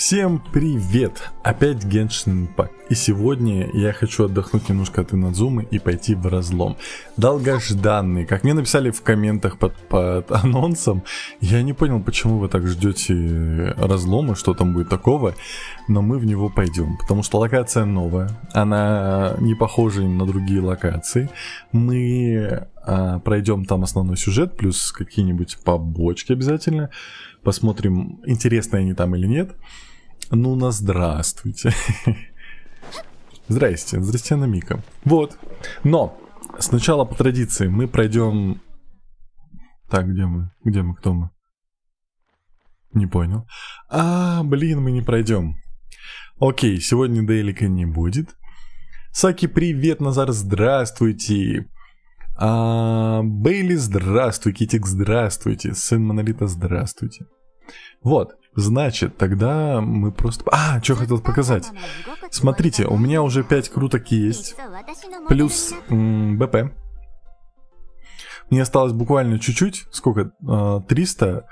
Всем привет! Опять Genshin Impact. И сегодня я хочу отдохнуть немножко от Инадзумы и пойти в разлом. Долгожданный. Как мне написали в комментах под анонсом, я не понял, почему вы так ждете разлома, что там будет такого, но мы в него пойдем, потому что локация новая, она не похожа на другие локации. Мы пройдем там основной сюжет, плюс какие-нибудь побочки обязательно. Посмотрим, интересные они там или нет. Ну, на здравствуйте. Здрасте, здрасте, Намика. Вот. Но сначала по традиции мы пройдем... Так, где мы? Где мы? Кто мы? Не понял. Блин, мы не пройдем. Окей, сегодня дейлика не будет. Саки, привет, Назар, здравствуйте. Бейли, здравствуй, Китик, здравствуйте. Сын Монолита, здравствуйте. Вот, значит, тогда мы просто... что хотел показать. Смотрите, у меня уже 5 круток есть. Плюс БП. Мне осталось буквально чуть-чуть. Сколько? 300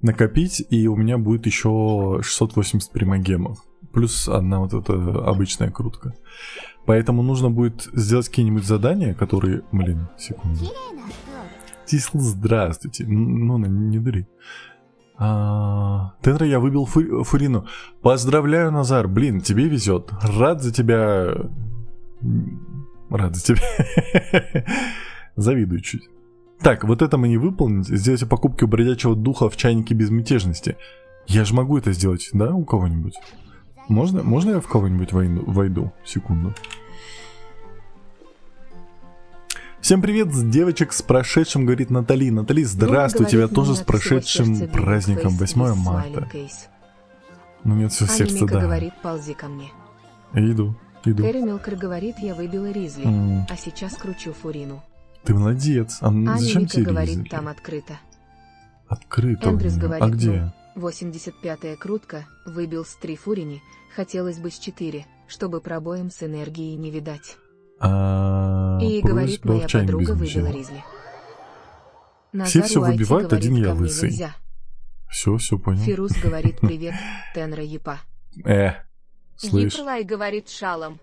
накопить, и у меня будет еще 680 примагемов. Плюс одна вот эта обычная крутка. Поэтому нужно будет сделать какие-нибудь задания, которые... Блин, секунду. Тисл, здравствуйте. Ну, не дури. Тенра, я выбил Фурину. Поздравляю, Назар. Блин, тебе везет. Рад за тебя. Завидую чуть. Так, вот это мы не выполнить. Сделайте покупки у бродячего духа в чайнике безмятежности. Я же могу это сделать, да, у кого-нибудь? Можно я в кого-нибудь войду? Секунду. Всем привет, девочек, с прошедшим, говорит Натали. Натали, здравствуй, тебя тоже с прошедшим праздником 8 марта. Ну нет, все сердце, да. Говорит, ползи ко мне. Иду. Кэрри Милкер говорит, я выбила Ризли, а сейчас кручу Фурину. Ты молодец. Зачем Вика тебе говорит, Ризли? там открыто. Открыто? Эндрюс говорит, где? 85-я крутка, выбил с 3 Фурини, хотелось бы с 4, чтобы пробоем с энергией не видать. И говорит, моя подруга выбила Ризли. Все выбивают, говорит, один я лысый. Все понял. Фирус говорит, привет, Тенра Епа. Слышь. Еплай говорит, шалом.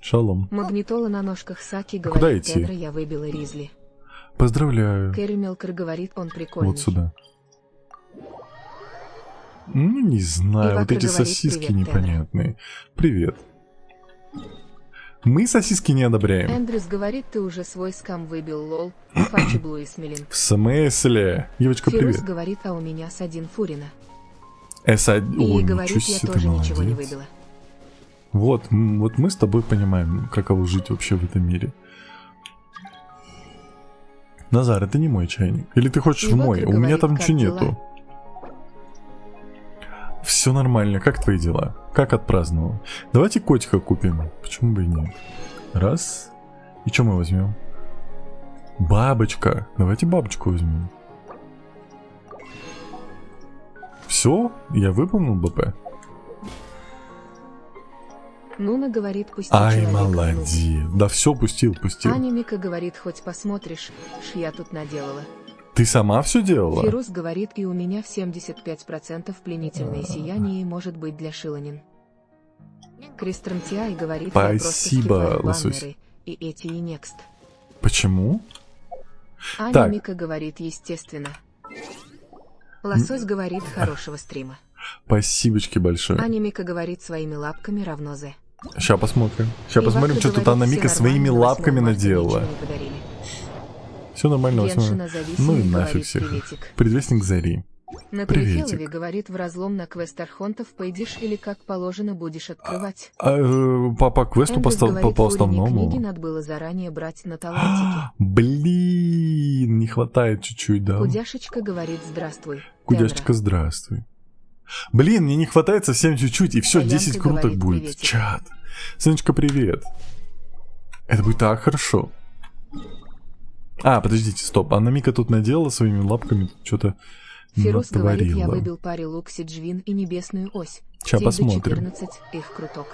Шалом. Магнитола на ножках Саки Куда говорит, идти? Тенра, я выбила Ризли. Поздравляю. Кэрри Милкер говорит, он прикольный. Вот сюда. Ну, не знаю, Ивака вот эти говорит, сосиски привет, непонятные. Привет. Мы сосиски не одобряем. Эндрюс говорит, ты уже свой скам выбил, лол. Фачи Блу и Смелин. В смысле? Девочка, Фирус привет. говорит, а у меня с 1 Фурина. S1. И Ой, говорит, ничего я себе, ты тоже ничего не молодец. выбила. Вот мы с тобой понимаем, каково жить вообще в этом мире. Назар, это не мой чайник. Или ты хочешь в Ивака мой? У меня говорит, там как ничего дела? нету. Все нормально. Как твои дела? Как отпраздновал? Давайте котика купим. Почему бы и нет? Раз. И что мы возьмем? Бабочка. Давайте бабочку возьмем. Все, я выполнил БП. Нуна говорит, пусти Ай, человека в молодец. нуб. Да все, пустил. Аня Мика говорит, хоть посмотришь, ш я тут наделала. Ты сама все делала? Фирус говорит, и у меня в 75% пленительное сияние и может быть для Шиланин. Кристром Тиай говорит, я просто Спасибо, скипаю лосось. баннеры, и эти, и некст. Почему? Аня Так. Мика говорит, естественно. Лосось говорит, хорошего стрима. Спасибочки большое. Аня Мика говорит, своими лапками равно З. Сейчас посмотрим. Сейчас Ивака посмотрим, что тут говорит, Анна все Мика своими нормально, лапками 8 марта наделала. ничего не подарили. Все нормально, Геншина 8. зависимый Ну и нафиг говорит, всех. приветик. Предвестник Зари. На Приветик. Перехелове говорит, в разлом на квест Архонтов пойдешь или как положено будешь открывать. По квесту Эндрюс говорит, по Фурине основному. книги надо было заранее брать на талантике. Блин, не хватает чуть-чуть, да? Кудяшечка говорит, здравствуй. Кудяшечка, Тенра. здравствуй. Блин, мне не хватает совсем чуть-чуть, и все, Янка 10 круток говорит, будет. приветик. Чат. Сыночка, привет. Это будет так хорошо. Подождите, стоп. Анна Мика тут наделала своими лапками что-то Фирус говорит, я натворила. выбил паре Лукси Джвин и Небесную Ось. Ща Тильда посмотрим. 14, их круток.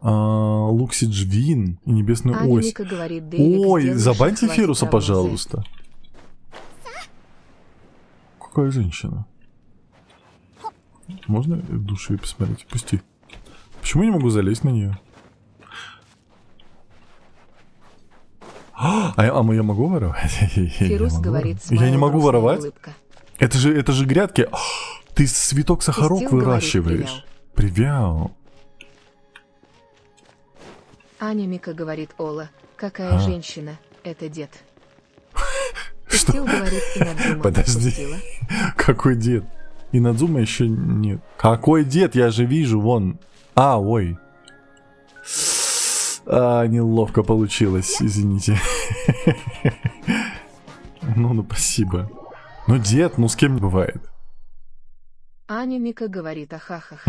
Лукси Джвин и Небесную Аня Ось. Мика говорит, Дэвид, Ой, сделаешь, забаньте хватит Фируса, равно З. пожалуйста. Какая женщина? Можно души посмотреть? Пусти. Почему я не могу залезть на нее? А я могу воровать? Фирус говорит, я не могу воровать? улыбка. Это же грядки. Ты цветок сахарок Пустил, выращиваешь. Привял. Аня Мика говорит, Ола, какая женщина, это дед. Пустил, говорит, Инадзума. Подожди. Отпустила. Какой дед? Инадзума еще нет. Какой дед? Я же вижу, вон. Ой. Неловко получилось, извините. Ну, спасибо. Ну, дед, с кем не бывает. Аня Мика говорит, ахахах.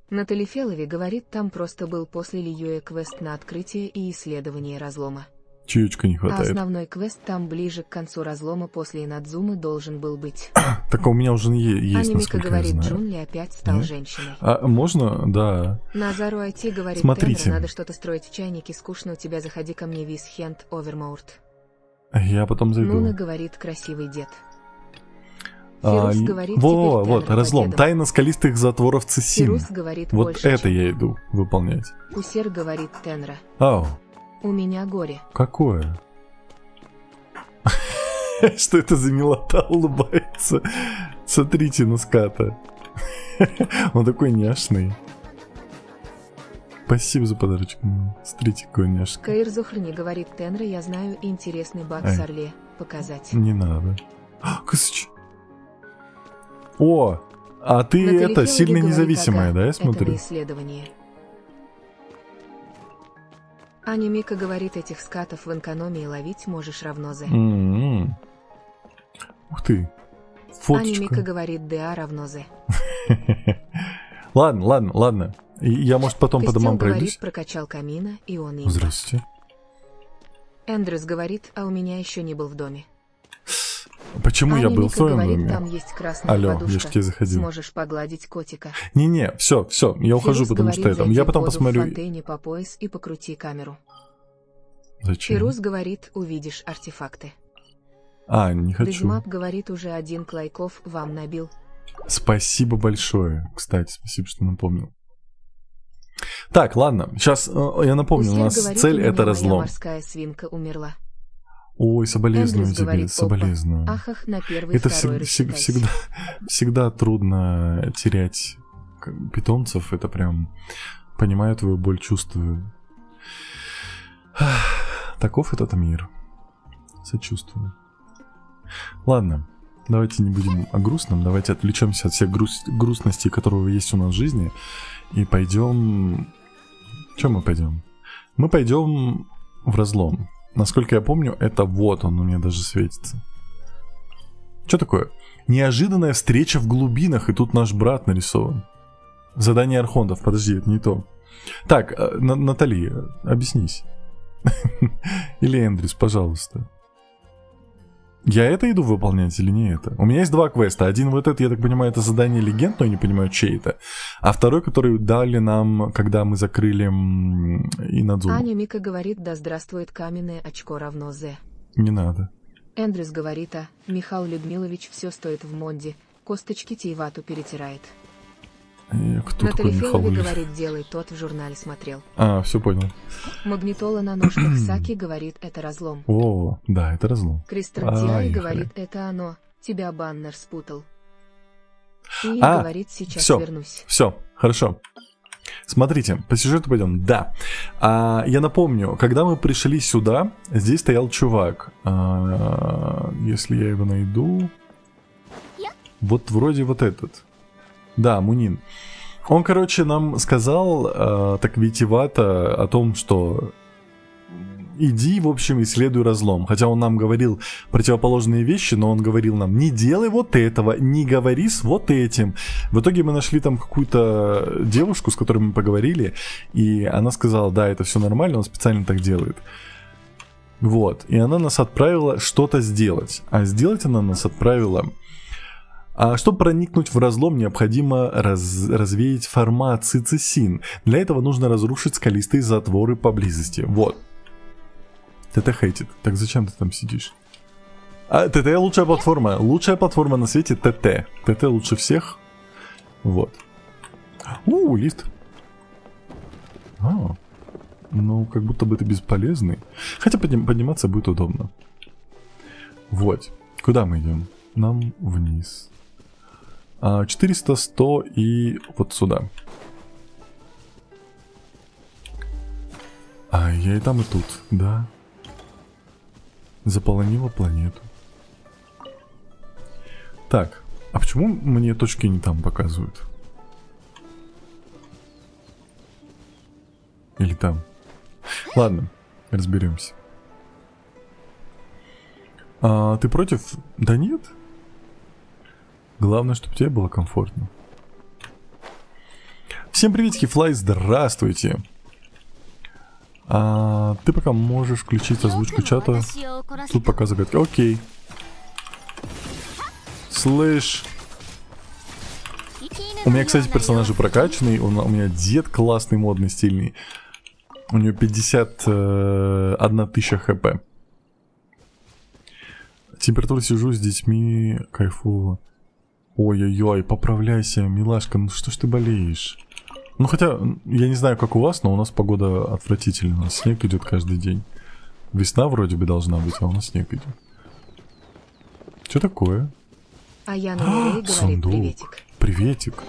Натали Фелови говорит, там просто был после Лиюэ квест на открытие и исследование разлома. Чаечка не А хватает. основной квест там ближе к концу разлома после Инадзумы должен был быть. Так у меня уже есть, Аня Мика насколько я говорит, знаю. Джунли опять стал женщиной. Можно? Да. Назару Айти говорит, Смотрите. Тенра, надо что-то строить в чайнике, скучно у тебя, заходи ко мне, вис хенд овермоурт. Я потом зайду. Нуна говорит, красивый дед. Фирус говорит, вот, теперь Тенра разлом. победа. Тайна скалистых затворов Цесин. Фирус говорит, Вот больше, это чем. я иду выполнять. Усер говорит, Тенра. Ау, У меня горе. какое? Что это за милота улыбается? Смотрите на ската. Он такой няшный. Спасибо за подарочек. Смотрите, какой няшный. Каир Зухрни говорит, Тенра, я знаю интересный баг с Орле. Показать. Не надо. Кысыч. О, а ты Натали это, Фелови сильно говорит, независимая, ага, да, я это смотрю? на исследование. Аня Мика говорит, этих скатов в экономии ловить можешь равно за. Ух ты. Аня Мика Фоточка. говорит, ДА равно за. Ладно. Я, может, потом по Костел домам говорит, пройдусь? прокачал камина, и он имба. Здрасте. Эндрюс говорит, а у меня еще не был в доме. Почему я Аня был в Мика своем говорит, доме? там есть красная Алло, я подушка. ж к тебе заходил. Сможешь погладить котика. Не, все, я ухожу, Фирус потому говорит, что это. зайди Я в потом воду посмотрю. в фонтейне по пояс и покрути камеру. Зачем? Фирус говорит, увидишь артефакты. Не хочу. Дезимап говорит, уже один Клайков вам набил. Спасибо большое. Кстати, спасибо, что напомнил. Так, ладно. Сейчас я напомню, у Усер нас говорит, цель у меня это моя разлом. морская свинка умерла. Ой, соболезную Эндрюс тебе, говорит, соболезную. опа, ахах, на первый, Это второй рассчитайся. всегда трудно терять питомцев. Это прям понимаю твою боль, чувствую. Таков этот мир. Сочувствую. Ладно, давайте не будем о грустном. Давайте отвлечемся от всех грустностей, которые есть у нас в жизни. И пойдем... Чем мы пойдем? Мы пойдем в разлом. Насколько я помню, это вот он у меня даже светится. Что такое? Неожиданная встреча в глубинах, и тут наш брат нарисован. Задание архонтов. Подожди, это не то. Так, Натали, объяснись. Или Эндрюс, пожалуйста. Я это иду выполнять или не это? У меня есть два квеста. Один вот этот, я так понимаю, это задание легенд, но я не понимаю, чей это. А второй, который дали нам, когда мы закрыли Инадзуму. Аня Мика говорит, да здравствует каменное очко равно З. Не надо. Эндрюс говорит, Михаил Людмилович все стоит в Монде, косточки Тейвату перетирает. Кто такой Натали Михаил? Фелови говорит, делай, тот в журнале смотрел. Все понял. Магнитола на ножках Саки говорит, это разлом. О, да, это разлом. Кристрантиай говорит, это оно, тебя баннер спутал. И говорит, сейчас вернусь. Все, хорошо. Смотрите, по сюжету пойдем. Да. Я напомню, когда мы пришли сюда, здесь стоял чувак. Если я его найду... Вот вроде вот этот. Да, Мунин. Он, короче, нам сказал так витиевато о том, что иди, в общем, исследуй разлом. Хотя он нам говорил противоположные вещи, но он говорил нам, не делай вот этого, не говори с вот этим. В итоге мы нашли там какую-то девушку, с которой мы поговорили, и она сказала, да, это все нормально, он специально так делает. Вот, и она нас отправила что-то сделать. А сделать она нас отправила... чтобы проникнуть в разлом, необходимо развеять формат цицисин. Для этого нужно разрушить скалистые затворы поблизости. Вот. ТТ хейтит. Так зачем ты там сидишь? ТТ лучшая платформа. Лучшая платформа на свете ТТ. ТТ лучше всех. Вот. Лифт. Ну, как будто бы это бесполезный. Хотя подниматься будет удобно. Вот. Куда мы идем? Нам вниз. 400, 100 и вот сюда. Я и там, и тут, да. Заполонила планету. Так, а почему мне точки не там показывают? Или там? Ладно, разберемся. Ты против? Да нет. Главное, чтобы тебе было комфортно. Всем приветики, Флай, здравствуйте. Ты пока можешь включить озвучку чата. Тут пока загадки. Окей. Слышь. У меня, кстати, персонажи прокачанный. У меня дед классный, модный, стильный. У него 51 тысяча хп. Температура, сижу с детьми, кайфово. Ой-ой-ой, поправляйся, милашка, ну что ж ты болеешь? Ну хотя, я не знаю, как у вас, но у нас погода отвратительная. У нас снег идет каждый день. Весна вроде бы должна быть, а у нас снег идет. Что такое? Аяна Мирей говорит сундук. приветик. Приветик.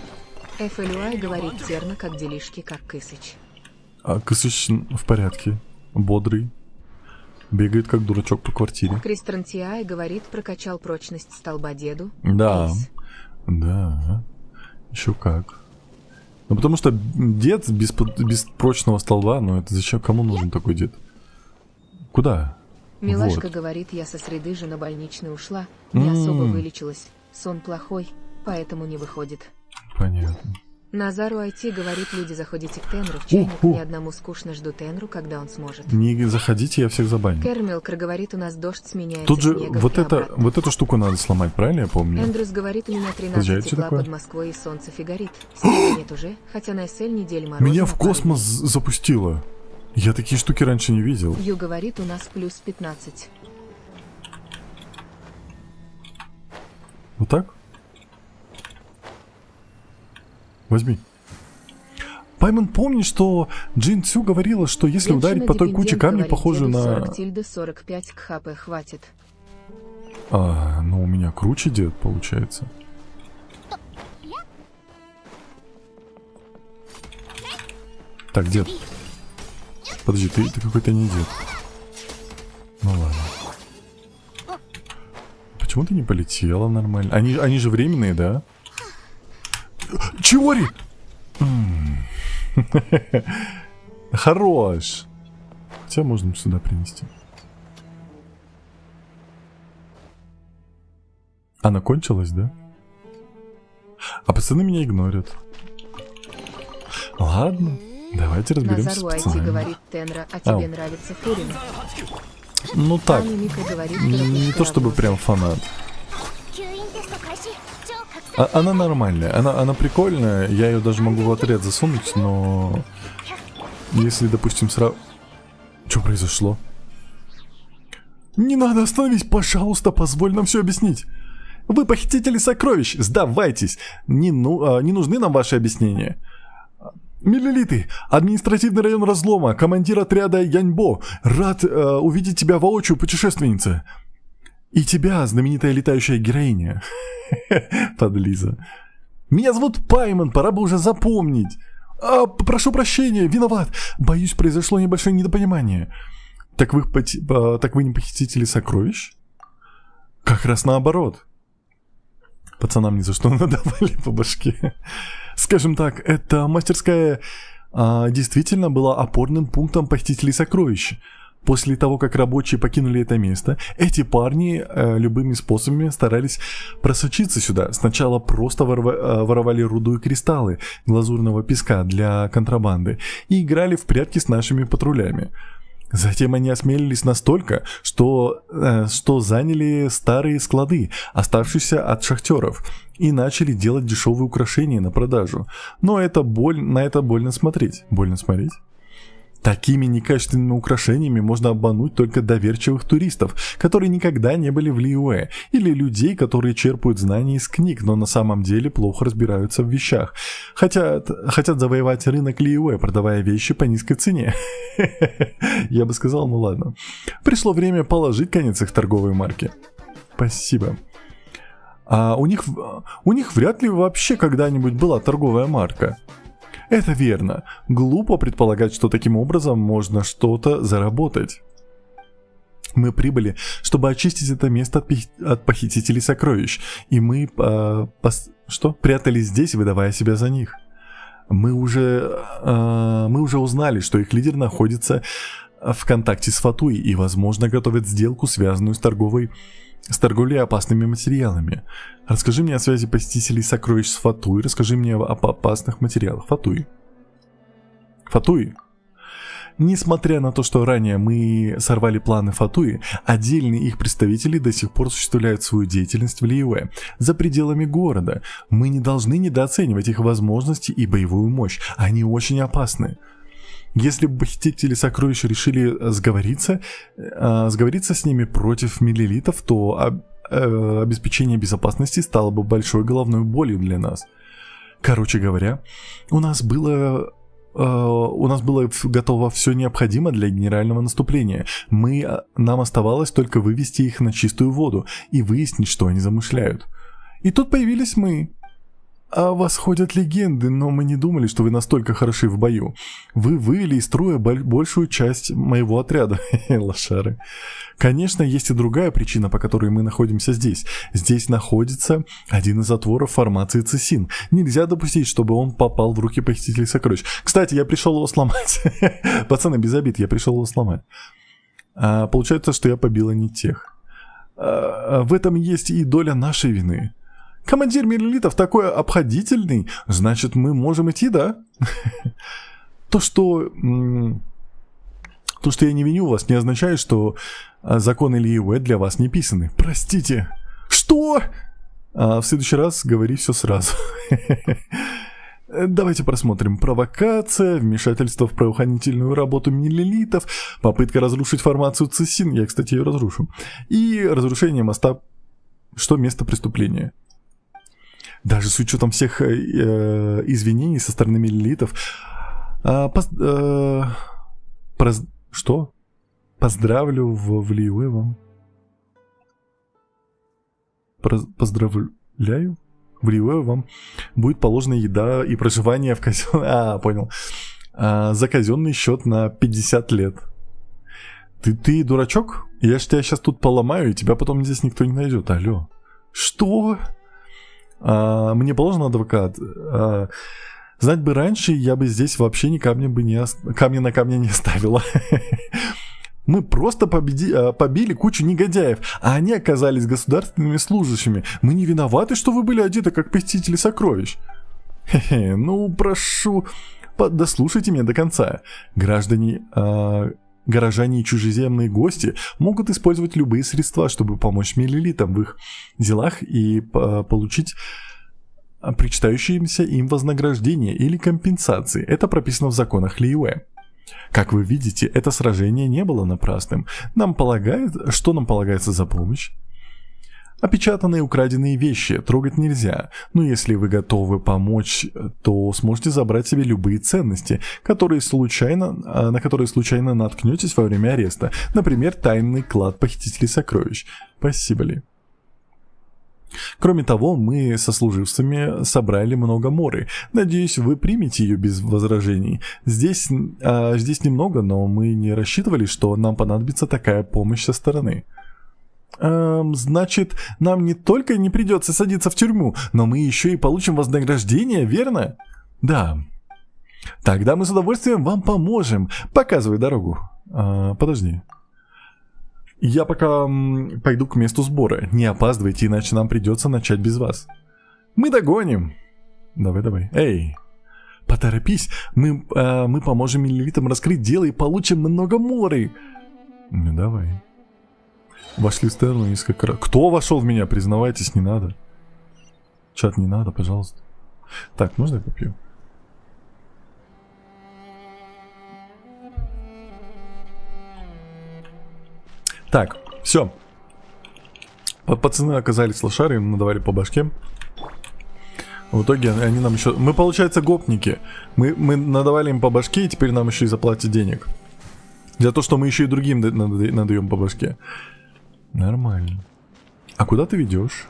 Эфэлюай говорит терно, как делишки, как Кысыч. Кысыч в порядке. Бодрый. Бегает как дурачок по квартире. Кристрантиай говорит, прокачал прочность столба деду. Да. Эйс. Да. Еще как. Ну потому что дед без прочного столба, ну это зачем, кому нужен такой дед? Куда? Милашка Вот. говорит, я со среды же на больничный ушла, не особо вылечилась. Сон плохой, поэтому не выходит. Понятно. Назару IT говорит, люди, заходите к Тенру в чайник, ни одному скучно, жду Тенру, когда он сможет. Не заходите, я всех забаню. Кермелкр говорит, у нас дождь сменяется. Тут же снегом вот и это, обратно. вот эту штуку надо сломать, правильно я помню? Эндрюс говорит, у меня 13 Подожди, а это что тепла такое? под Москвой и солнце фигарит. Снега нет уже, хотя на SL неделю мороза. Меня на в пару космос запустило. Я такие штуки раньше не видел. дней. Ю говорит, у нас плюс 15. Вот так? Возьми. Паймон, помни, что Джин Цю говорила, что если ударить по той куче камней, похоже на... 40 тильды 45 к хп хватит. Ну у меня круче дед получается. Так, дед. Подожди, ты какой-то не дед. Ну ладно. Почему ты не полетела нормально? Они же временные, да? Чиори! Хорош. Тебя можно сюда принести. Она кончилась, да? А пацаны меня игнорят. Ладно, давайте разберемся с Назару IT пацанами. говорит Тенра, а тебе нравится Фурин? Ну так, Аня Мика говорит, не то чтобы прям фанат. Она нормальная, она прикольная, я ее даже могу в отряд засунуть, но если, допустим, сразу... Что произошло? Не надо, остановись, пожалуйста, позволь нам все объяснить. Вы похитители сокровищ, сдавайтесь, не нужны нам ваши объяснения. Миллилиты, административный район разлома, командир отряда Яньбо, рад увидеть тебя воочию, путешественница. И тебя, знаменитая летающая героиня. Подлиза. Меня зовут Паймон, пора бы уже запомнить. Прошу прощения, виноват. Боюсь, произошло небольшое недопонимание. Так вы не похитители сокровищ? Как раз наоборот. Пацанам ни за что надавали по башке. Скажем так, эта мастерская действительно была опорным пунктом похитителей сокровищ. После того, как рабочие покинули это место, эти парни любыми способами старались просочиться сюда. Сначала просто воровали руду и кристаллы глазурного песка для контрабанды и играли в прятки с нашими патрулями. Затем они осмелились настолько, что заняли старые склады, оставшиеся от шахтеров, и начали делать дешевые украшения на продажу. Но на это больно смотреть. Больно смотреть? Такими некачественными украшениями можно обмануть только доверчивых туристов, которые никогда не были в Лиюэ, или людей, которые черпают знания из книг, но на самом деле плохо разбираются в вещах. Хотят завоевать рынок Лиюэ, продавая вещи по низкой цене. Я бы сказал, ну ладно. Пришло время положить конец их торговой марке. Спасибо. А у них вряд ли вообще когда-нибудь была торговая марка. Это верно. Глупо предполагать, что таким образом можно что-то заработать. Мы прибыли, чтобы очистить это место от похитителей сокровищ, и мы прятались здесь, выдавая себя за них. Мы уже узнали, что их лидер находится в контакте с Фатуи и, возможно, готовит сделку, связанную с торговлей опасными материалами. Расскажи мне о связи посетителей сокровищ с Фатуи. Расскажи мне об опасных материалах. Фатуи. Несмотря на то, что ранее мы сорвали планы Фатуи, отдельные их представители до сих пор осуществляют свою деятельность в Лиюэ, за пределами города. Мы не должны недооценивать их возможности и боевую мощь. Они очень опасны. Если бы похитители сокровищ решили сговориться с ними против миллилитов, то обеспечение безопасности стало бы большой головной болью для нас. Короче говоря, у нас было готово все необходимое для генерального наступления. Нам оставалось только вывести их на чистую воду и выяснить, что они замышляют. И тут появились мы. О вас ходят легенды, но мы не думали, что вы настолько хороши в бою. Вы вывели из строя большую часть моего отряда, лошары. Конечно, есть и другая причина, по которой мы находимся здесь. Здесь находится один из отворов формации Цисин. Нельзя допустить, чтобы он попал в руки похитителей сокровищ. Кстати, я пришел его сломать. Пацаны, без обид, я пришел его сломать. Получается, что я побила не тех. В этом есть и доля нашей вины. Командир миллилитов такой обходительный, значит, мы можем идти, да? То, что я не виню вас, не означает, что законы Лиюэ для вас не писаны. Простите. Что? В следующий раз говори все сразу. Давайте просмотрим. Провокация, вмешательство в правоохранительную работу миллилитов, попытка разрушить формацию Цисин, я, кстати, ее разрушу, и разрушение моста, что место преступления. Даже с учетом всех извинений со стороны миллилитов. Что? Поздравлю в Лиюэ вам. Поздравляю. В Лиюэ вам будет положена еда и проживание в казенном... понял. За казенный счет на 50 лет. Ты дурачок? Я ж тебя сейчас тут поломаю, и тебя потом здесь никто не найдет. Алло. Что? Мне положен адвокат. Знать бы раньше, я бы здесь вообще ни камня на камне не оставила. Мы просто побили кучу негодяев, а они оказались государственными служащими. Мы не виноваты, что вы были одеты как похитители сокровищ. Хе-хе, ну прошу, дослушайте меня до конца. Горожане и чужеземные гости могут использовать любые средства, чтобы помочь миллилитам в их делах и получить причитающиеся им вознаграждение или компенсации. Это прописано в законах Лиюэ. Как вы видите, это сражение не было напрасным. Что нам полагается за помощь? Опечатанные и украденные вещи трогать нельзя, но если вы готовы помочь, то сможете забрать себе любые ценности, на которые случайно наткнетесь во время ареста, например, тайный клад похитителей сокровищ. Спасибо ли. Кроме того, мы со служивцами собрали много моры. Надеюсь, вы примете ее без возражений. Здесь немного, но мы не рассчитывали, что нам понадобится такая помощь со стороны. Значит, нам не только не придется садиться в тюрьму, но мы еще и получим вознаграждение, верно? Да. Тогда мы с удовольствием вам поможем. Показывай дорогу. Подожди. Я пока пойду к месту сбора. Не опаздывайте, иначе нам придется начать без вас. Мы догоним. Давай. Эй, поторопись. Мы поможем миллилитам раскрыть дело и получим много моры. Ну давай. Вошли в сторону несколько раз. Кто вошел в меня? Признавайтесь, не надо. Чат, не надо, пожалуйста. Так, можно я попью? Так, все. Пацаны оказались лошары, им надавали по башке. В итоге они нам еще... Мы, получается, гопники. Мы надавали им по башке, и теперь нам еще и заплатят денег. За то, что мы еще и другим надаем по башке. Нормально. А куда ты ведешь?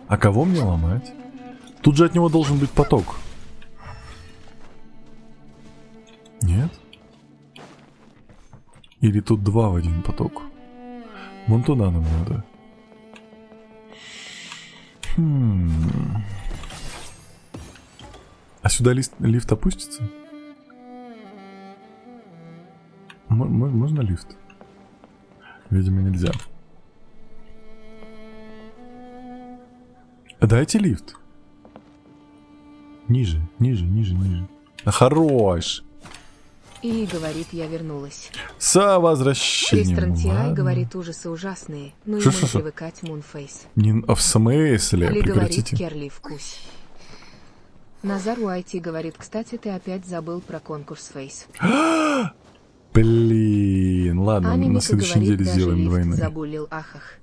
А кого мне ломать? Тут же от него должен быть поток. Нет? Или тут два в один поток? Вон туда нам надо. А сюда лифт опустится? Можно лифт? Видимо, нельзя. Дайте лифт. Ниже, ниже, ниже, ниже. Хорош. И говорит, я вернулась. С возвращением. Тристран говорит, ужасы ужасные. Ну и Шо? привыкать, Мунфейс. В смысле? Ли говорит, Прекратите. Керли вкусь. Назар Уайти говорит, кстати, ты опять забыл про конкурс Фейс. Блин, ладно, Аня на Мика следующей говорит, неделе даже сделаем лифт двойной. забулил, ахах.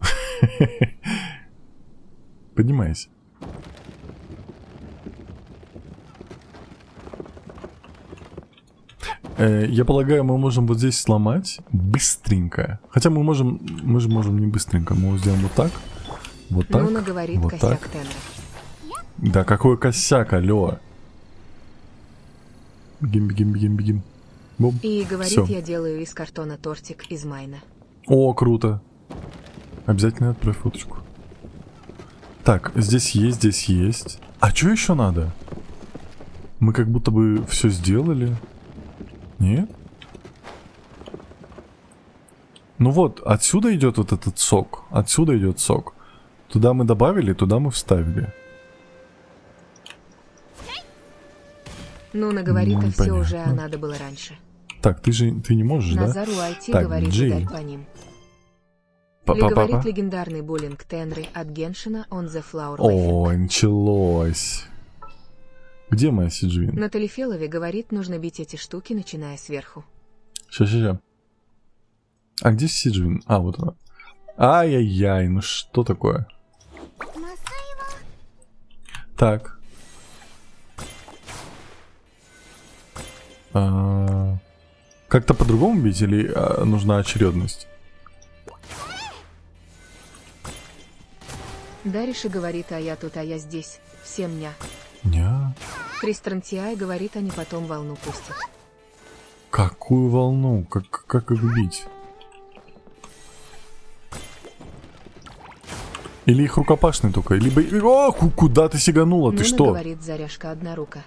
Поднимайся. Я полагаю, мы можем вот здесь сломать быстренько. Хотя мы же можем не быстренько. Мы его сделаем вот так. Вот так. Нуна говорит, вот косяк так. тенора. Да какой косяк, алло. Бегим, бегим, бегим, бегим. Бум. И говорит, Всё. я делаю из картона тортик из майна. О, круто. Обязательно отправь фоточку. Так, здесь есть. А что еще надо? Мы как будто бы все сделали. Нет? Ну вот, отсюда идет вот этот сок. Отсюда идет сок. Туда мы добавили, туда мы вставили. Нуна говорит, а все Непонятно. уже надо было раньше. Так, ты не можешь, Назар да? Уайти Так, говорит, Джей. ударь по ним. Ли говорит, легендарный буллинг Тенры от Геншина on the Flower Wafer. О, началось. Где моя Сиджвин? На Талифелове говорит, нужно бить эти штуки, начиная сверху. Ща. А где Сиджвин? А, вот она. Ай-яй-яй, ну что такое? Так. Как-то по-другому бить или нужна очередность? Дариша говорит, а я тут, а я здесь. Всем ня. Ня. Тристран говорит, они потом волну пустят. Какую волну? Как их бить? Или их рукопашный только? Либо... О, куда ты сиганула? Ты Нуна что? говорит, заряжка однорука.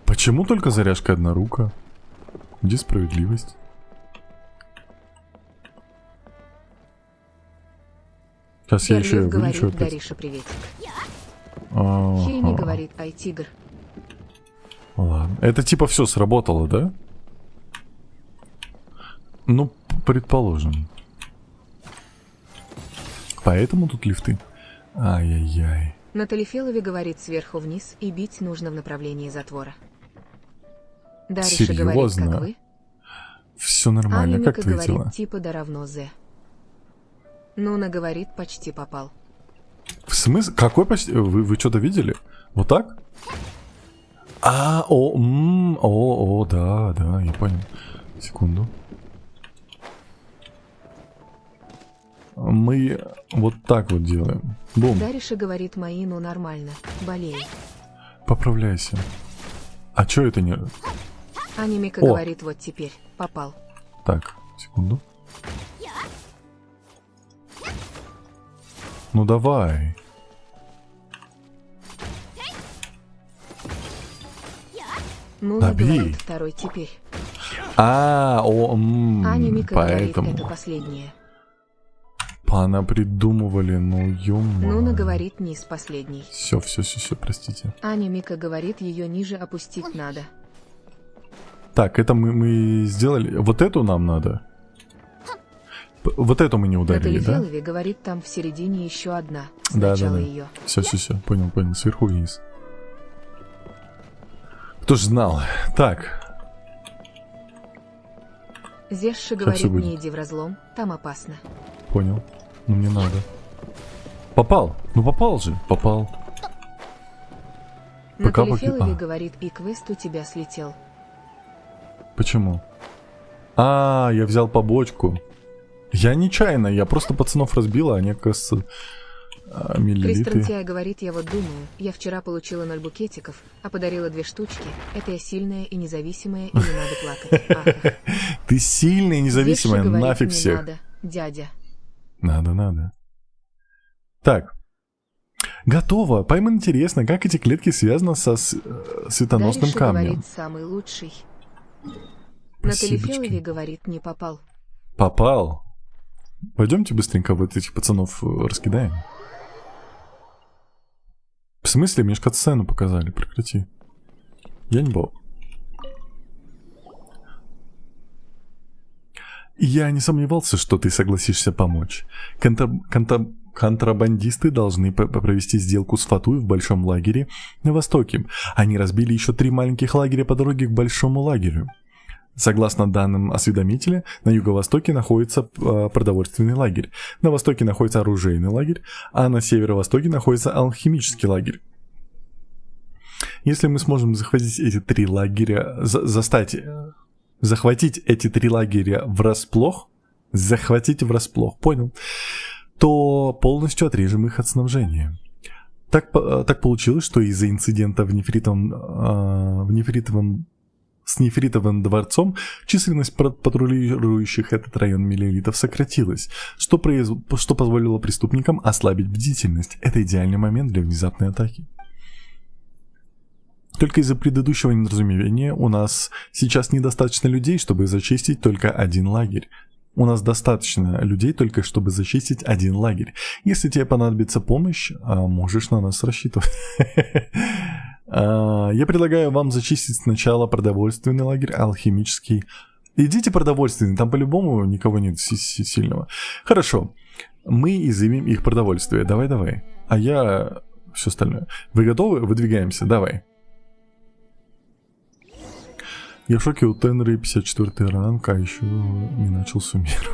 Почему только заряжка однорука? Где справедливость? Сейчас я еще Герлиф вылечу говорит, опять. Дариша, приветик. Ага. Хейми говорит, ай, тигр. Ладно. Это типа все сработало, да? Ну, предположим. Поэтому тут лифты. Ай-яй-яй. На Талифелове говорит, сверху вниз, и бить нужно в направлении затвора. Дариша говорит, Серьезно? как вы? Все нормально, Аня как Мика твои говорит, дела? типа да равно З. Нуна говорит, почти попал. В смысле? Какой почти? Вы что-то видели? Вот так? Да, я понял. Секунду. Мы вот так вот делаем. Бум. Дариша говорит, мои, ну нормально, болею. Поправляйся. А чё это не... Аня Мика О. говорит, вот теперь, попал. Так, секунду. Ну давай. Нуна Добей. говорит, второй теперь. Аня Мика поэтому. говорит, это последнее. Она придумывали, ну ё-моё. Нуна говорит, низ последний. Все, простите. Аня Мика говорит, ее ниже опустить надо. Так, это мы сделали. Вот эту нам надо. Вот эту мы не На ударили, да? Талифелове говорит, там в середине еще одна. Да. Сначала ее. Все, понял. Сверху вниз. Кто ж знал? Так. Зешша всё говорит, будет. не иди в разлом, там опасно. понял. Ну мне надо. Попал. Ну попал же. Попал. На Калифелове, говорит, и квест у тебя слетел. Почему? Я взял побочку. Я нечаянно, я просто пацанов разбил, а они, кажется, миллилиты. Кристрантия говорит, я вот думаю, я вчера получила 0 букетиков, а подарила 2 штучки. Это я сильная и независимая, и не надо плакать. Ты сильная и независимая, нафиг всех. Надо, дядя. Надо. Так. Готово. Пойман интересно, как эти клетки связаны со светоносным Дариша камнем. Говорит, самый лучший. На Калифелове, говорит, не попал. Попал? Пойдемте быстренько вот этих пацанов раскидаем. В смысле? Мне ж катсцену показали. Прекрати. Я не был. Я не сомневался, что ты согласишься помочь. Контрабандисты должны провести сделку с Фатуй в большом лагере на востоке. Они разбили еще 3 маленьких лагеря по дороге к большому лагерю. Согласно данным осведомителя, на юго-востоке находится продовольственный лагерь, на востоке находится оружейный лагерь, а на северо-востоке находится алхимический лагерь. Если мы сможем захватить эти 3 лагеря, захватить эти 3 лагеря врасплох, понял, то полностью отрежем их от снабжения. Так получилось, что из-за инцидента с нефритовым дворцом численность патрулирующих этот район миллилитов сократилась, что позволило преступникам ослабить бдительность. Это идеальный момент для внезапной атаки. Только из-за предыдущего недоразумения у нас сейчас недостаточно людей, чтобы зачистить только 1 лагерь. У нас достаточно людей только, чтобы зачистить 1 лагерь. Если тебе понадобится помощь, можешь на нас рассчитывать. Я предлагаю вам зачистить сначала продовольственный лагерь, алхимический. Идите продовольственный, там по-любому никого нет сильного. Хорошо, мы изымем их продовольствие. Давай. А я все остальное. Вы готовы? Выдвигаемся, давай. Я в шоке, у Тенры 54 ранг, а еще не начал суммиру.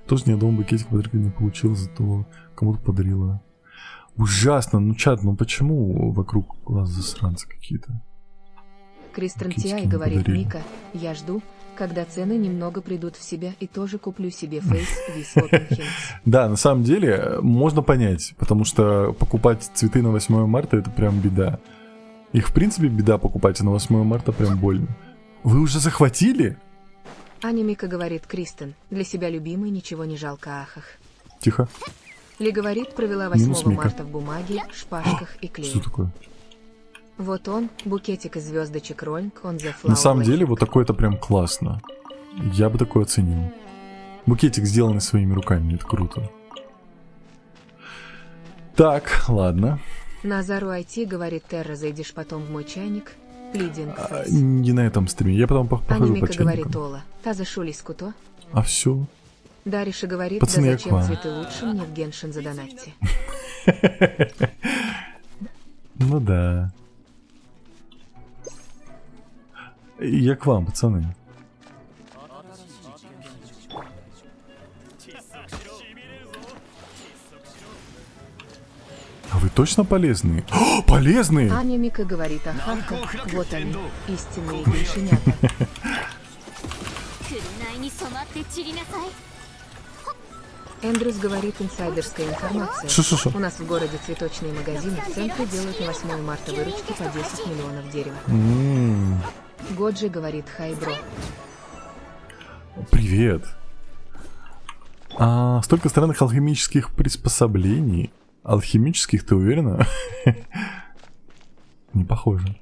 Тоже ни одного букетика подарка не получил, зато кому-то подарила. Ужасно, ну чат, ну почему вокруг вас засранцы какие-то? Кристрантия говорит Мика, я жду, когда цены немного придут в себя, и тоже куплю себе фейс вис Open Hints. Да, на самом деле, можно понять, потому что покупать цветы на 8 марта это прям беда. Их в принципе беда покупать, а на 8 марта прям больно. Вы уже захватили? Аня Мика говорит, Кристен, для себя любимый, ничего не жалко, ахах. Тихо. Ли говорит, провела 8 марта в бумаге, шпажках и клее. Что такое? Вот он, букетик из звездочек Роллинг, он the flower. На самом деле, вот такое это прям классно. Я бы такое оценил. Букетик, сделанный своими руками, это круто. Так, ладно. Назару IT говорит, Терра, зайдешь потом в мой чайник. Плидинг фейс. Не на этом стриме, я потом похожу Аня по Мика чайникам. говорит, Ола, та зашулись куто. А все. Дариша говорит, Пацаны, да зачем аква. цветы лучше мне в Геншин задонатьте. Ну да. Я к вам, пацаны. А вы точно полезные? О, полезные! Аня Мика говорит, ахаха, вот они, истинные геншинята. Эндрюс говорит, инсайдерская информация. Шо? У нас в городе цветочные магазины в центре делают на 8 марта выручки по 10 миллионов дерева. Годжи говорит, хай, бро. Привет. Столько странных алхимических приспособлений. Алхимических, ты уверена? Не похоже.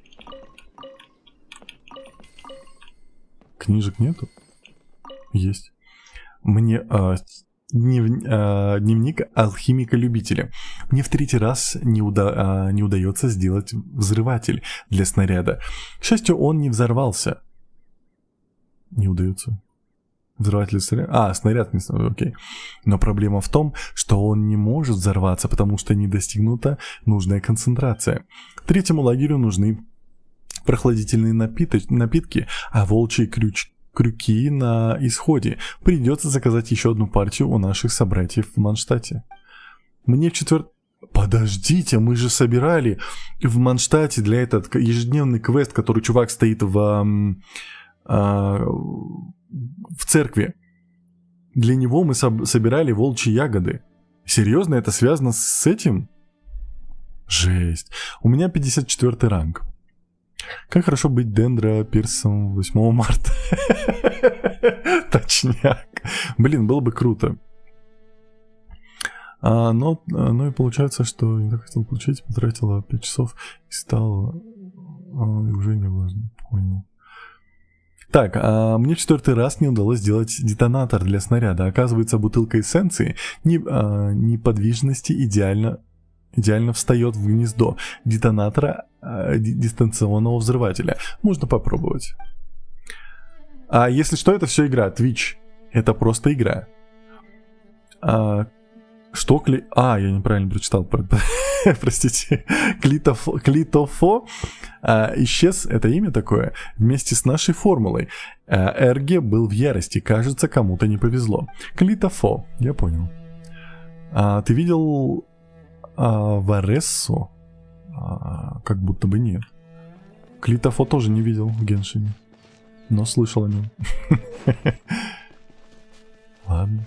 Книжек нету? Есть. Мне дневник алхимика-любителя. Мне в 3-й раз не удается сделать взрыватель для снаряда. К счастью, он не взорвался. Не удается. Взрыватель снаряда? Снаряд не снаряд, окей. Но проблема в том, что он не может взорваться, потому что не достигнута нужная концентрация. 3-му лагерю нужны прохладительные напитки, а волчий крюки на исходе. Придется заказать еще одну партию у наших собратьев в Манштате. Мне в четвертый... Подождите, мы же собирали в Манштате для этого ежедневный квест, который чувак стоит в церкви. Для него мы собирали волчьи ягоды. Серьезно, это связано с этим? Жесть. У меня 54 ранг. Как хорошо быть Дендро Пирсом 8 марта. Точняк. Блин, было бы круто. Но и получается, что я так хотел получить, потратила 5 часов и стало... и уже не важно. Понял. Так, мне в 4-й раз не удалось сделать детонатор для снаряда. Оказывается, бутылка эссенции неподвижности идеально встает в гнездо детонатора дистанционного взрывателя. Можно попробовать. А если что, это все игра. Twitch. Это просто игра. Что я неправильно прочитал. Простите. Клитофо исчез, это имя такое, вместе с нашей формулой. Эрге был в ярости. Кажется, кому-то не повезло. Клитофо. Я понял. Ты видел Варессу? Как будто бы нет. Клитофо тоже не видел в Геншине. Но слышал о нем. Ладно.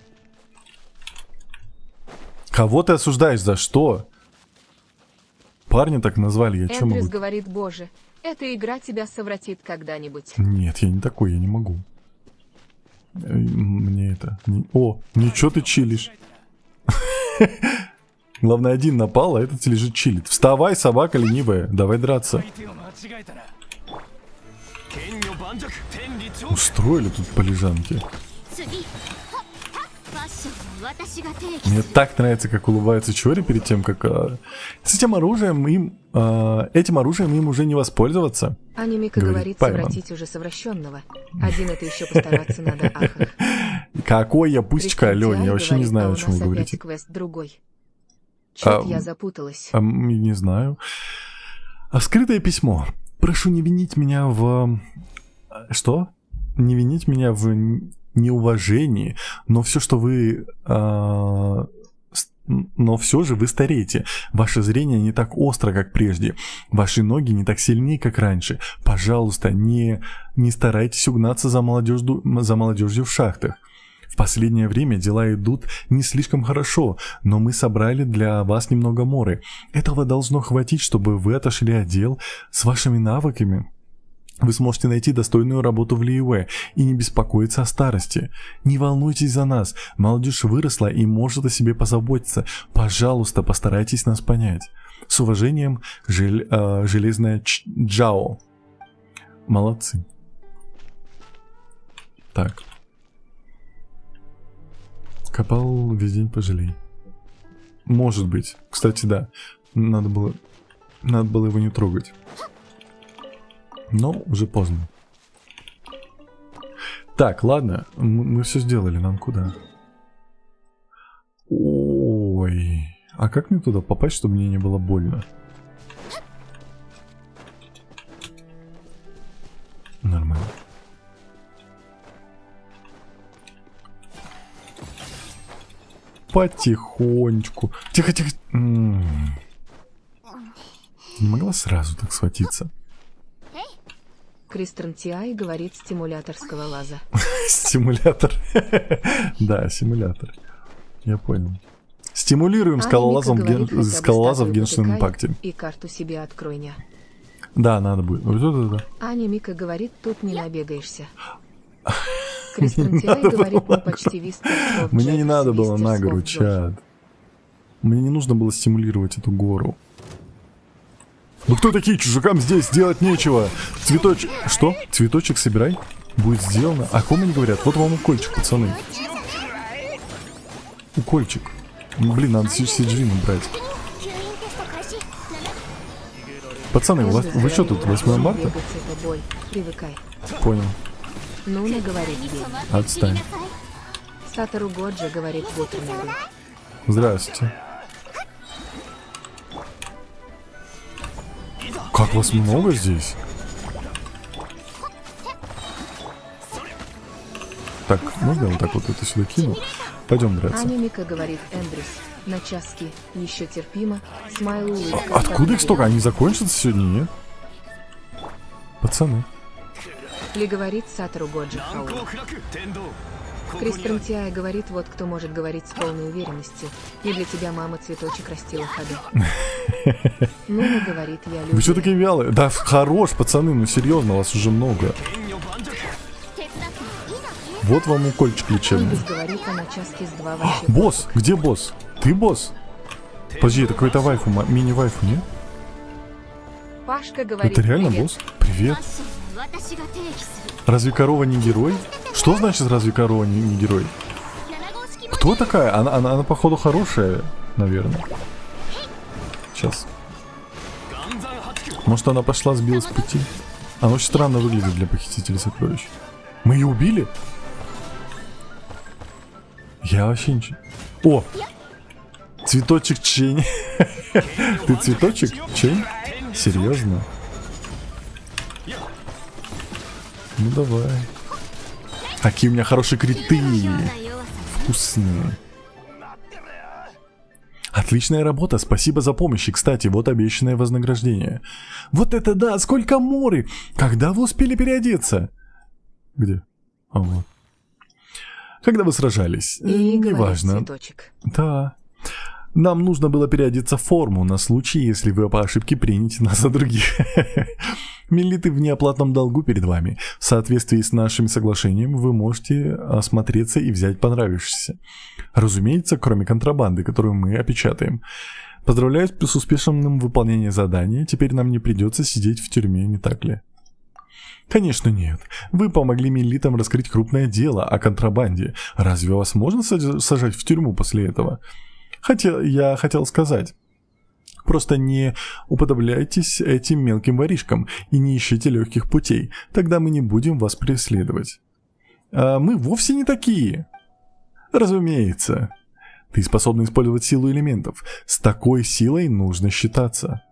Кого ты осуждаешь? За что? Парня так назвали, я что могу? Эндрюс говорит, боже, эта игра тебя совратит когда-нибудь. Нет, я не такой, я не могу. Мне это... О, ничего ты чилишь. Главное, один напал, а этот лежит чилит. Вставай, собака ленивая, давай драться. Устроили тут полежанки. Мне так нравится, как улыбается Чори перед тем, как... С этим оружием им уже не воспользоваться. Анимика говорит совратить уже совращенного. Один это еще постараться надо, ахах. Какой я пустячка, Лёнь, я вообще не знаю, о чем вы говорите. Квест другой. Чё-то я запуталась. Не знаю. Скрытое письмо. Прошу не винить меня в... Что? Не винить меня в... неуважении, но все, что вы... но все же вы стареете. Ваше зрение не так остро, как прежде. Ваши ноги не так сильны, как раньше. Пожалуйста, не старайтесь угнаться за молодежью в шахтах. В последнее время дела идут не слишком хорошо, но мы собрали для вас немного моры. Этого должно хватить, чтобы вы отошли от дел с вашими навыками. Вы сможете найти достойную работу в Лиюэ и не беспокоиться о старости. Не волнуйтесь за нас, молодежь выросла и может о себе позаботиться. Пожалуйста, постарайтесь нас понять. С уважением, Железная Джао. Молодцы. Так. Копал весь день, пожалей. Может быть. Кстати, да. Надо было его не трогать. Но уже поздно. Так, ладно. Мы все сделали. Нам куда? Ой. А как мне туда попасть, чтобы мне не было больно? Нормально. Потихонечку. Тихо-тихо. Не могла сразу так схватиться. Кристен Тиай говорит стимуляторского лаза. Стимулятор. Да, симулятор. Я понял. Стимулируем скалолазов в Геншин Импакте. И карту себе открой, ня. Да, надо будет. Вот. Аня Мика говорит, тут не набегаешься. Кристен Тиай говорит, мы почти вистер. Мне не надо было на гору, чат. Мне не нужно было стимулировать эту гору. Ну кто такие? Чужакам здесь делать нечего. Цветочек... Что? Цветочек собирай. Будет сделано. А кому они говорят? Вот вам укольчик, пацаны. Укольчик. Блин, надо Сиджину брать. Пацаны, вы что тут, 8 марта? Понял. Ну, не говори. Отстань. Сатору Годжи говорит Бутермеду. Здравствуйте. Как вас много здесь? Так, можно я вот так вот это сюда кину? Пойдем драться. Анимика, говорит Эндрюс. На часки. Еще терпимо. Смайл улыбка. Откуда их столько? Они закончатся сегодня, нет? Пацаны. Ли говорит Сатору Годжи Хаула. Кристен Тиай говорит, вот кто может говорить с полной уверенностью. И для тебя мама цветочек растила ходы. Нуна говорит, я люблю. Вы что такие вялые? Да хорош, пацаны, ну серьезно, вас уже много. Вот вам укольчик лечебный. Эндрюс говорит, а на часке с 2 вообще. Босс, где босс? Ты босс? Подожди, это какой-то вайфу, мини-вайфу, нет? Пашка говорит, Это реально привет. босс? Привет. Разве корова не герой? Что значит разве корова не герой? Кто такая? Она походу хорошая, наверное. Сейчас. Может она пошла, сбилась с пути? Она очень странно выглядит для похитителей сокровищ. Мы ее убили? Я вообще ничего... О! Цветочек Чень. Ты цветочек Чень? Серьезно? Ну давай. Какие у меня хорошие криты. Вкусные. Отличная работа, спасибо за помощь. И, кстати, вот обещанное вознаграждение. Вот это да, сколько моры! Когда вы успели переодеться? Где? А вот. Когда вы сражались? Неважно. Да. Нам нужно было переодеться в форму на случай, если вы по ошибке приняте нас за других. Милиты в неоплатном долгу перед вами. В соответствии с нашим соглашением вы можете осмотреться и взять понравившееся. Разумеется, кроме контрабанды, которую мы опечатаем. Поздравляю с успешным выполнением задания. Теперь нам не придется сидеть в тюрьме, не так ли? Конечно нет. Вы помогли милитам раскрыть крупное дело о контрабанде. Разве вас можно сажать в тюрьму после этого? Хотя я хотел сказать. Просто не уподобляйтесь этим мелким воришкам и не ищите легких путей. Тогда мы не будем вас преследовать. А мы вовсе не такие. Разумеется. Ты способен использовать силу элементов. С такой силой нужно считаться.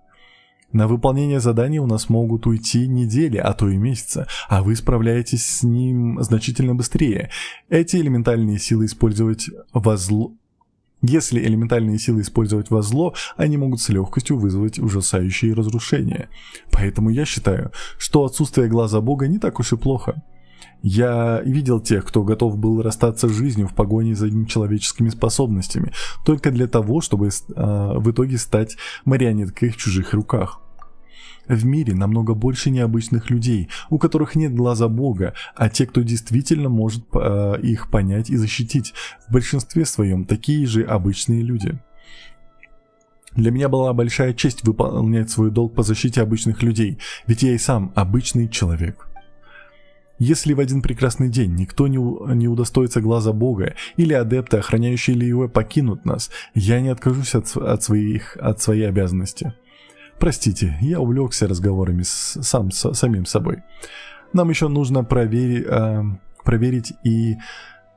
На выполнение задания у нас могут уйти недели, а то и месяца, а вы справляетесь с ним значительно быстрее. Эти элементальные силы использовать во зло... Если элементальные силы использовать во зло, они могут с легкостью вызвать ужасающие разрушения. Поэтому я считаю, что отсутствие глаза Бога не так уж и плохо. Я видел тех, кто готов был расстаться с жизнью в погоне за нечеловеческими способностями, только для того, чтобы в итоге стать марионеткой в чужих руках. В мире намного больше необычных людей, у которых нет глаза Бога, а те, кто действительно может их понять и защитить, в большинстве своем такие же обычные люди. Для меня была большая честь выполнять свой долг по защите обычных людей, ведь я и сам обычный человек. Если в один прекрасный день никто не удостоится глаза Бога, или адепты, охраняющие его, покинут нас, я не откажусь от своей обязанности. Простите, я увлекся разговорами с самим собой. Нам еще нужно проверить и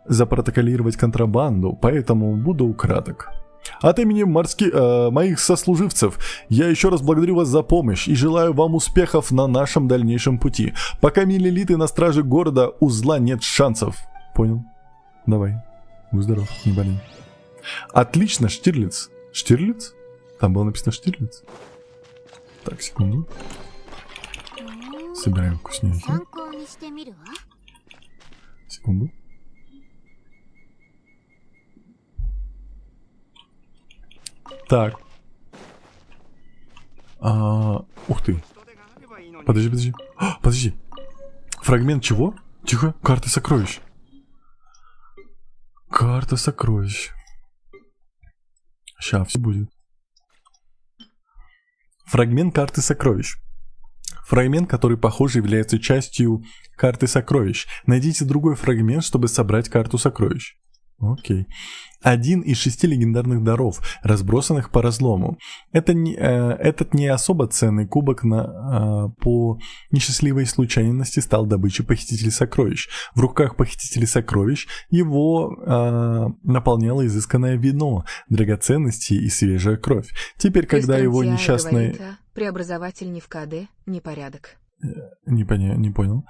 запротоколировать контрабанду, поэтому буду краток. От имени моих сослуживцев я еще раз благодарю вас за помощь и желаю вам успехов на нашем дальнейшем пути. Пока милилиты на страже города, у зла нет шансов. Понял? Давай. Будь здоров, не болей. Отлично, Штирлиц. Штирлиц? Там было написано Штирлиц. Так, секунду. Собираем вкусняхи. Секунду. Так. Ух ты. Подожди. Подожди. Фрагмент чего? Тихо. Карты сокровищ. Карта сокровищ. Сейчас все будет. Фрагмент карты сокровищ. Фрагмент, который, похоже, является частью карты сокровищ. Найдите другой фрагмент, чтобы собрать карту сокровищ. Окей. 1 из 6 легендарных даров, разбросанных по разлому. Этот не особо ценный кубок по несчастливой случайности стал добычей похитителей сокровищ. В руках похитителей сокровищ его наполняло изысканное вино, драгоценности и свежая кровь. Теперь, когда его несчастный... Преобразователь не в КД, не порядок. Не понял.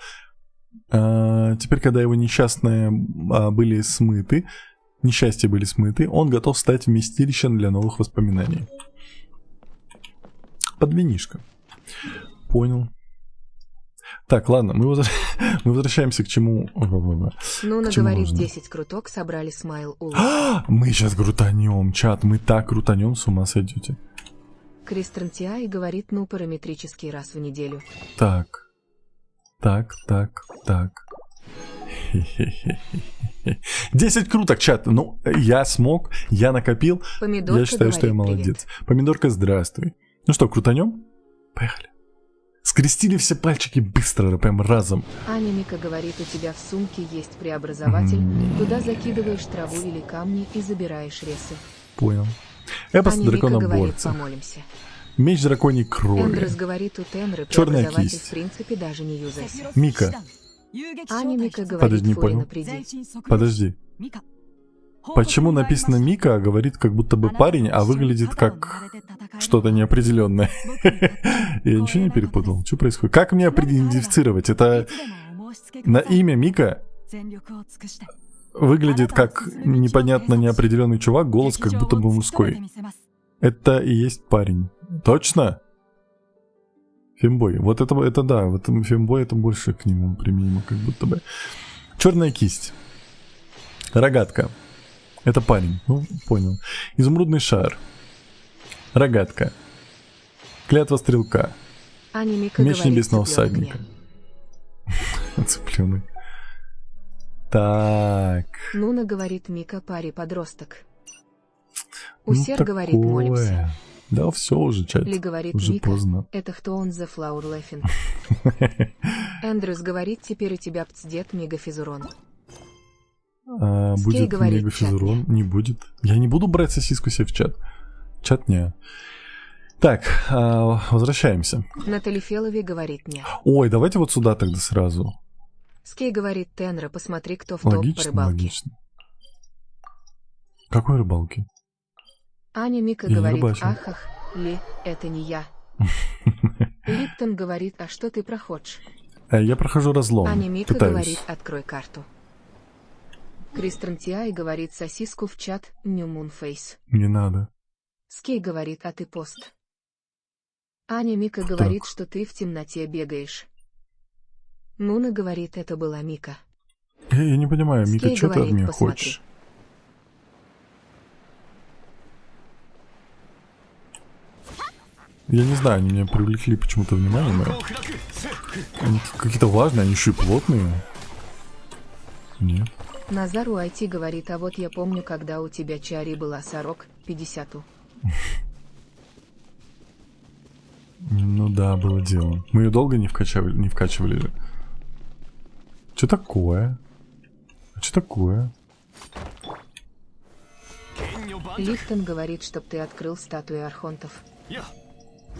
Теперь, когда его несчастья были смыты, он готов стать вместилищем для новых воспоминаний. Под винишко. Понял. Так, ладно, мы возвращаемся к чему... Нуна говорит, 10 круток собрали смайл улыб. Мы сейчас крутанем, чат, мы так крутанем, с ума сойдете. Кристрантиай говорит, ну, параметрический раз в неделю. Так. 10 круток, чат. Ну, я смог, я накопил. Помидорка я считаю, что я говорит, молодец. привет. Помидорка, здравствуй. Ну что, крутанем? Поехали. Скрестили все пальчики быстро, прям разом. Аня Мика говорит, у тебя в сумке есть преобразователь. Туда закидываешь траву или камни и забираешь ресы. Понял. Эпос Аня Мика говорит, драконоборца. помолимся. Меч драконьей крови. Эндрес говорит, у Тенры Черная преобразователь кисть. в принципе даже не юзайся. Мика, Аня Мика говорит, Подожди, не Фурина, понял. приди. подожди. Почему написано Мика, а говорит как будто бы парень, а выглядит как что-то неопределенное? Я ничего не перепутал? Что происходит? Как мне идентифицировать? Это на имя Мика выглядит как непонятно неопределенный чувак, голос как будто бы мужской. Это и есть парень. Точно? Фембой. Вот это да, вот фембой это больше к нему применимо, как будто бы. Черная кисть. Рогатка. Это парень. Ну, понял. Изумрудный шар. Рогатка. Клятва стрелка. Аня Мика Меч говорит, небесного цыпленок всадника. нет. Цыпленок. Так. Нуна говорит, Мика парень подросток. Ну, Усер говорит, молимся. Да, все уже, чат. Ли говорит, Уже Мика, поздно. это кто он the flower laughing. Эндрюс говорит, теперь у тебя пцдет мегафизурон. Будет говорит, мегафизурон? Не будет. Я не буду брать сосиску себе в чат. Чат не. Так, возвращаемся. Натали Фелови говорит, нет. Ой, давайте вот сюда тогда сразу. Скей говорит, Тенра, посмотри, кто в топ по Логично, рыбалке. логично. Какой рыбалки? Аня Мика Я не говорит, рыбачу. ахах, Ли, это не я. Липтон говорит, а что ты проходишь? Я прохожу разлом. Аня Мика Пытаюсь. говорит, открой карту. Кристрантиай говорит, сосиску в чат, New Moon Face. Не надо. Скей говорит, а ты пост. Аня Мика говорит, что ты в темноте бегаешь. Нуна говорит, это была Мика. Я не понимаю, Мика, Скей что ты от говорит, меня посмотри. хочешь? Я не знаю, они меня привлекли почему-то внимание, но... Они какие-то важные, они еще и плотные. Нет. Назару IT говорит, а вот я помню, когда у тебя Чари была 40, 50. Ну да, было дело. Мы ее долго не вкачивали же. Что такое? А что такое? Липтон говорит, чтоб ты открыл статуи архонтов.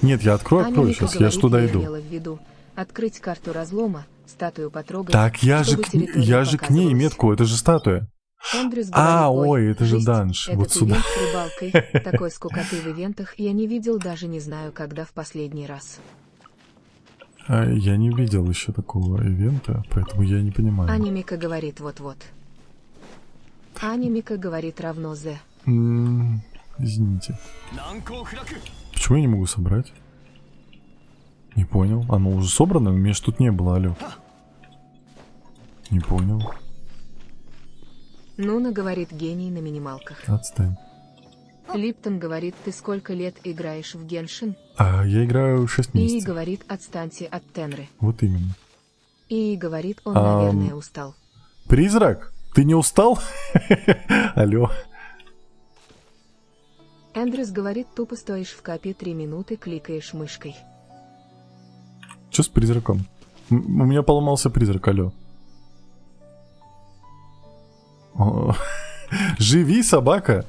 Нет, я открою Аня Мика сейчас, я говорит, ж туда я иду. имела в виду открыть карту разлома, статую потрогать. Так я же, чтобы территория к ней показывалась. метку, это же статуя. Эндрюс А, говорит, ой, это же жесть, данж, этот вот сюда. ивент с рыбалкой, такой скукоты в ивентах я не видел, даже не знаю, когда в последний раз. Я не видел еще такого ивента, поэтому я не понимаю. Аня Мика говорит вот-вот. Аня Мика говорит равно З. Извините. Почему я не могу собрать? Не понял. Оно уже собрано? У меня ж тут не было, алло. Не понял. Нуна говорит гений на минималках. Отстань. Липтон говорит, ты сколько лет играешь в Геншин? А я играю 6 И месяцев. говорит, отстаньте от Тенры. Вот именно. И говорит, он, наверное, устал. Призрак? Ты не устал? Алло. Эндрюс говорит, тупо стоишь в капе 3 минуты, кликаешь мышкой. Что с призраком? У меня поломался призрак, алло. О, живи, собака!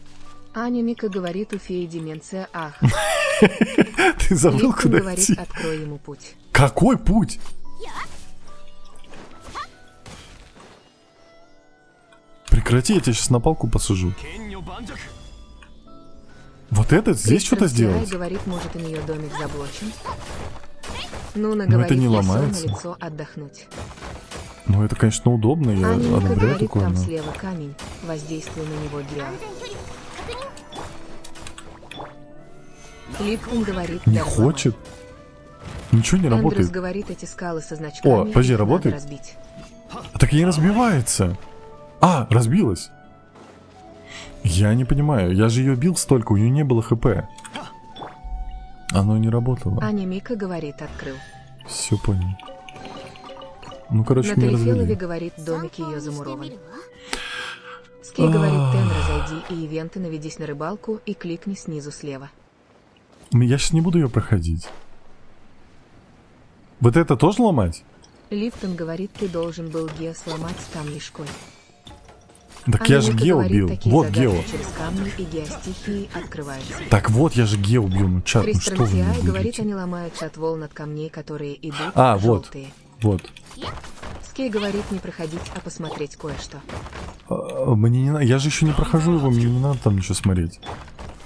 Аня Мика говорит, у феи деменция, ах. Ты забыл, Липтон куда говорит, идти? открой ему путь. Какой путь? Прекрати, я тебя сейчас на палку посажу. Вот это? Здесь что-то Кристрантиай сделать? говорит, может, у нее домик заблочен. Нуна Но говорит, это не я сел ломается. на лицо отдохнуть. Ну, это, конечно, удобно, я Аня одобряю говорит, такое, там но... слева камень, воздействуй на него гео. Липкин говорит, Не да, хочет? Ничего не Эндрюс работает. говорит, эти скалы со значками. О, подожди, их надо работает? разбить. А так и не разбивается. А, разбилась. Я не понимаю, я же ее бил столько, у нее не было хп. Оно не работало. Аня Мика говорит, открыл. Все понял. Ну, короче, На не Трифилове развели. говорит, домик ее замурован. Скей говорит, Тенра, зайди и ивенты наведись на рыбалку и кликни снизу слева. Я сейчас не буду ее проходить. Вот это тоже ломать? Лифтон говорит, ты должен был Гео сломать с камнишкой. Так я же Мика Гео говорит, бил. такие Вот загадки Гео. через камни и геостихии открываются. Так вот, я же Гео бил. Ну, чат, ну что вы мне Кристрантиай говорит, будете? они ломаются от волн от камней, которые идут А, вот. желтые. Вот. Скей говорит, не проходить, а посмотреть кое-что. Мне не надо. Я же еще не прохожу его, мне не надо там ничего смотреть.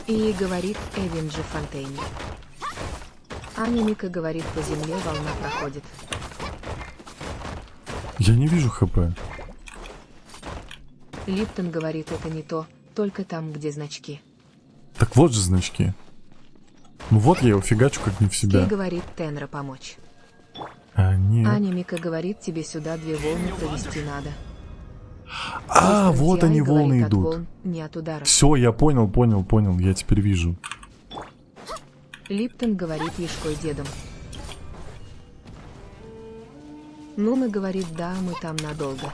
И говорит Эвенджи Фонтейн. Аня Мика говорит, по земле волна проходит. Я не вижу хп. Липтон говорит, это не то, только там, где значки. Так вот же значки. Ну вот я его фигачу как не в Скей себя. говорит, Тенра помочь. А, нет. Аня Мика говорит, тебе сюда 2 волны провести надо. А, Кристрантиай вот они говорит, волны от идут. волн, не от ударов. Все, я понял, я теперь вижу. Липтон говорит Ешкой дедом. Нуна говорит, да, мы там надолго.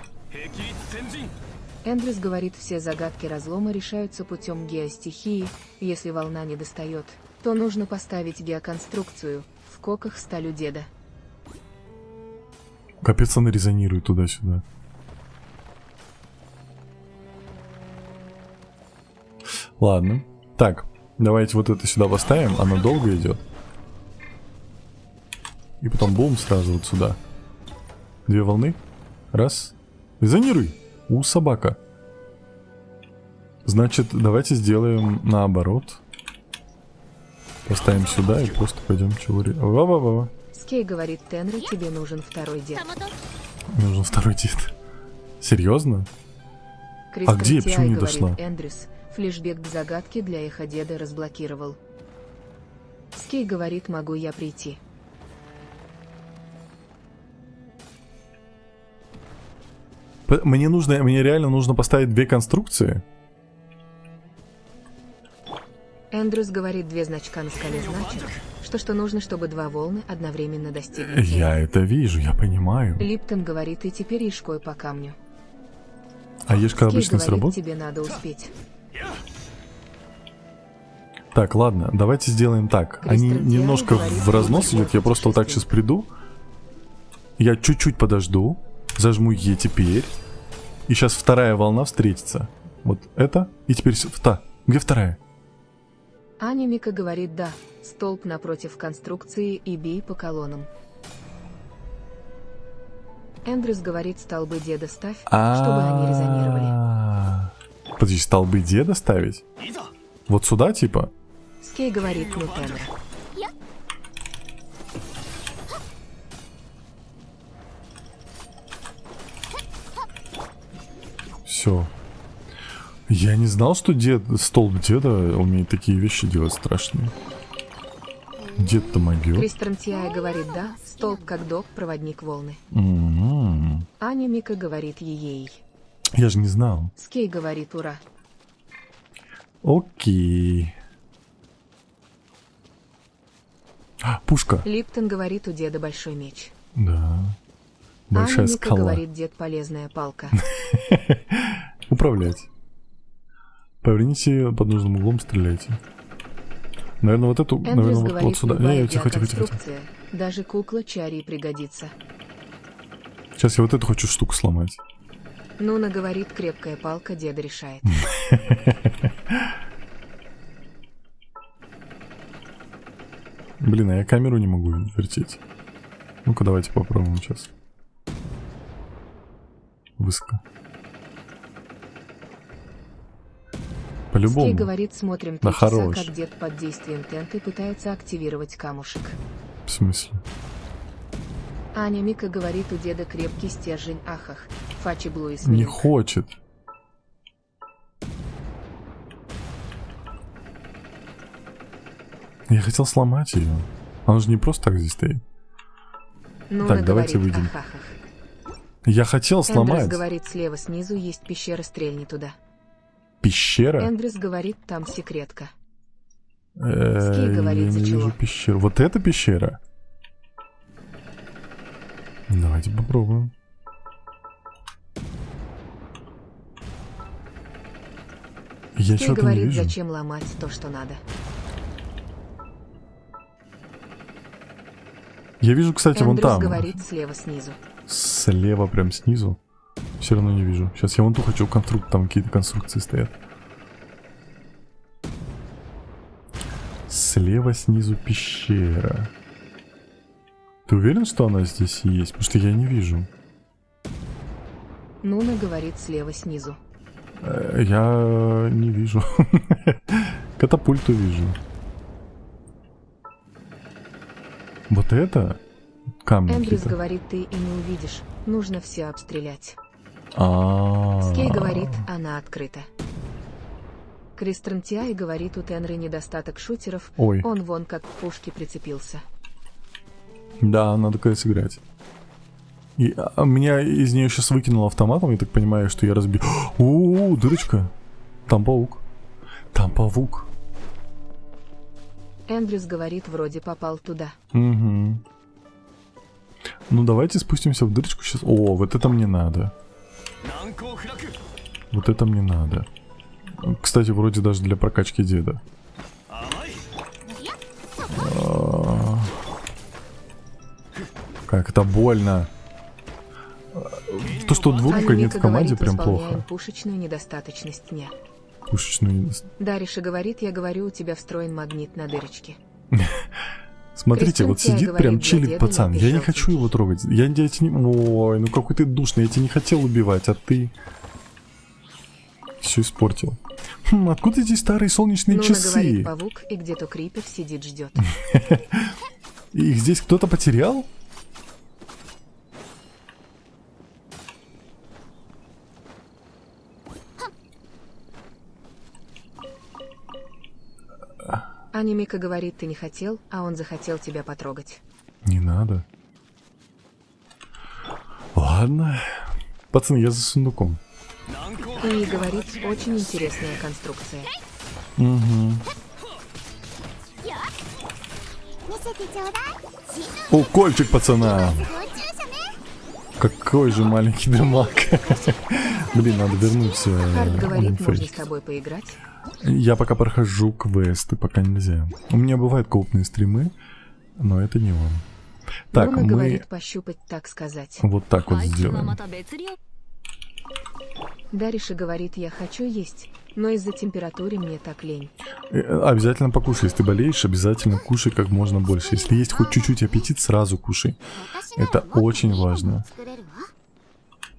Эндрюс говорит, все загадки разлома решаются путем геостихии. Если волна не достает, то нужно поставить геоконструкцию. В коках сталю деда. Капец, она резонирует туда-сюда. Ладно. Так, давайте вот это сюда поставим. Она долго идет. И потом бум сразу вот сюда. 2 волны. Раз. Резонируй. Собака. Значит, давайте сделаем наоборот. Поставим сюда и просто пойдем чего. Ва-ва-ва. Скей говорит, Тенра, тебе нужен второй дед. Мне нужен второй дед. Серьезно? А где? Кристрантиай Почему не говорит, дошла? Эндрюс, флешбек к загадке для эхо деда разблокировал. Скей говорит, могу я прийти. Мне реально нужно поставить 2 конструкции. Эндрюс говорит, 2 значка на скале значит, что нужно, чтобы 2 волны одновременно достигли цели. Я это вижу, я понимаю. Липтон говорит, и теперь Ешкой по камню. А Ешка Скей обычно говорит, сработает? тебе надо успеть. Так, ладно, давайте сделаем так. Они Кристрантиай немножко говорит, в разнос будет идет. Я просто вот так сейчас приду. Я чуть-чуть подожду. Зажму Е теперь. И сейчас вторая волна встретится. Вот это. И теперь Где вторая? Аня Мика говорит, да, столб напротив конструкции и бей по колоннам. Эндрюс говорит, столбы деда ставь, чтобы они резонировали. Подожди, столбы деда ставить? Вот сюда типа? Скей говорит, ну Тенра. Все. Я не знал, что столб деда умеет такие вещи делать страшные. Дед-то могёт. Кристрантиай говорит, да, столб как док, проводник волны. Аня Мика говорит ей. Я же не знал. Скей говорит, ура. Окей. Пушка. Липтон говорит, у деда большой меч. Да. Большая Аня Мика скала. говорит, дед полезная палка. Управлять. Поверните под нужным углом, стреляйте. Наверное, вот эту, Эндрюс наверное, говорит, вот сюда. любая Тихо. геоконструкция, даже кукла Чари пригодится. Сейчас я вот эту хочу штуку сломать. Нуна говорит, крепкая палка деда решает. Блин, а я камеру не могу вертеть. Ну-ка, давайте попробуем сейчас. Высоко. Скей По-любому. говорит, смотрим 3 Да часа, хорош. как дед под действием тенты пытается активировать камушек. В смысле? Аня Мика говорит, у деда крепкий стержень, ахах. Фачи Блуис. Не хочет. Я хотел сломать ее. Она же не просто так здесь стоит. Ну, так, давайте говорит, выйдем. ахахах. Я хотел сломать. Эндрюс говорит, слева снизу есть пещера, стрельни туда. Пещера? Эндрюс говорит, там секретка. Я говорит, не за чего? вижу пещеру. Вот эта пещера? Давайте попробуем. Я Скей что-то не говорит, вижу. зачем ломать то, что надо. Я вижу, кстати, вон Эндрюс там. говорит, слева снизу. Слева прям снизу. Все равно не вижу. Сейчас я вон ту хочу там какие-то конструкции стоят. Слева снизу пещера. Ты уверен, что она здесь есть? Потому что я не вижу. Нуна говорит, слева снизу. Я не вижу. Катапульту вижу. Вот это? Камни Эндрюс какие-то. говорит, ты и не увидишь. Нужно все обстрелять. А-а-а. Скей говорит, она открыта. Кристран Тиай говорит, у Тенры недостаток шутеров. Ой. Он вон как к пушке прицепился. Да, надо кое сыграть. И меня из нее сейчас выкинуло автоматом, я так понимаю, что я разбил. О, дырочка. Там паук. Там паук. Эндрюс говорит, вроде попал туда. Угу. Ну давайте спустимся в дырочку сейчас. О, вот это мне надо. Вот это мне надо. Кстати, вроде даже для прокачки деда. Как это больно. То, что двурка нет в команде, прям плохо. Пушечную недостаточность дня. Пушечную. Дариша говорит, я говорю, у тебя встроен магнит на дырочке. Смотрите, вот Кристиан сидит говорит, прям для чилит деда пацан. Я не напиши хочу его трогать. Я тебя не... Ой, ну какой ты душный. Я тебя не хотел убивать, а ты... Все испортил. Откуда здесь старые солнечные Нуна часы? говорит, павук, и где-то крипер сидит, ждет. Их здесь кто-то потерял? Аня Мика говорит, ты не хотел, а он захотел тебя потрогать. Не надо. Ладно. Пацаны, я за сундуком. И говорит, очень интересная конструкция. Угу. О, кольчик пацана. Какой же маленький дымак. Блин, надо вернуться. Харт говорит, можно с тобой поиграть? Я пока прохожу квесты, пока нельзя. У меня бывают коопные стримы, но это не он. Так, Нуна мы говорит, пощупать, так сказать. вот так вот сделаем. Дариша говорит, я хочу есть, но из-за температуры мне так лень. Обязательно покушай. Если ты болеешь, обязательно кушай как можно больше. Если есть хоть чуть-чуть аппетит, сразу кушай. Это очень важно.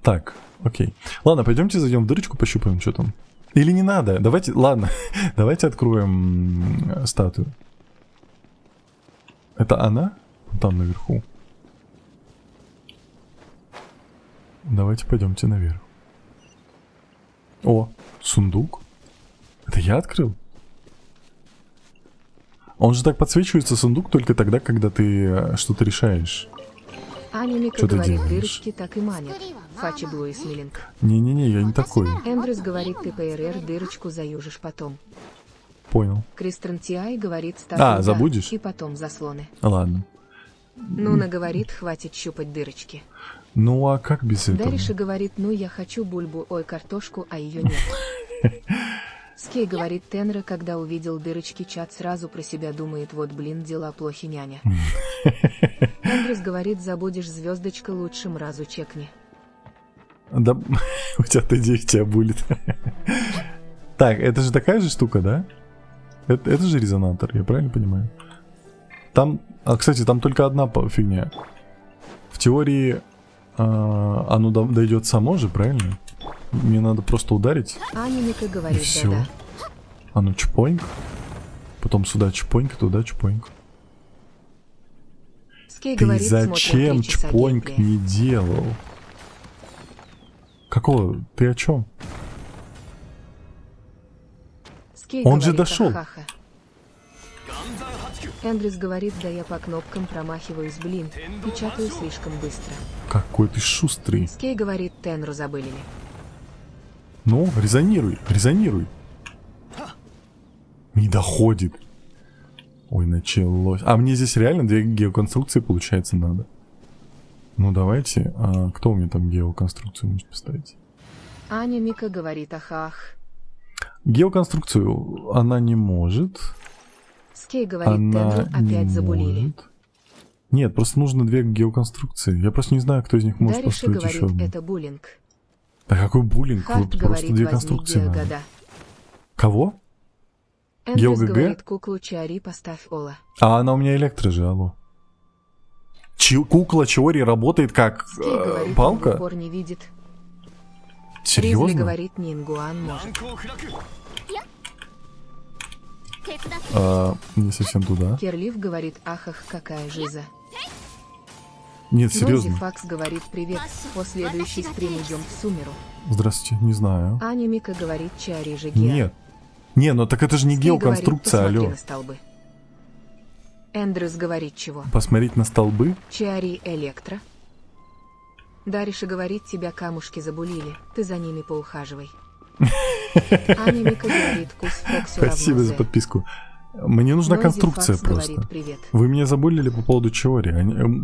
Так, окей. Ладно, пойдемте зайдем в дырочку, пощупаем, что там. Или не надо? Давайте, ладно, давайте откроем статую. Это она? Там наверху. Давайте пойдемте наверх. О, сундук. Это я открыл? Он же так подсвечивается, сундук, только тогда, когда ты что-то решаешь. Аня Мика Что ты говорит, делаешь? дырочки так и манят. Фачи Блуис Миллинг. Не-не-не, я не такой. Эндрюс говорит, ты ПРР дырочку заюжишь потом. Понял. Кристран Тиай говорит, ставь забудешь? и потом заслоны. Ладно. Нуна говорит, хватит щупать дырочки. Ну а как без этого? Дариша говорит, ну я хочу бульбу, ой, картошку, а ее нет. Скей говорит, Тенра, когда увидел дырочки, чат сразу про себя думает, вот блин, дела плохи, няня. Эндрюс говорит, забудешь звездочка, лучше разу чекни. Да, у тебя Т9 тебя будет. Так, это же такая же штука, да? Это же резонатор, я правильно понимаю? Там, кстати, там только одна фигня. В теории оно дойдет само же, правильно? Мне надо просто ударить. Аня Мика И говорит, все. да-да. Оно чпоинг. Потом сюда чпоинг, туда чпоинг. Скей Ты говорит, смотрим зачем 3 часа чпоньк геймплея. не делал? Какого? Ты о чем? Скей Он же говорит, дошел. ахаха. Эндрюс говорит, да я по кнопкам промахиваюсь, блин, печатаю слишком быстро. Какой ты шустрый. Скей говорит, Тенру забыли. Ну, резонируй, резонируй. Не доходит. Ой, началось. А мне здесь реально 2 геоконструкции, получается, надо. Ну, давайте. А кто у меня там геоконструкцию может поставить? Аня Мика говорит, ахах. Геоконструкцию она не может. Скей говорит, Она Тенру не опять забулили. может. Нет, просто нужно 2 геоконструкции. Я просто не знаю, кто из них может Дариша построить еще говорит, одну. это буллинг. Да какой буллинг? Харт Вот просто говорит, 2 возьми конструкции надо. геогода. Кого? Эндрюс ГеоГГ? говорит, куклу Чари поставь Ола. А она у меня электро же, алло. Кукла Чиори работает как Скей говорит, он в палка? упор не видит. Ризли Серьезно? говорит, Нингуан может. Не совсем туда. Керлиф говорит, ахах, какая жиза. Нет, Нойзи серьезно. Факс говорит, привет, по следующий стрим идем в Сумеру. Здравствуйте, не знаю. Аня Мика говорит, Чари же гео. Нет. Не, ну так это же не Скей говорит, геоконструкция, посмотри алло. на столбы. Эндрюс говорит, чего? Посмотреть на столбы? Чари Электро. Дариша говорит, тебя камушки забулили, ты за ними поухаживай. Аня Мика говорит, кус Фоксу Спасибо равно за Зе. подписку. Мне нужна Нойзи конструкция Факс просто. говорит, привет. Вы меня забулили по поводу Чиори.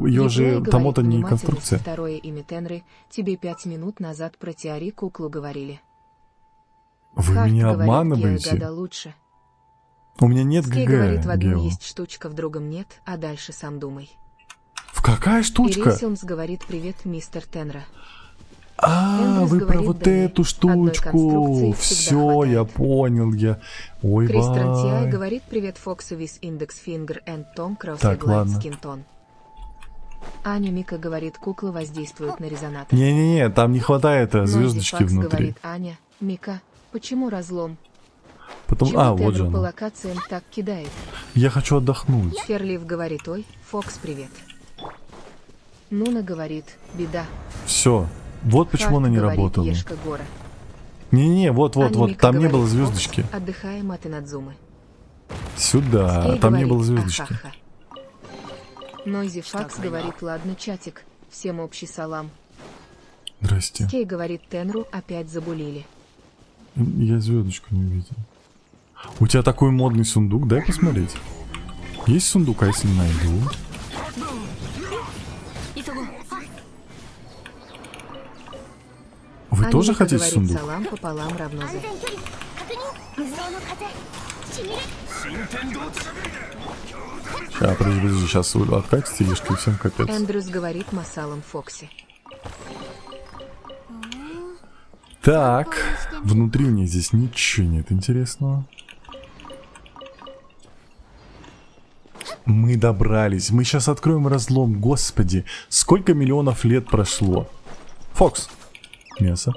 Ее же Евгений там-то говорит, не внимательность, конструкция. Второе имя Тенры, тебе 5 минут назад про Теори куклу говорили. Вы Харт меня говорит, обманываете? Геогада лучше. У меня нет Скей ГГ. говорит, в одном Гео. есть штучка, в другом нет, а дальше сам думай. В какая штучка? Ирисилмс говорит, привет, мистер Тенра. А, Эндрюс вы про говорит, вот да нет, эту одной штучку. конструкции всегда Все, я хватает. понял, я. Ой, Кристиан Тиай бай. говорит, привет, Фоксу вис индекс фингер энд том кросс Так, ладно. скинтон. Аня Мика говорит, куклы воздействуют на резонатор. Не-не-не, там не хватает Нойзи звездочки Факс внутри. говорит, Аня, Мика, почему разлом? Потом, Чего вот Тенру же по оно. локациям так кидает? Я хочу отдохнуть. Ферлив говорит, ой, Фокс, привет. Нуна говорит, беда. Все. Вот почему Харт она не говорит, работала. Ешка гора. Не-не, вот, Аня Мика там не говорит, было «Фокс, звездочки. Отдыхаем от Инадзумы. Сюда, Скей там не говорит, было звездочки. ахаха. Нойзи Факс говорит, ладно, чатик, всем общий салам. Здрасте. Скей говорит, Тенру опять забулили. Я звездочку не увидел. У тебя такой модный сундук, дай посмотреть. Есть сундук, а если не найду? Вы Аня тоже Мика хотите говорит, сундук? салам пополам равно за. Подожди, сейчас откатится ешка и всем капец. Эндрюс говорит масалам Фокси. Так, внутри у них здесь ничего нет интересного. Мы добрались. Мы сейчас откроем разлом. Господи, сколько миллионов лет прошло. Фокс. Мясо.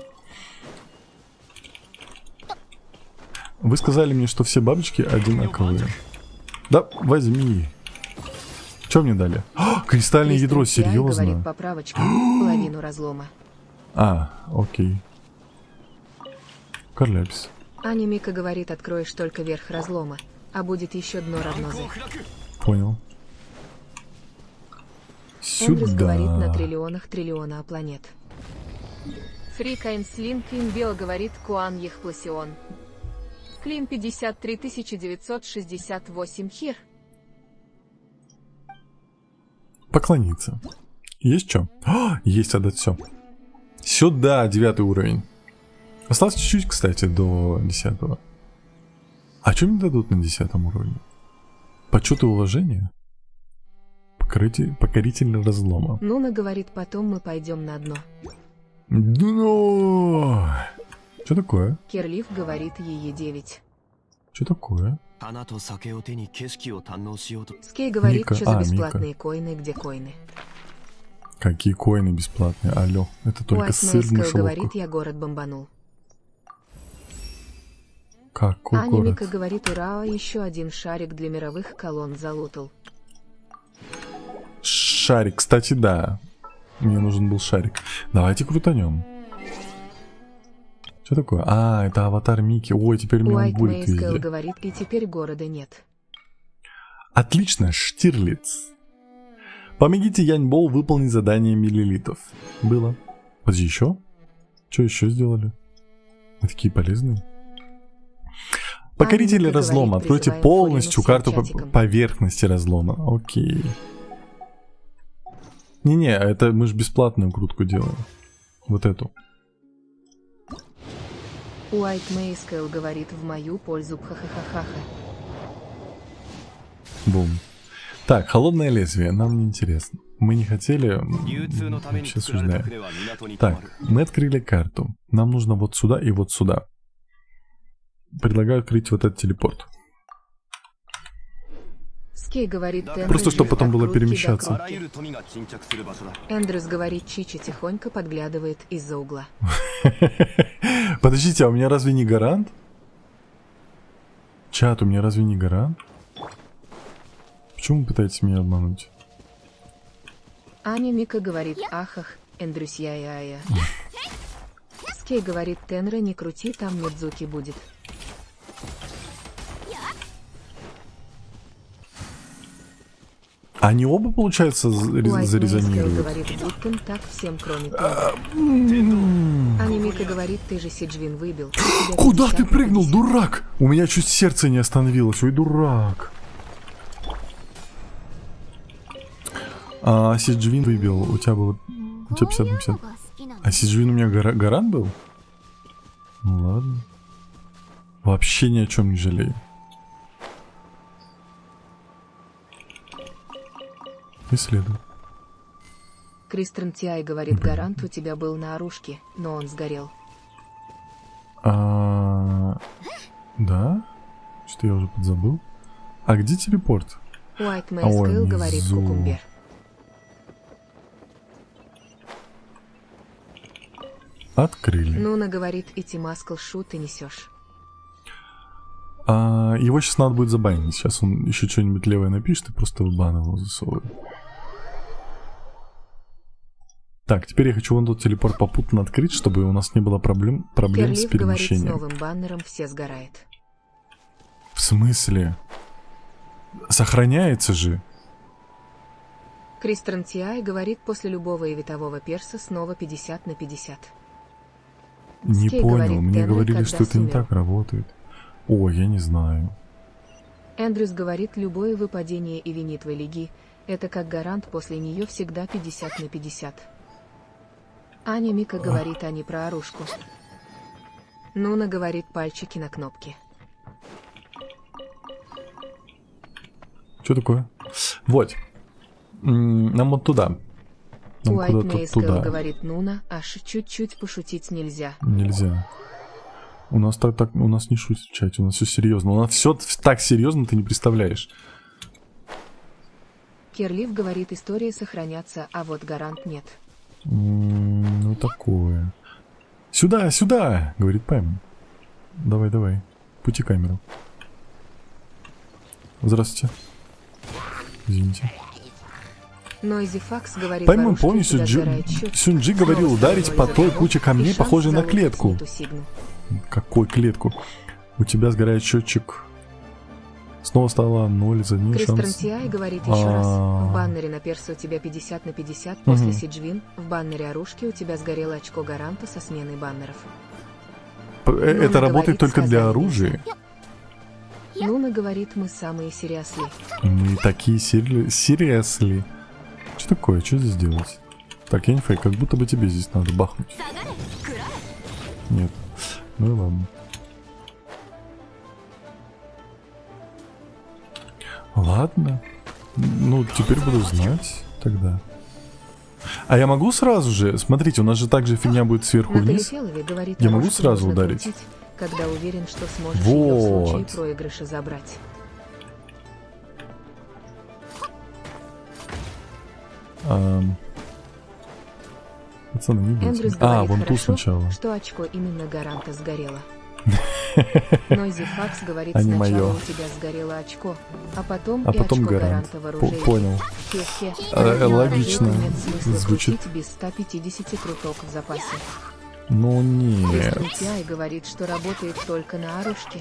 Вы сказали мне, что все бабочки одинаковые. Да, возьми. Что мне дали? О, кристальное ядро, Кристиан Тиай говорит, серьезно? поправочка, половину разлома. А, окей. Карляпис. Аня Мика говорит, откроешь только верх разлома, а будет еще дно равно за. Понял. Эндрюс говорит, на Сюда. триллионах триллиона планет. Фрикайн Слин Клим Бел говорит, Куан Ехпласион. Клим 53 968 хир. Поклониться. Есть что? Есть отдать все. Сюда, 9 уровень. Осталось чуть-чуть, кстати, до 10. А что мне дадут на 10 уровне? Почет и уважение? Покоритель разлома. Нуна говорит, потом мы пойдем на дно. Дно! Что такое? Керлиф говорит, ЕЕ 9. Что такое? Скей говорит, Мика. что за А, бесплатные коины, где коины. Какие коины бесплатные? Алло, это только сыр в Уайт Нойская мышеловку. говорит, я город бомбанул. Какой Аня город? Мика говорит, ура, еще один шарик для мировых колонн залутал. шарик. Кстати, да. Мне нужен был шарик. Давайте крутанем. Что такое? А, это аватар Микки. Ой, теперь у меня он Уайт будет Мейскейл везде. говорит, и теперь города нет. Отлично, Штирлиц. Помогите Яньбол выполнить задание миллилитов. Было. Подожди, еще? Что еще сделали? Вы такие полезные. Покорители Мика разлома. говорит, Откройте призываем полностью Колину карту всем чатиком. поверхности разлома. Окей. Не-не, это мы же бесплатную крутку делаем. Вот эту. Уайт Мейскейл говорит в мою пользу. Ха-ха-ха-ха. Бум. Так, холодное лезвие. Нам не интересно. Мы не хотели... 流通のために Сейчас 作られた узнаем. 船は港に止ま Так, る。 мы открыли карту. Нам нужно вот сюда и вот сюда. Предлагаю открыть вот этот телепорт. Скей говорит, Тенра Просто чтоб жив потом от было крутки до перемещаться. あら крутки. ゆる富が沈着する場所だ。 Эндрюс говорит, Чичи тихонько подглядывает из-за угла. Подождите, а у меня разве не гарант? Чат, у меня разве не гарант? Почему вы пытаетесь меня обмануть? Аня Мика говорит, ахах, Эндрюс я. Скей говорит, Тенра не крути, там Мидзуки будет. Они оба, получается, Уайт Мейскейл зарезонируют? говорит, будто так всем, кроме Тенра. Аня Мика говорит, ты же Сиджвин выбил. У тебя Куда 50 ты на прыгнул, 50. дурак? У меня чуть сердце не остановилось. Ой, дурак. А Сиджвин выбил. У тебя было... У тебя 50 на 50. А Сиджвин у меня гарант был? Ну ладно. Вообще ни о чем не жалею. Исследуй. Кристен Тиай говорит, гарант у тебя был на оружке, но он сгорел. Да? Что я уже подзабыл? А где телепорт? Уайт Мейскейл говорит, внизу. кукумбер. Открыли. Нуна говорит, идти маскл шу ты несешь. Его сейчас надо будет забанить. Сейчас он еще что-нибудь левое напишет и просто в бан его засовывает. Так, теперь я хочу вон тот телепорт попутно открыть, чтобы у нас не было проблем с Керлиф говорит, с перемещением. новым баннером все сгорает. В смысле? Сохраняется же. Кристен Тиай говорит, после любого ивитового перса снова 50 на 50. Не Скей понял, говорит, мне Тенра, говорили, когда что это не сумел. так работает. Ой, я не знаю. Эндрюс говорит, любое выпадение ивенитовой лиги – это как гарант, после нее всегда 50 на 50. Аня Мика говорит, а не про оружку. Нуна говорит, пальчики на кнопке. Что такое? Вот. Нам вот туда. Нам Уайт куда-то Мейскейл туда. говорит, Нуна, аж чуть-чуть пошутить нельзя. Нельзя. У нас у нас не шутят в чате, у нас все серьезно. У нас все так серьезно, ты не представляешь. Керлиф говорит, история сохранятся, а вот гарант нет. Ну такое. Сюда, сюда, говорит Пэм. Давай, давай. Пути камеру. Здравствуйте. Извините. Нойзи Факс говорит, Поймем «Ворушка, у полностью, тебя сгорает счет». Сюнджи говорил Снова ударить второй по ноль той за того, куче камней, и шанс похожей на залупить клетку. Смиту Сигну. Какой клетку? У тебя сгорает счетчик. Снова стало 0 за ней Кристен шанс. Тиай говорит еще раз. А. В баннере на перса у тебя 50 на 50 после Мгм. Сиджвин. В баннере оружки у тебя сгорело очко гаранта со сменой баннеров. Это Нуна работает говорит, только для сказали оружия. Нуна говорит, мы самые серьезные. Мы такие серьезные. Что такое? Что здесь делать? Так, я не фейк, как будто бы тебе здесь надо бахнуть. Нет. Ну и ладно. Ладно. Ну, теперь буду знать тогда. А я могу сразу же? Смотрите, у нас же также фигня будет сверху Натали вниз. Пелови говорит, Я могу оружку сразу можно ударить? крутить, когда уверен, что сможешь ее в Вот. случае проигрыша забрать. Пацаны, не Эндрюс будете. говорит, Вон ту хорошо, сначала. что очко именно гаранта сгорело. Нойзи Факс говорит, А не сначала моё. у тебя сгорело очко, а потом А и потом очко гарант. гаранта в оружейке. Понял. Хе-хе. Логично. Нет смысла Звучит. крутить без 150 круток в запасе. Ну нет. Кристиан говорит, что работает только на оружке.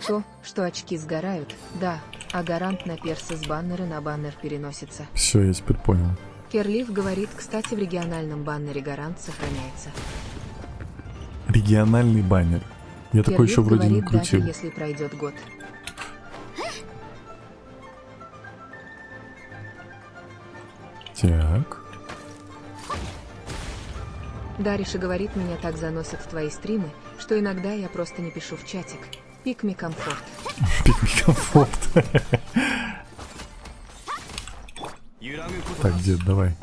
То, что очки сгорают, да, а гарант на перса с баннера на баннер переносится. Все, я теперь понял. Керлиф говорит, кстати, в региональном баннере гарант сохраняется. Региональный баннер. Я такой Керлиф еще вроде не говорит, даже крутил. если пройдет год. Так. Дариша говорит, меня так заносят в твои стримы, что иногда я просто не пишу в чатик. Пик ми комфорт. Пик комфорт. 揺らぐこと Так, дед, давай.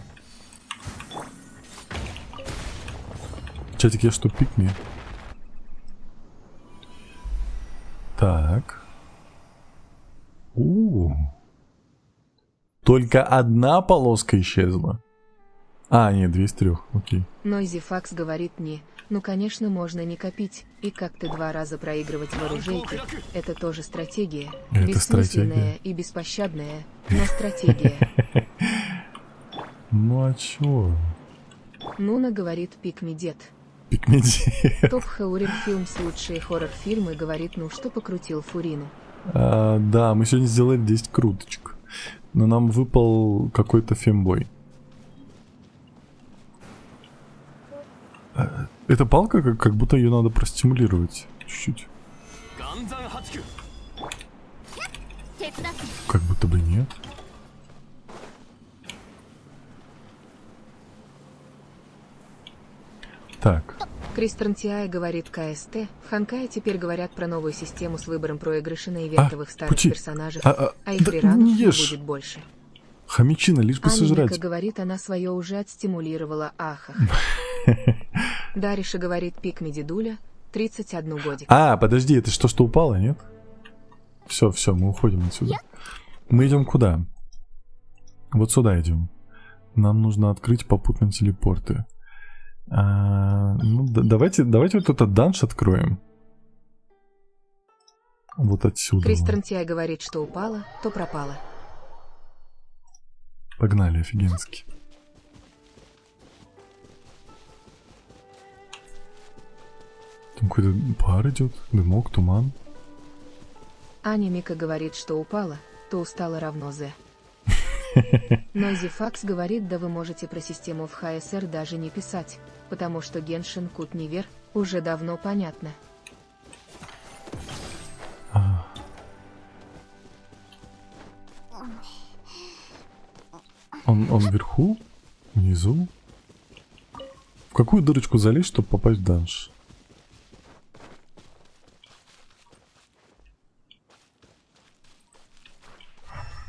Чатик, я что, пикми? Так. Только одна полоска исчезла. А, нет, 2 из 3. Окей. Нойзи Факс говорит мне, ну конечно можно не копить, и как-то 2 раза проигрывать в оружейке, это тоже стратегия. Это Бессмысленная стратегия. и беспощадная, но стратегия. Ну а чё? Нуна говорит пикми дед. Пикми дед. Топ Хаурин Фильмс лучшие хоррор-фильмы говорит, ну что покрутил Фурину. Да, мы сегодня сделали 10 круточек. Но нам выпал какой-то фембой. Эта палка, как будто ее надо простимулировать чуть-чуть. 岩山八九 Как будто бы нет. Так, Кристиан Тиай говорит КСТ. В Ханкае теперь говорят про новую систему с выбором проигрыша на ивентовых старых пути. персонажей, А а их да реранов не не ешь. будет больше. хомячина, лишь бы Анника сожрать. говорит, она свое уже отстимулировала, ахах. Дариша говорит, пикми дедуля, 31 годик. Подожди, это что упало, нет? Все, мы уходим отсюда. Мы идем куда? Вот сюда идем. Нам нужно открыть попутно телепорты. Давайте вот этот данж откроем. Вот отсюда. Кристиан Тиай говорит, что упала, то пропала. Погнали, офигенски. Там какой-то пар идет, дымок, туман. Аня Мика говорит, что упала, то устала равно З. Нойзи Факс говорит, да вы можете про систему в ХСР даже не писать, потому что Геншин Кут Нивер уже давно понятно. Он вверху? Внизу? В какую дырочку залезть, чтобы попасть в данж?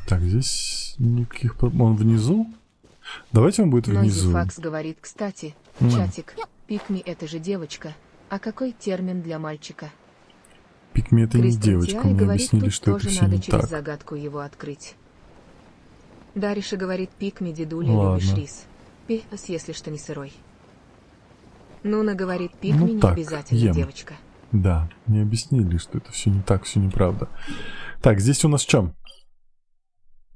Так, здесь никаких проблем. Он внизу? Давайте он будет Нойзи внизу. Факс говорит, кстати, чатик, пикми это же девочка, а какой термин для мальчика? Пикми это не Кристиан девочка, Тиай мне говорит, объяснили, тут что это тоже все надо не через так. загадку его открыть. Дариша говорит, пикми дедуля, Ладно. любишь рис. Пес, если что не сырой. Нуна говорит, пикми Ну не так, обязательно ем. девочка. Да, мне объяснили, что это все не так, все неправда. Так, здесь у нас что?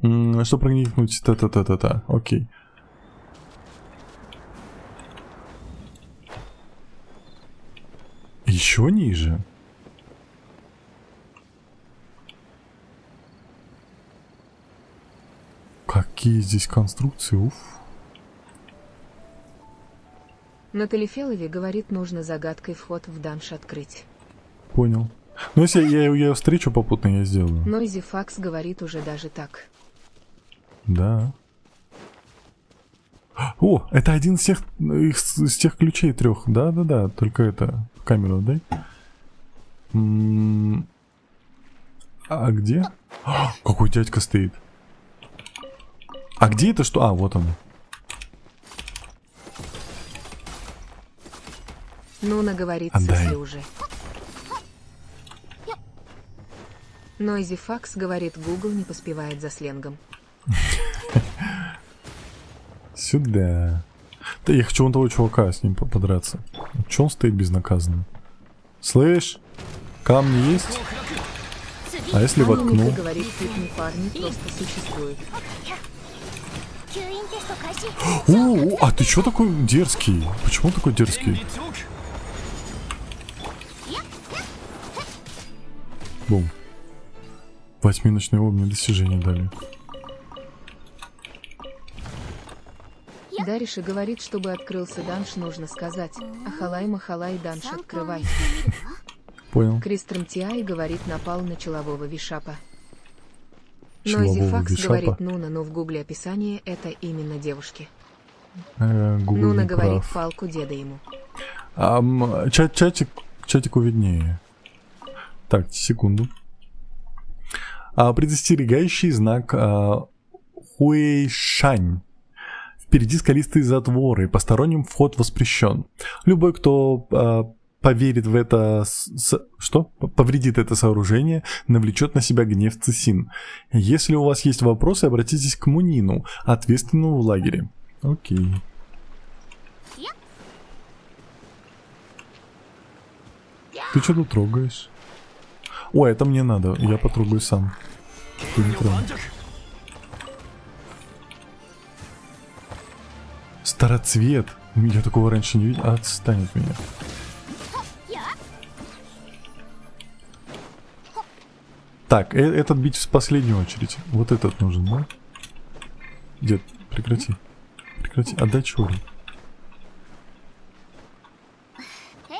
Что проникнуть? Та-та-та-та-та. Окей. Еще ниже. Какие здесь конструкции, уф. Натали Фелови говорит, нужно загадкой вход в данж открыть. Понял. Ну, если я ее встречу попутно, я сделаю. Нойзи Факс говорит уже даже так. Да. О, это один из тех ключей 3. Да, только это. Камеру дай. А где? Какой дядька стоит. А где это что? Вот он. Нуна говорит, Отдай. соси уже. Нойзи Факс говорит, Google не поспевает за сленгом. Сюда. Да я хочу вон того чувака с ним подраться. Че он стоит безнаказанно? Слышь, камни есть? А если Аня воткну? Мика говорит, пикни парни просто существует. А ты чё такой дерзкий? Почему такой дерзкий? チョーク Бум. 8-минутный обмен достижений дали. Дариша говорит, чтобы открылся данж, нужно сказать: Ахалай-махалай, данж, открывай. Понял. Кристром Тиай говорит, напал на челового вишапа. Челового Нойзи Факс вишапа? говорит Нуна, но в гугле описание это именно девушки. Google Нуна не говорит прав. палку деда ему. Чатику виднее. Так, секунду. Предостерегающий знак Хуэйшань. Впереди скалистые затворы, посторонним вход воспрещен. Любой, кто поверит в это... Повредит это сооружение, навлечет на себя гнев Цисин. Если у вас есть вопросы, обратитесь к Мунину, ответственному в лагере. Окей. Ты что тут трогаешь? Ой, это мне надо, я потрогаю сам. Ты не трогай. 盤石 Староцвет. Я такого раньше не видел. Отстань от меня. Так, этот бить в последнюю очередь. Вот этот нужен, да? Дед, прекрати. Прекрати. Отдай чури.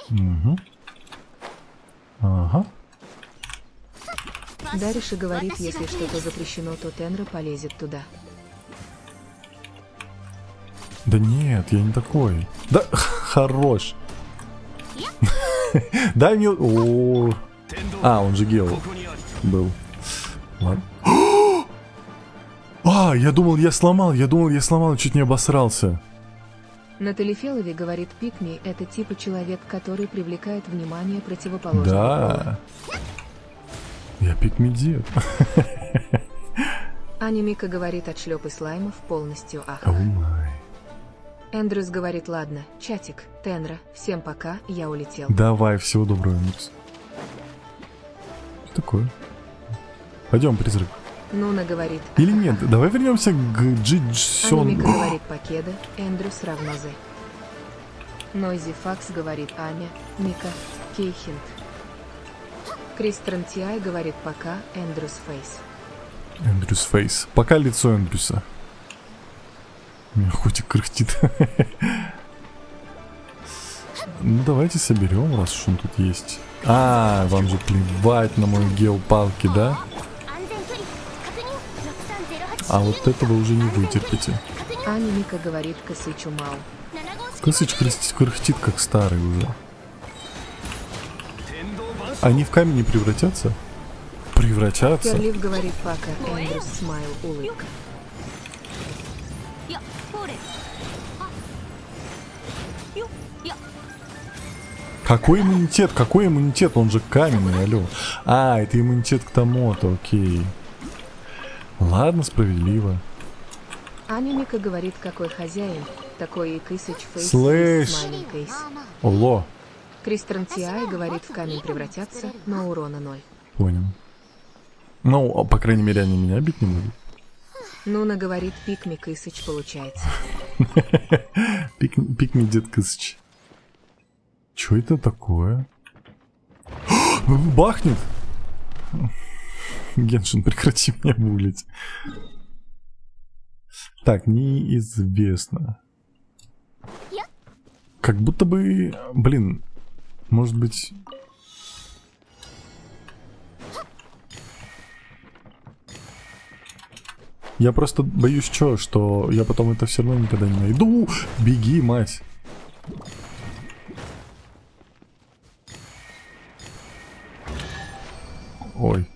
Угу. Ага. Дариша говорит, если что-то запрещено, то Тенра полезет туда. Да нет, я не такой. Да, хорош. Дай мне... О, 天道 он же гео ここにあり был. Ладно. Я думал, я сломал, чуть не обосрался. На Талифелове говорит, пикми это типа человек, который привлекает внимание противоположного пола. Да. Я пикмедет. Аня Мика говорит, отшлепай слаймов полностью О ахала. май. Эндрюс говорит, ладно, чатик, Тенра, всем пока, я улетел. Давай, всего доброго, Микс. Что такое? Пойдем, призрак. Нуна говорит, Или нет, давай вернемся к Аня Джиджсон. Мика говорит, покеда, Эндрюс равно Зе. Нойзи Факс говорит, Аня, Мика, Кейхинт. Кристран Тиай говорит, пока, Эндрюс Фейс. Эндрюс Фейс. Пока лицо Эндрюса. У меня хоть и кряхтит. Ну давайте соберем, раз уж он тут есть. Вам же плевать на мою геопалки, да? А вот этого уже не вытерпите. Аня Мика говорит, Косычу Мау. Косыч кряхтит, как старый уже. 天道万象 Они в камень не превратятся? Превратятся? Керлив говорит, пока, Эндрюс Смайл, улыбка. Какой иммунитет? Какой иммунитет? Он же каменный, алло. Это иммунитет к тому-то, окей. Ладно, справедливо. Аня Мика говорит, какой хозяин, такой и Кысыч Фейс, Слышь. Смайлинг Кейс. Оло, Кристран Тиай говорит, в камень превратятся, но урона 0. понял. Ну, по крайней мере, они меня бить не будут. Нуна говорит, пикми Кысыч получается. Пикми дед Кысыч. Чё это такое? Бахнет! Геншин, прекрати меня булить. Так, неизвестно. Как будто бы... Блин, может быть... Я просто боюсь, что я потом это все равно никогда не найду. Беги, мать. Ой.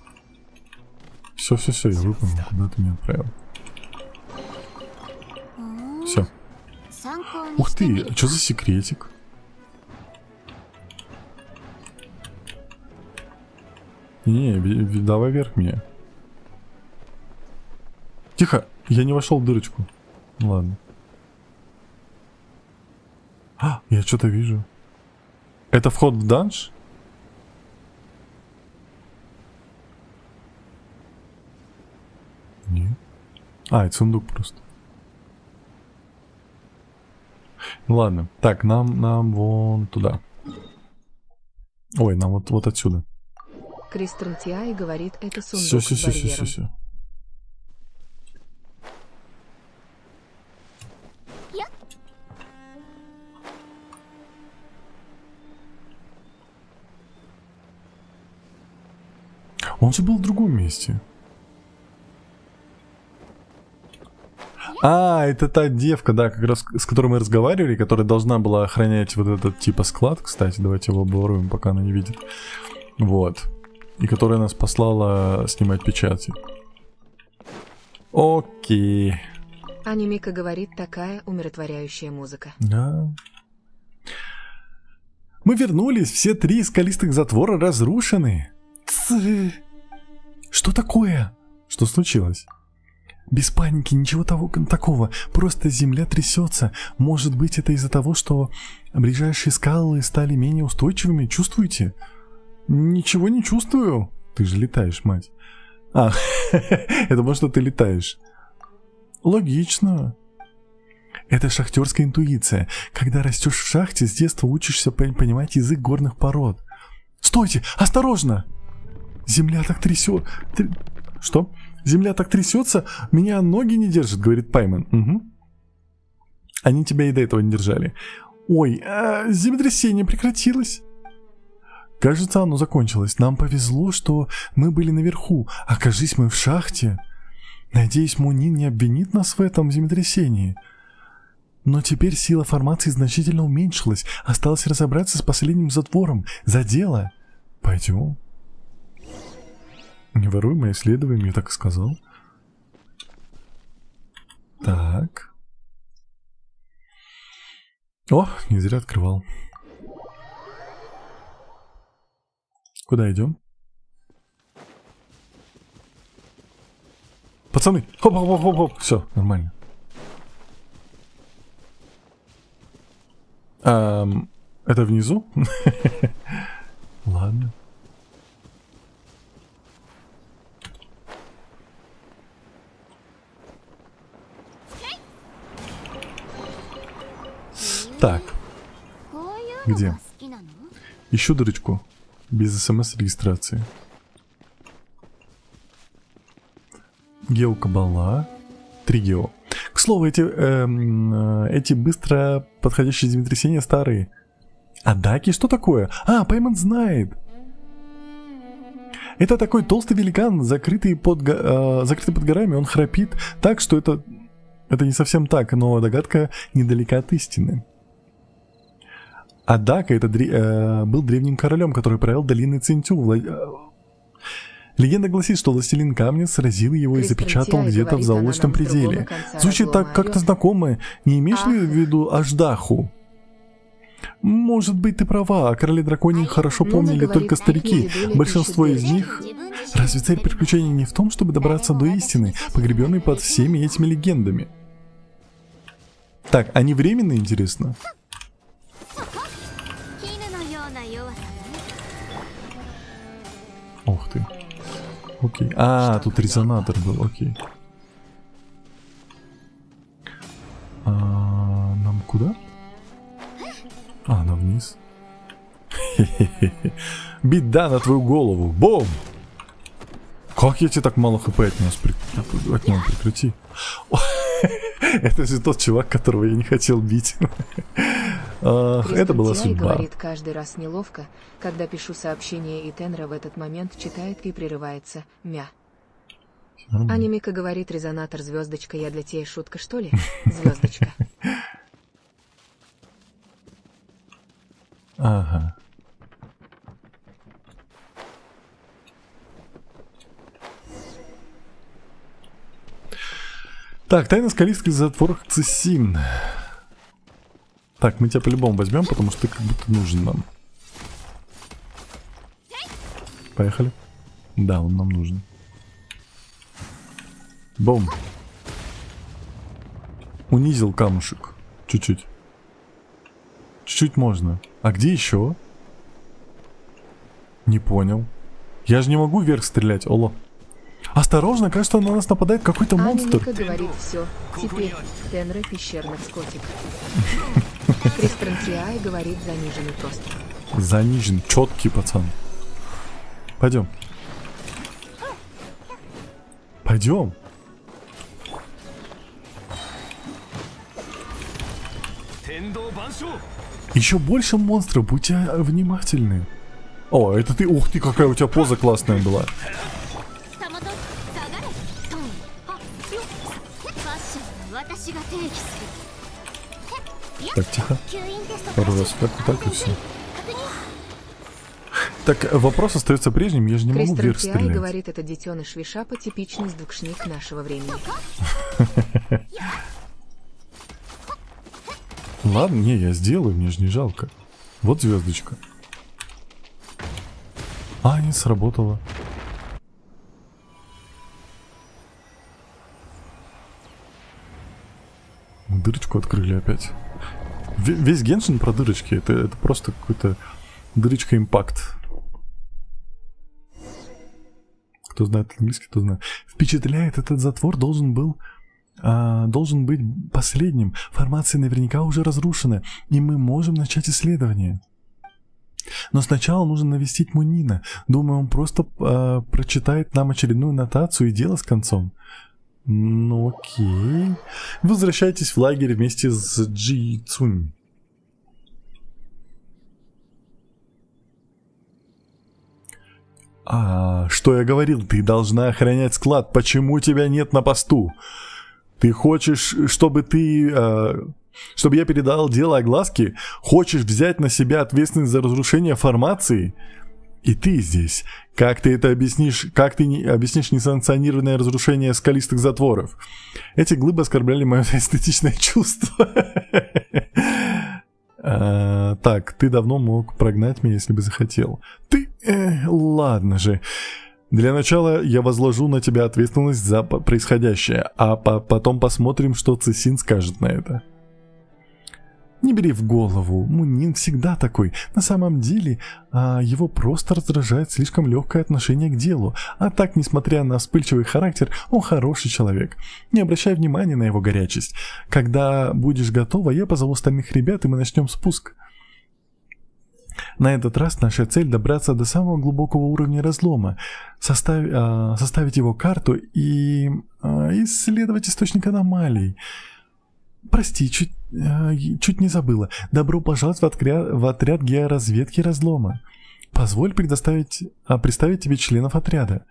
Все, я выполнил. Куда ты меня отправил? Все. Ух ты, что за секретик? Не, давай вверх меня. Тихо, я не вошел в дырочку. Ладно. Я что-то вижу. Это вход в данж? А, это сундук просто. Ну ладно. Так, нам вон туда. Ой, нам вот отсюда. Кристен Тиай говорит, это сундук Все, с барьером. все. Он же был в другом месте. А, это та девка, да, как раз с которой мы разговаривали, которая должна была охранять вот этот типа склад, кстати, давайте его обворуем, пока она не видит. Вот. И которая нас послала снимать печати. Окей. Анимика говорит, такая умиротворяющая музыка. Да. Мы вернулись, все 3 скалистых затвора разрушены. Что такое? Что случилось? Без паники, ничего такого. Просто земля трясется. Может быть, это из-за того, что ближайшие скалы стали менее устойчивыми? Чувствуете? Ничего не чувствую. Ты же летаешь, мать. А, это потому, что ты летаешь. Логично. Это шахтерская интуиция. Когда растешь в шахте, с детства учишься понимать язык горных пород. Стойте! Осторожно! Земля так трясет. Что? Земля так трясется, меня ноги не держат, говорит Пайман. Угу. Они тебя и до этого не держали. Ой, землетрясение прекратилось. Кажется, оно закончилось. Нам повезло, что мы были наверху. Окажись мы в шахте. Надеюсь, Мунин не обвинит нас в этом землетрясении. Но теперь сила формации значительно уменьшилась. Осталось разобраться с последним затвором. За дело. Пойдем. Не воруй, мы исследуем, я так и сказал. Так. О, не зря открывал. Куда идем? Пацаны, хоп-хоп-хоп-хоп, все, нормально. Это внизу? Ладно. Так. Где? Ищу дырочку. Без смс-регистрации. Геокабала. 3 гео. К слову, эти быстро подходящие землетрясения старые. А даки что такое? А, Пайман знает. Это такой толстый великан, закрытый под горами. Он храпит так, что это не совсем так, но догадка недалека от истины. А Дака был древним королем, который правил долиной Цинтю. Легенда гласит, что властелин камня сразил его и запечатал где-то в заоблачном пределе. Звучит так как-то знакомо. Не имеешь ли в виду Аждаху? Может быть, ты права, о короле драконии хорошо помнили только старики. Большинство из них... Разве цель приключений не в том, чтобы добраться до истины, погребенной под всеми этими легендами? Так, они временные, интересно? Ух ты. Окей. А, тут резонатор был, окей. Нам куда? А, нам вниз. Беда на твою голову. Бом! Как я тебе так мало хп от него прекрати. Это же тот чувак, которого я не хотел бить. Это была судьба. Говорит каждый раз неловко, когда пишу сообщение, и Тенра в этот момент читает и прерывается. Мя. Анимика говорит, резонатор, звездочка, я для тебя шутка, что ли? Звездочка. Ага. Так, тайна скалистских затворов Цесин. Так, мы тебя по-любому возьмем, потому что ты как будто нужен нам. Поехали. Да, он нам нужен. Бом. Унизил камушек. Чуть-чуть. Чуть-чуть можно. А где еще? Не понял. Я же не могу вверх стрелять. Оло. Осторожно, кажется, на нас нападает какой-то монстр. Аминка говорит все. Теперь Тенра пещерных скотик. Кристрансиай говорит заниженный просто. Занижен, четкий пацан. Пойдем. Пойдем. Еще больше монстров, будьте внимательны. О, это ты, ух ты, какая у тебя поза классная была. Так, тихо. Пару раз так и все. Так, вопрос остается прежним, я же не могу вверх Кристрансиай стрелять. говорит, это детеныш Вишапа, типичный сдукшник нашего времени. Ладно, не, я сделаю, мне же не жалко. Вот звездочка. А, не сработало. Дырочку открыли опять. Весь Геншин про дырочки. Это просто какой-то дырочка импакт. Кто знает английский, кто знает. Впечатляет, этот затвор должен быть последним. Формация наверняка уже разрушена, и мы можем начать исследование. Но сначала нужно навестить Мунина. Думаю, он просто прочитает нам очередную нотацию и дело с концом. Ну окей. Возвращайтесь в лагерь вместе с Джи Цунь. Что я говорил? Ты должна охранять склад. Почему тебя нет на посту? Ты хочешь, чтобы я передал дело огласке? Хочешь взять на себя ответственность за разрушение формации? И ты здесь. Как ты это объяснишь? Как ты объяснишь несанкционированное разрушение скалистых затворов? Эти глыбы оскорбляли мое эстетичное чувство. Так, ты давно мог прогнать меня, если бы захотел. Ладно же. Для начала я возложу на тебя ответственность за происходящее, а потом посмотрим, что Цисин скажет на это. Не бери в голову, Мунин всегда такой. На самом деле, его просто раздражает слишком легкое отношение к делу. А так, несмотря на вспыльчивый характер, он хороший человек. Не обращай внимания на его горячесть. Когда будешь готова, я позову остальных ребят, и мы начнем спуск. На этот раз наша цель добраться до самого глубокого уровня разлома, составить его карту и исследовать источник аномалий. Прости, чуть не забыла. Добро пожаловать в отряд георазведки разлома. Позволь представить тебе членов отряда.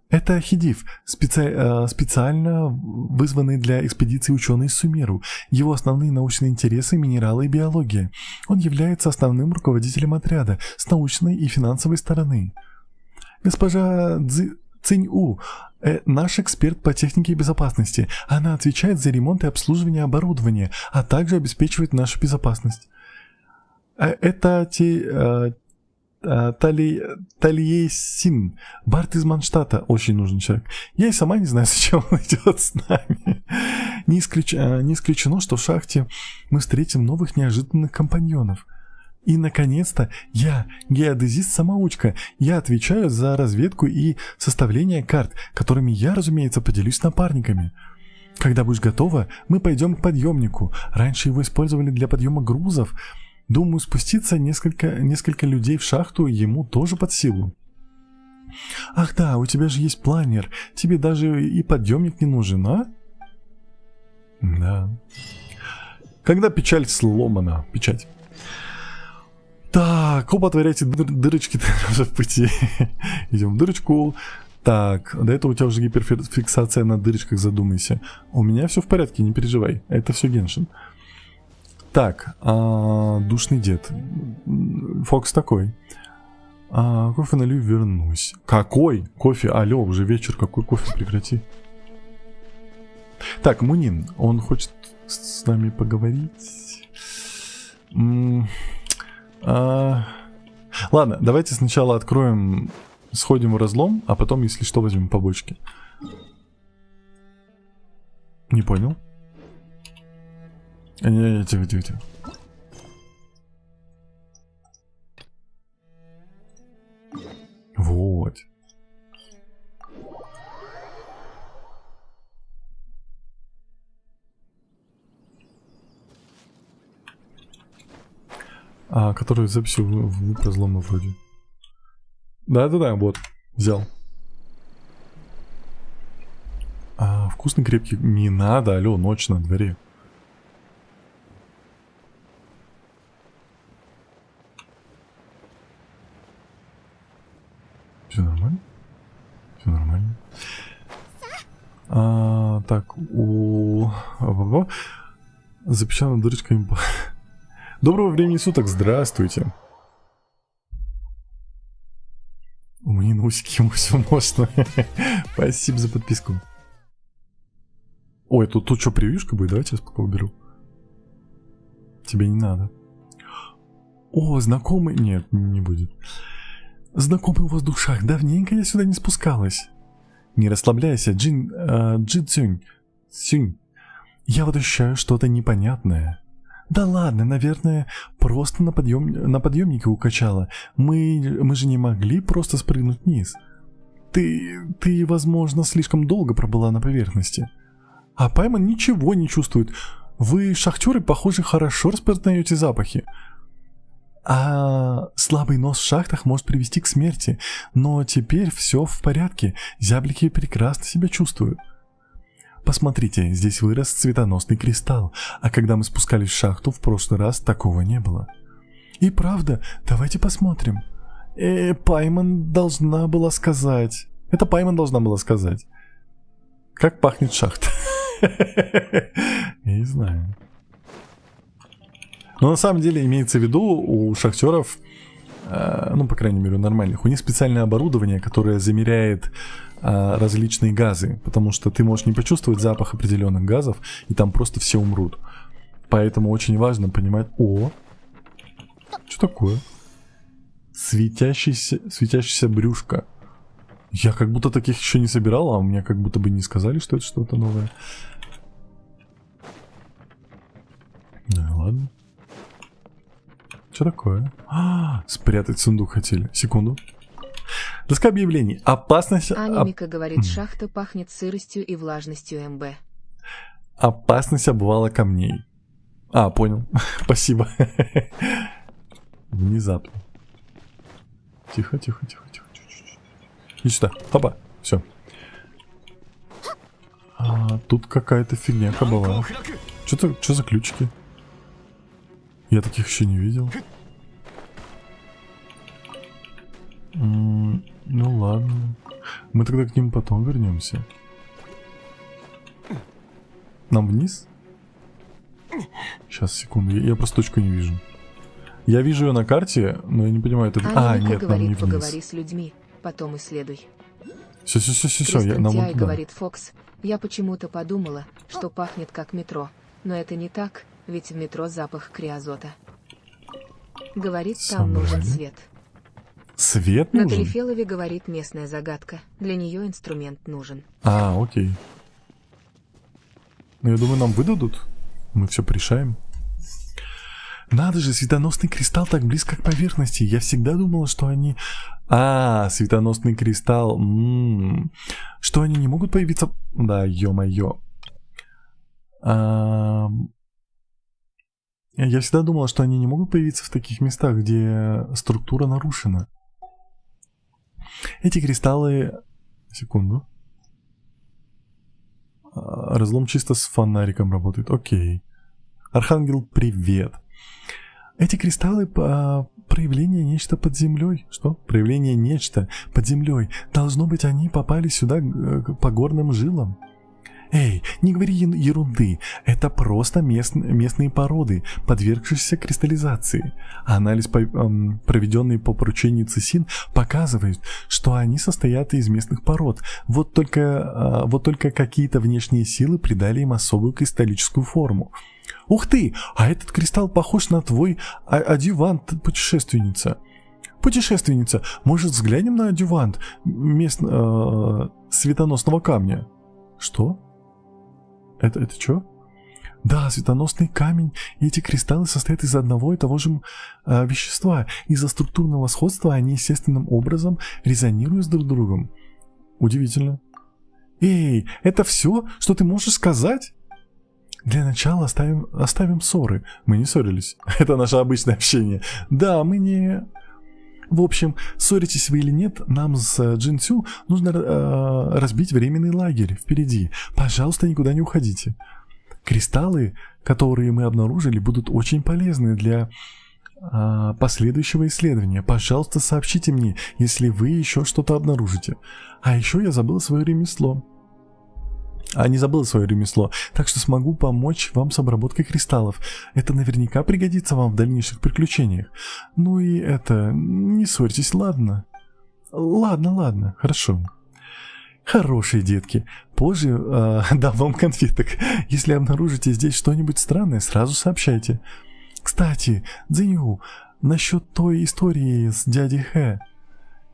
Это Хидив, специально вызванный для экспедиции ученый из Сумеру. Его основные научные интересы – минералы и биология. Он является основным руководителем отряда с научной и финансовой стороны. Госпожа Цинь-У, наш эксперт по технике и безопасности. Она отвечает за ремонт и обслуживание оборудования, а также обеспечивает нашу безопасность. Это Талиесин, Барт из Манштата, очень нужный человек. Я и сама не знаю, зачем он идет с нами. Не исключено, что в шахте мы встретим новых неожиданных компаньонов. И, наконец-то, я, геодезист-самоучка, я отвечаю за разведку и составление карт, которыми я, разумеется, поделюсь с напарниками. Когда будешь готова, мы пойдем к подъемнику. Раньше его использовали для подъема грузов. Думаю, спуститься несколько людей в шахту ему тоже под силу. Ах да, у тебя же есть планер. Тебе даже и подъемник не нужен, а? Да. Когда печаль сломана. Печать. Так, оба отворяйте дырочки в пути. Идем в дырочку. Так, до этого у тебя уже гиперфиксация на дырочках, задумайся. У меня все в порядке, не переживай. Это все Геншин. Так, душный дед. Фокс такой. Кофе налью, вернусь. Какой кофе? Алло, уже вечер, какой кофе, прекрати. Так, Мунин, он хочет с нами поговорить. Ладно, давайте сначала откроем, сходим в разлом, а потом, если что, возьмем побочки. Не понял. Тихо. Вот. Который записью в разлома вроде. Да, вот. Взял. Вкусный, крепкий. Не надо, алло, ночь на дворе. Все нормально? Все нормально. Так, запечатана дырочка имба. Доброго времени суток, здравствуйте. У меня носики, ему все можно. Спасибо за подписку. Ой, тут что, превьюшка будет? Давайте я пока уберу. Тебе не надо. О, знакомый... Нет, не будет. Знакомый воздух шах. Давненько я сюда не спускалась. Не расслабляйся, Джи Цюнь. Я вот ощущаю что-то непонятное. Да ладно, наверное, просто на подъемнике укачало. Мы же не могли просто спрыгнуть вниз. Ты, возможно, слишком долго пробыла на поверхности. А Пайман ничего не чувствует. Вы, шахтеры, похоже, хорошо распознаете запахи. Слабый нос в шахтах может привести к смерти. Но теперь все в порядке. Зяблики прекрасно себя чувствуют. Посмотрите, здесь вырос цветоносный кристалл, а когда мы спускались в шахту, в прошлый раз такого не было. И правда, давайте посмотрим. Пайман должна была сказать. Это Пайман должна была сказать. Как пахнет шахта? Я не знаю. Но на самом деле имеется в виду у шахтеров, ну, по крайней мере, у нормальных, у них специальное оборудование, которое замеряет различные газы, потому что ты можешь не почувствовать запах определенных газов, и там просто все умрут. Поэтому очень важно понимать... О! Что такое? Светящаяся брюшко. Я как будто таких еще не собирал, а у меня как будто бы не сказали, что это что-то новое. Ну ладно. Что такое? Спрятать сундук хотели. Секунду. Доска объявлений. Опасность... Анимика говорит, шахта пахнет сыростью и влажностью МБ. Опасность обвала камней. Понял. Спасибо. Внезапно. Тихо. Иди сюда. Хопа. Все. Тут какая-то фигня кабала. Что за ключики? Я таких еще не видел. Ну ладно. Мы тогда к ним потом вернемся. Нам вниз? Сейчас, секунду. Я просто точку не вижу. Я вижу ее на карте, но я не понимаю, это... Нет, нам не вниз. Поговори с людьми, потом исследуй. Все, нам вон туда. Говорит Фокс. Я почему-то подумала, что пахнет как метро. Но это не так, ведь в метро запах криозота. Говорит, там нужен свет. Свет нужен? На Талифелове говорит местная загадка. Для нее инструмент нужен. Окей. Ну, я думаю, нам выдадут. Мы все порешаем. Надо же, светоносный кристалл так близко к поверхности. Я всегда думала, что они... светоносный кристалл. Что они не могут появиться... Да, ё-моё. Я всегда думала, что они не могут появиться в таких местах, где структура нарушена. Эти кристаллы... Секунду. Разлом чисто с фонариком работает. Окей. Архангел, привет. Эти кристаллы проявление нечто под землей. Что? Проявление нечто под землей. Должно быть, они попали сюда по горным жилам. Эй, не говори ерунды. Это просто местные породы, подвергшиеся кристаллизации. Анализ, проведенный по поручению Цисин, показывает, что они состоят из местных пород. Вот только какие-то внешние силы придали им особую кристаллическую форму. Ух ты! А этот кристалл похож на твой адъювант, путешественница. Путешественница, может, взглянем на адъювант светоносного камня? Что? Это что? Да, светоносный камень и эти кристаллы состоят из одного и того же вещества. Из-за структурного сходства они естественным образом резонируют с друг другом. Удивительно. Эй, это все, что ты можешь сказать? Для начала оставим ссоры. Мы не ссорились. Это наше обычное общение. Да, мы не... В общем, ссоритесь вы или нет, нам с Джинсю нужно разбить временный лагерь впереди. Пожалуйста, никуда не уходите. Кристаллы, которые мы обнаружили, будут очень полезны для последующего исследования. Пожалуйста, сообщите мне, если вы еще что-то обнаружите. А еще я забыл свое ремесло. Не забыл свое ремесло, так что смогу помочь вам с обработкой кристаллов. Это наверняка пригодится вам в дальнейших приключениях. Ну и это... Не ссорьтесь, ладно? Ладно, хорошо. Хорошие детки. Позже дам вам конфеток. Если обнаружите здесь что-нибудь странное, сразу сообщайте. Кстати, Цзинью, насчет той истории с дядей Хэ.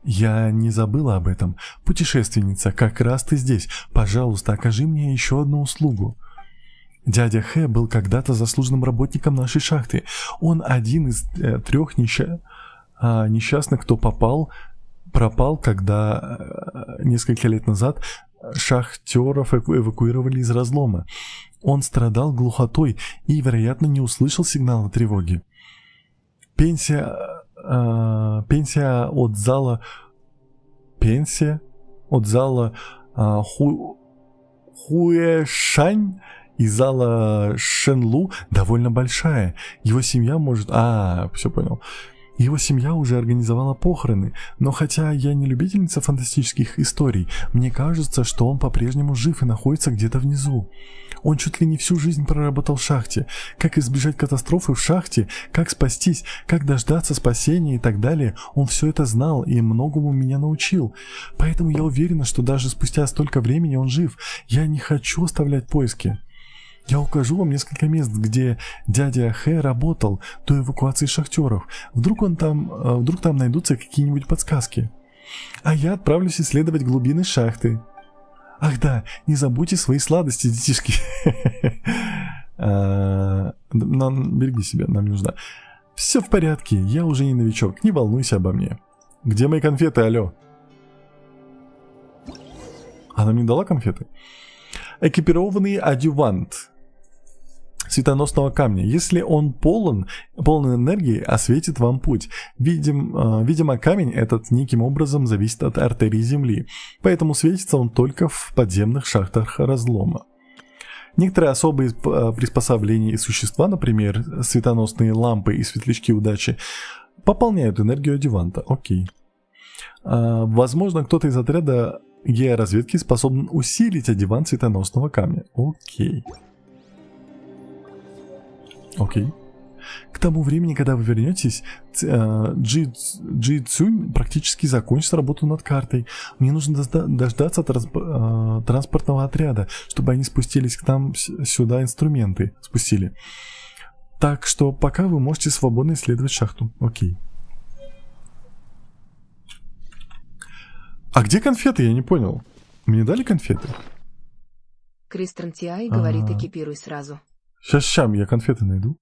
Я не забыла об этом. Путешественница, как раз ты здесь. Пожалуйста, окажи мне еще одну услугу. Дядя Хэ был когда-то заслуженным работником нашей шахты. Он один из 3 несчастных, кто пропал, когда несколько лет назад шахтеров эвакуировали из разлома. Он страдал глухотой и, вероятно, не услышал сигнала тревоги. Пенсия от зала Хуэшань и зала Шенлу довольно большая. Его семья может... все понял. Его семья уже организовала похороны, но хотя я не любительница фантастических историй, мне кажется, что он по-прежнему жив и находится где-то внизу. Он чуть ли не всю жизнь проработал в шахте. Как избежать катастрофы в шахте, как спастись, как дождаться спасения и так далее, он все это знал и многому меня научил. Поэтому я уверена, что даже спустя столько времени он жив. Я не хочу оставлять поиски. Я укажу вам несколько мест, где дядя Хэ работал до эвакуации шахтеров. Вдруг там найдутся какие-нибудь подсказки. А я отправлюсь исследовать глубины шахты. Ах да, не забудьте свои сладости, детишки. Береги себя, нам не нужно. Все в порядке, я уже не новичок, не волнуйся обо мне. Где мои конфеты, алло? Она мне дала конфеты? Экипированный адъювант светоносного камня. Если он полон энергии, осветит вам путь. Видимо, камень этот неким образом зависит от артерии Земли, поэтому светится он только в подземных шахтах разлома. Некоторые особые приспособления и существа, например, светоносные лампы и светлячки удачи, пополняют энергию адъюванта. Окей. Возможно, кто-то из отряда георазведки способен усилить адъювант светоносного камня. Окей. К тому времени, когда вы вернетесь, Джи Цюнь практически закончит работу над картой. Мне нужно дождаться транспортного отряда, чтобы они спустились к нам сюда инструменты. Спустили. Так что пока вы можете свободно исследовать шахту. Окей. А где конфеты? Я не понял. Мне дали конфеты? Кристран Тиай говорит, экипируй сразу. Сейчас я конфеты найду.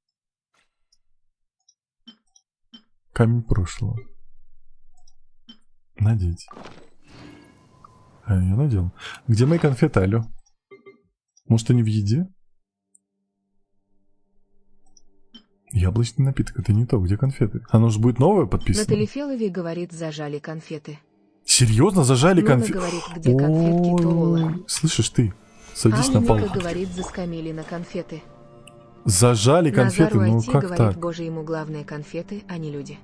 Камень прошлого. Надеть. Я надел. Где мои конфеты, алло? Может, они в еде? Яблочный напиток, это не то. Где конфеты? Оно же будет новое подписано. На Телефелове говорит, зажали конфеты. Серьезно, зажали конфеты? Говорит, где конфетки Туола. Слышишь ты? Садись на пол. Ника говорит, заскамили на конфеты. Зажали конфеты, Назару ну IT как говорит, так? Боже, ему главные конфеты, а не люди.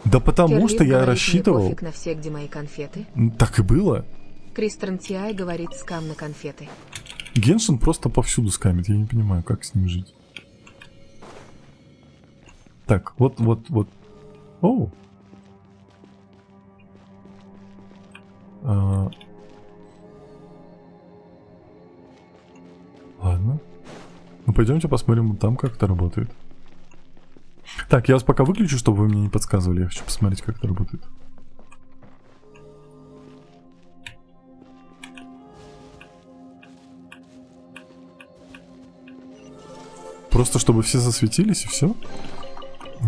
Да потому Керлин что я говорит, рассчитывал. мне пофиг на все, где мои конфеты. Так и было. Кристран Тиай говорит, скам на конфеты. Геншин просто повсюду скамит, я не понимаю, как с ним жить. Так, вот. Оу. Ладно. Ну пойдемте посмотрим там, как это работает. Так, я вас пока выключу, чтобы вы мне не подсказывали. Я хочу посмотреть, как это работает. Просто чтобы все засветились и все?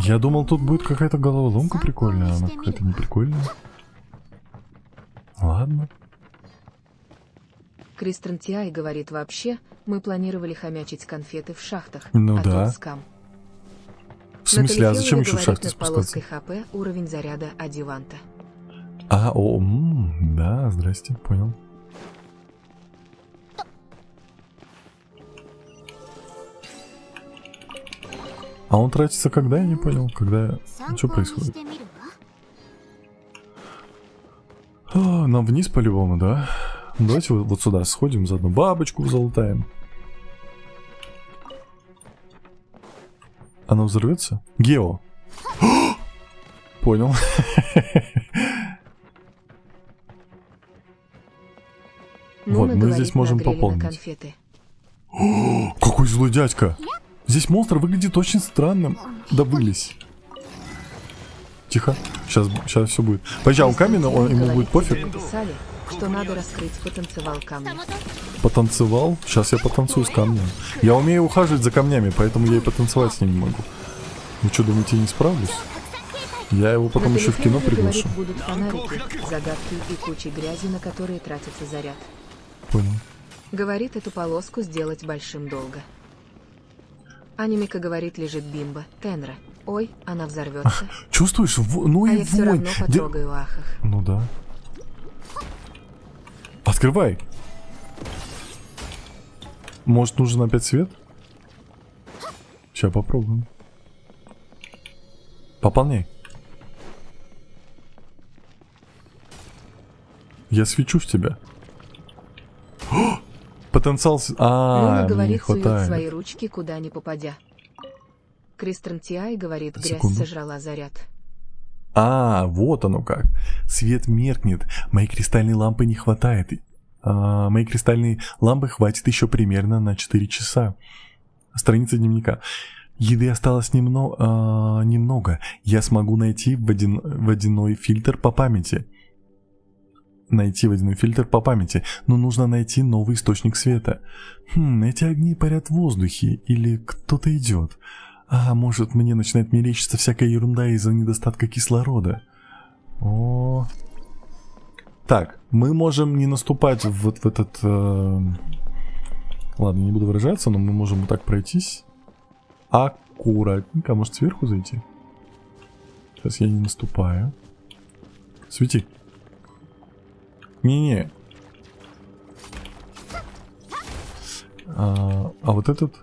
Я думал, тут будет какая-то головоломка прикольная, а она какая-то не прикольная. Ладно. Кристен Тиай говорит вообще, мы планировали хомячить конфеты в шахтах, Ну а да. тут скам. В смысле, а зачем еще в говорит, шахте над спускаться? полоской ХП уровень заряда адъюванта. Да, здрасте, понял. А он тратится когда, я не понял, когда... Что происходит? Нам вниз по-любому, да? Давайте вот сюда сходим, заодно бабочку залутаем. Она взорвется? Гео! Понял. Вот, мы здесь можем пополнить. Конфеты. Какой злой дядька! Здесь монстр выглядит очень странным. Да вылезь. Тихо. Сейчас все будет. Подожди, а он каменный, ему будет пофиг? Написали, что надо раскрыть потанцевал камни. Потанцевал? Сейчас я потанцую с камнем. Я умею ухаживать за камнями, поэтому я и потанцевать с ним не могу. Ну что, думаете, я не справлюсь? Я его потом На еще в кино телефоне, приглашу. говорит, будут фонарики, загадки и куча грязи, на которые тратится заряд. Понял. Говорит, эту полоску сделать большим долго. Анимика говорит, лежит бимба, Тенра. Ой, она взорвется. Чувствуешь? Ну А и я все вонь. равно потрогаю ахах. Ну да. Открывай. Может, нужен опять свет? Сейчас попробуем. Пополняй. Я свечу в тебя. О! Потенциал... Нуна, мне не говорит, сует хватает. свои ручки куда ни попадя. Кристен Тиай говорит, грязь Секунду. сожрала заряд. Вот оно как. Свет меркнет. Моей кристальной лампы не хватает. Моей кристальной лампы хватит еще примерно на 4 часа. Страница дневника. Еды осталось немного. Я смогу найти водяной фильтр по памяти. Но нужно найти новый источник света. Эти огни парят в воздухе. Или кто-то идет. Может, мне начинает мерещиться всякая ерунда из-за недостатка кислорода. Так, мы можем не наступать вот в этот... Ладно, не буду выражаться, но мы можем вот так пройтись. Аккуратненько. Может, сверху зайти? Сейчас я не наступаю. Свети. Не-не. А вот этот...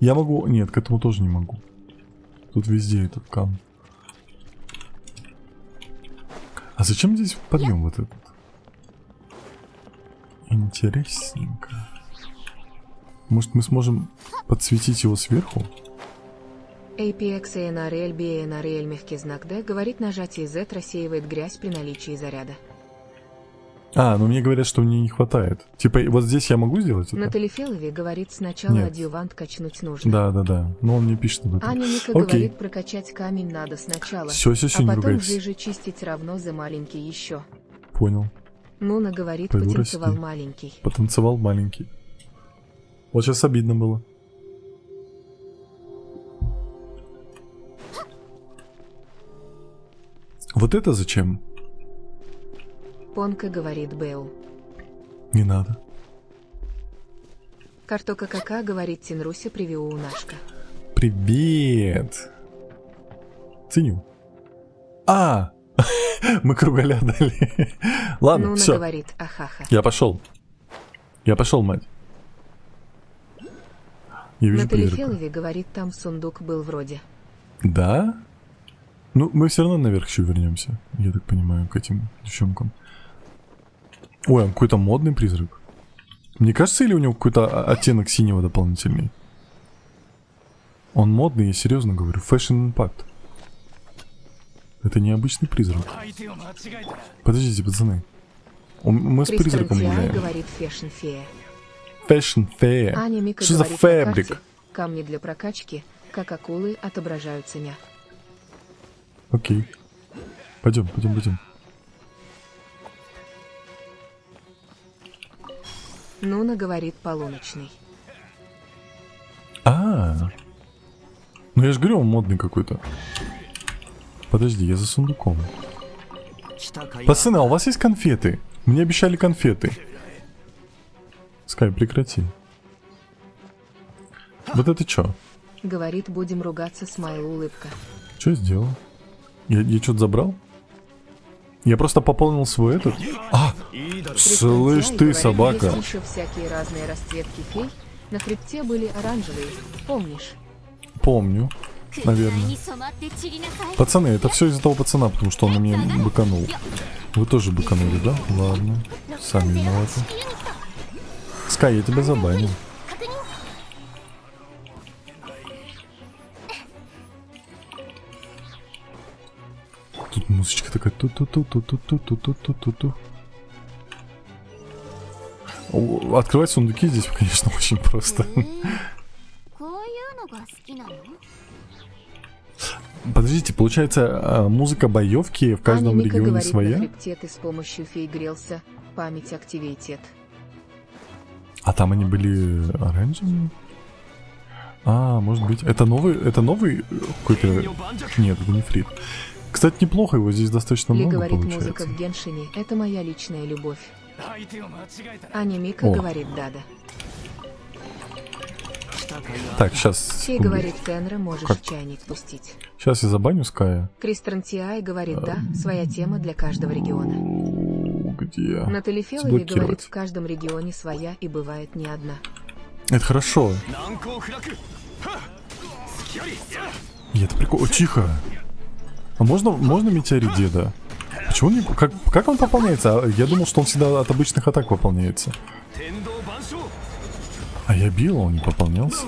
Я могу... Нет, к этому тоже не могу. Тут везде этот камень. А зачем здесь подъем вот этот? Интересненько. Может, мы сможем подсветить его сверху? APX ENRL BNRL мягкий знак D говорит, нажатие Z рассеивает грязь при наличии заряда. Ну мне говорят, что мне не хватает. Типа, вот здесь я могу сделать На это? Телефелове говорит, сначала Нет. адъювант качнуть нужно. Да. Но он мне пишет об этом. Анимика Окей. говорит, прокачать камень надо сначала. Все, А не потом ругайтесь. же чистить равно за маленький еще. Понял. Нуна говорит, Пойду потанцевал расти. маленький. Потанцевал маленький. Вот сейчас обидно было. Вот это зачем? Понка говорит Бэу. Не надо. Картока Кака говорит Тинруся привиу Нашка. Привет. Ценю. Мы кругаля дали. Ладно, Нуна все. говорит ахаха. Я пошел, мать. Я вижу На призрака. Телефелове говорит, там сундук был вроде. Да? Ну, мы все равно наверх еще вернемся, я так понимаю, к этим девчонкам. Ой, он какой-то модный призрак. Мне кажется, или у него какой-то оттенок синего дополнительный? Он модный, я серьезно говорю. Fashion Impact. Это необычный призрак. Подождите, пацаны. Мы с Кристен призраком Тиай гуляем. говорит Фэшн Фея. Fashion Fair. Аня Мика Что за говорит на фабрик? карте, камни для прокачки, как акулы отображаются ня. Окей. Пойдем. Нуна говорит полуночный. Ну я же говорю, он модный какой-то. Подожди, я за сундуком. Пацаны, а у вас есть конфеты? Мне обещали конфеты. Скай, прекрати. Вот это чё? Говорит, будем ругаться, смайл улыбка. Что я сделал? Я что-то забрал? Я просто пополнил свой этот. А! Слышь ты, Говорит, собака. есть еще всякие разные расцветки фей. На хребте были оранжевые, помнишь? Помню, наверное. Пацаны, это все из-за того пацана, потому что он на меня быканул. Вы тоже быканули, да? Ладно. Сами виноваты. Скай, я тебя забанил. Тут музычка такая ту-ту-ту-ту-ту-ту-ту-ту-ту-ту. Открывать сундуки здесь, конечно, очень просто. Подождите, получается, музыка боевки в каждом Аня Мика регионе говорит, своя? на хребте ты с помощью фей грелся. Память активитет. А там они были оранжевые? А, может быть. Это новый какой-то... Нет, это не фрит. Кстати, неплохо, его здесь достаточно Ли много говорит, получается. музыка в Геншине — это моя личная любовь. Аня Мика О. говорит, Дада. Так, сейчас. Сей говорит, Тенра, можешь Как? чайник пустить. Сейчас я забаню Ская. Кристран Тиай говорит, да, своя тема для каждого региона. Где? Натали Фелови Заблокировать. говорит, в каждом регионе своя и бывает не одна. Это хорошо. И это прикольно. О, тихо. А можно метеорит деда? Почему не... Как он пополняется? Я думал, что он всегда от обычных атак пополняется. А я бил, а он не пополнялся.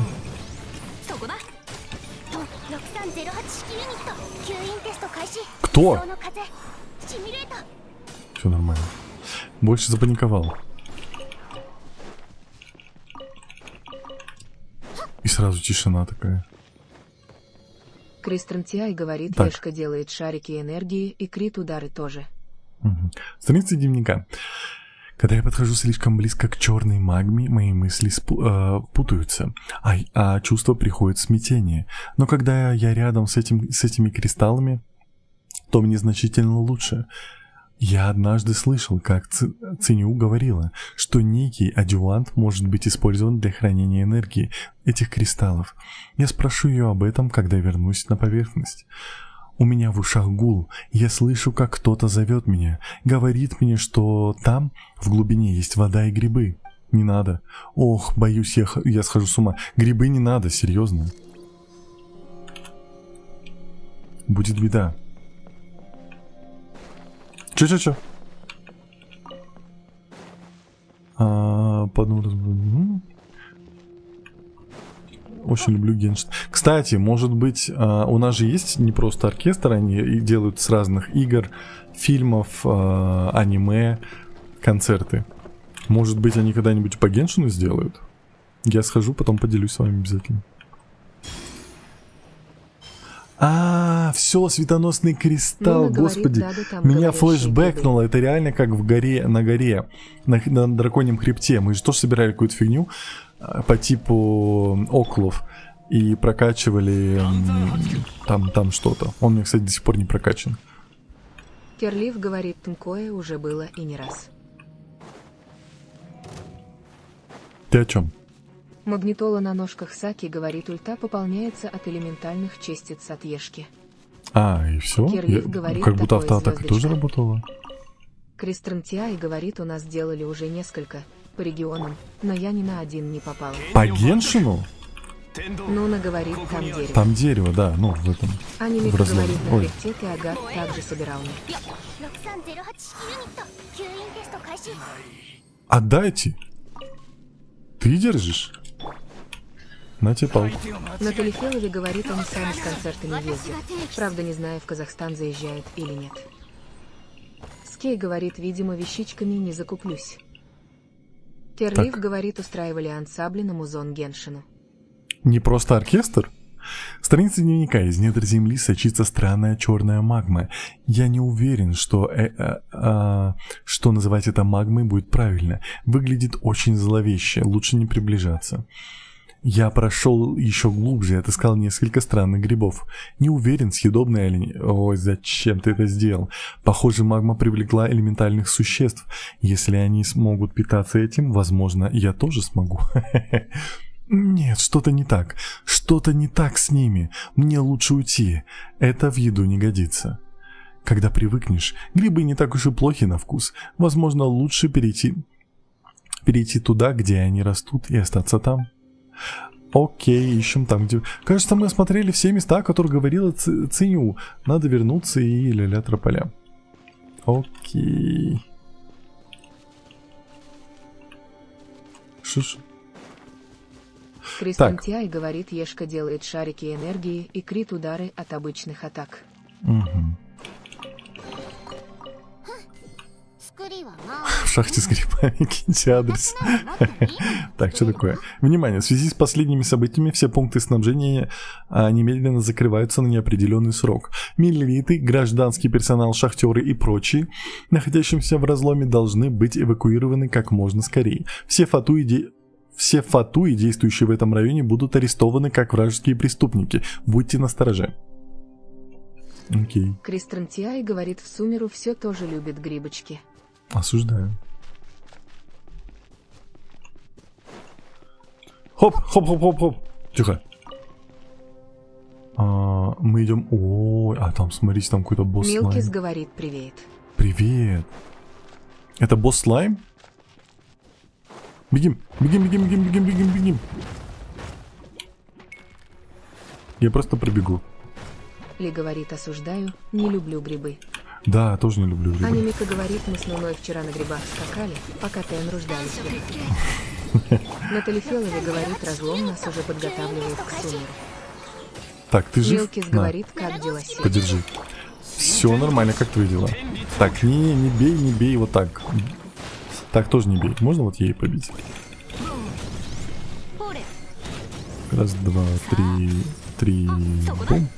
Кто? Все нормально. Больше запаниковал. И сразу тишина такая. Кристран Тиай говорит, Так. Ешка делает шарики энергии, и Крит удары тоже. Угу. Страница дневника. Когда я подхожу слишком близко к черной магме, мои мысли путаются, а чувство приходит в смятение. Но когда я рядом с этими кристаллами, то мне значительно лучше. Я однажды слышал, как Циню говорила, что некий адюлант может быть использован для хранения энергии этих кристаллов. Я спрошу ее об этом, когда вернусь на поверхность. У меня в ушах гул, я слышу, как кто-то зовет меня, говорит мне, что там, в глубине, есть вода и грибы. Не надо. Ох, боюсь, я схожу с ума. Грибы не надо, серьезно. Будет беда. Чё? Очень люблю Геншин. Кстати, может быть, у нас же есть не просто оркестр, они делают с разных игр, фильмов, аниме, концерты. Может быть, они когда-нибудь по Геншину сделают? Я схожу, потом поделюсь с вами обязательно. Все, светоносный кристалл, Луна господи, говорит, Дада, там меня говорящие флешбэкнуло, это реально как на горе, на драконьем хребте, мы же тоже собирали какую-то фигню по типу оклов и прокачивали там что-то, он у меня, кстати, до сих пор не прокачан. Керлив говорит, такое уже было и не раз. Ты о чем? Магнитола на ножках Саки говорит, ульта пополняется от элементальных частиц от Ешки. И все? Кирлив говорит, Как будто такое автоатака тоже звездочка. работала. Кристран Тиай говорит, у нас сделали уже несколько по регионам, но я ни на один не попал. По Геншину? Нуна говорит, там дерево. Там дерево, да, ну в этом. Анимик в разломе. говорит, на Ой. хребте ты агат также собирал. Отдайте. Ты держишь? На тебе палку. Натали Фелови говорит, он сам с концертами ездит. Правда, не знаю, в Казахстан заезжает или нет. Скей говорит, видимо, вещичками не закуплюсь. Керлив Так. говорит, устраивали ансамбли на музон Геншину. Не просто оркестр? Страница дневника. Из недр земли сочится странная черная магма. Я не уверен, что называть это магмой будет правильно. Выглядит очень зловеще. Лучше не приближаться. Я прошел еще глубже и отыскал несколько странных грибов. Не уверен, съедобные они. Ой, зачем ты это сделал? Похоже, магма привлекла элементальных существ. Если они смогут питаться этим, возможно, я тоже смогу. Нет, что-то не так. Что-то не так с ними. Мне лучше уйти. Это в еду не годится. Когда привыкнешь, грибы не так уж и плохи на вкус. Возможно, лучше перейти туда, где они растут, и остаться там. Окей, ищем там, где... Кажется, мы осмотрели все места, о которых говорила Циню. Надо вернуться и ля-ля трополя. Окей. Шиш. Кристиан Тиай говорит, Ешка делает шарики энергии и крит удары от обычных атак. Угу. В шахте с грибами, киньте адрес. Так, что такое? Внимание, в связи с последними событиями все пункты снабжения немедленно закрываются на неопределенный срок. Миллилиты, гражданский персонал, шахтеры и прочие, находящиеся в разломе, должны быть эвакуированы как можно скорее. Все фатуи, действующие в этом районе, будут арестованы как вражеские преступники. Будьте настороже. Окей. Кристиан Тиай говорит, в Сумеру все тоже любит грибочки. Осуждаю. Хоп, хоп, хоп, хоп, хоп. Тихо. Мы идем. Ой, а там, смотрите, там какой-то босс слайм. Милкис говорит привет. Привет. Это босс слайм? Бегим, бегим, бегим, бегим, бегим, бегим, бегим. Я просто пробегу. Ли говорит, осуждаю, не люблю грибы. Да, тоже не люблю грибы. Анимика говорит, мы с Нуной вчера на грибах скакали, пока Тен рождались вверх. Натали Феллови говорит, разлом нас уже подготавливает к Сумеру. Так, ты жив? Милкис говорит, как дела сеть? Подержи. Все нормально, как твои дела? Так, не бей, вот так. Так тоже не бей. Можно вот ей побить? Раз, два, три, бум.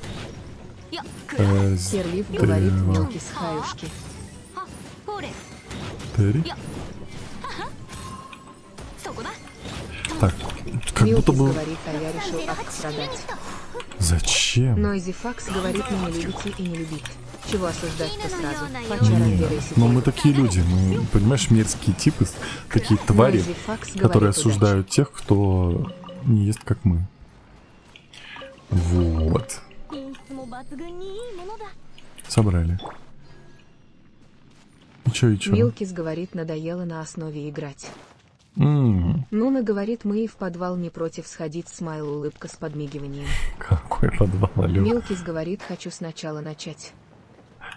Серлив говорит, Милкис хаюшки. Три. Так, как будто Милкис бы... говорит, а я решил акт продать. Зачем? Нойзи Факс говорит, мы не любите и не любить. Чего осуждать-то сразу? Пачара Вересити. Но мы такие люди, мы, понимаешь, мерзкие типы, такие твари, Нойзи Факс которые говорит, осуждают тех, кто не ест, как мы. Вот. Собрали. И чё? Милкис говорит, надоело на основе играть. Нуна говорит, мы и в подвал не против сходить, смайл улыбка с подмигиванием. Какой подвал, алё. Милкис говорит, хочу сначала начать.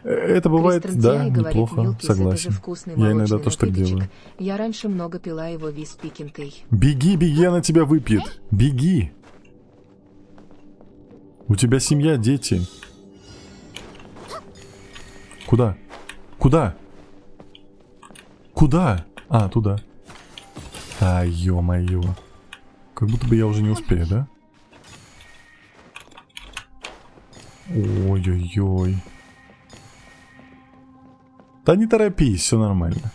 Это бывает, Кристиан да, Тиай говорит, неплохо, Милкис, это же согласен. вкусный Я иногда молочный тоже так напиточек. делаю. Я раньше много пила его виз пикинтей. Беги, беги, она тебя выпьет. Беги. У тебя семья, дети. Куда? Куда? Куда? А, туда. А, ё-моё. Как будто бы я уже не успею, да? Ой-ой-ой. Да не торопись, все нормально.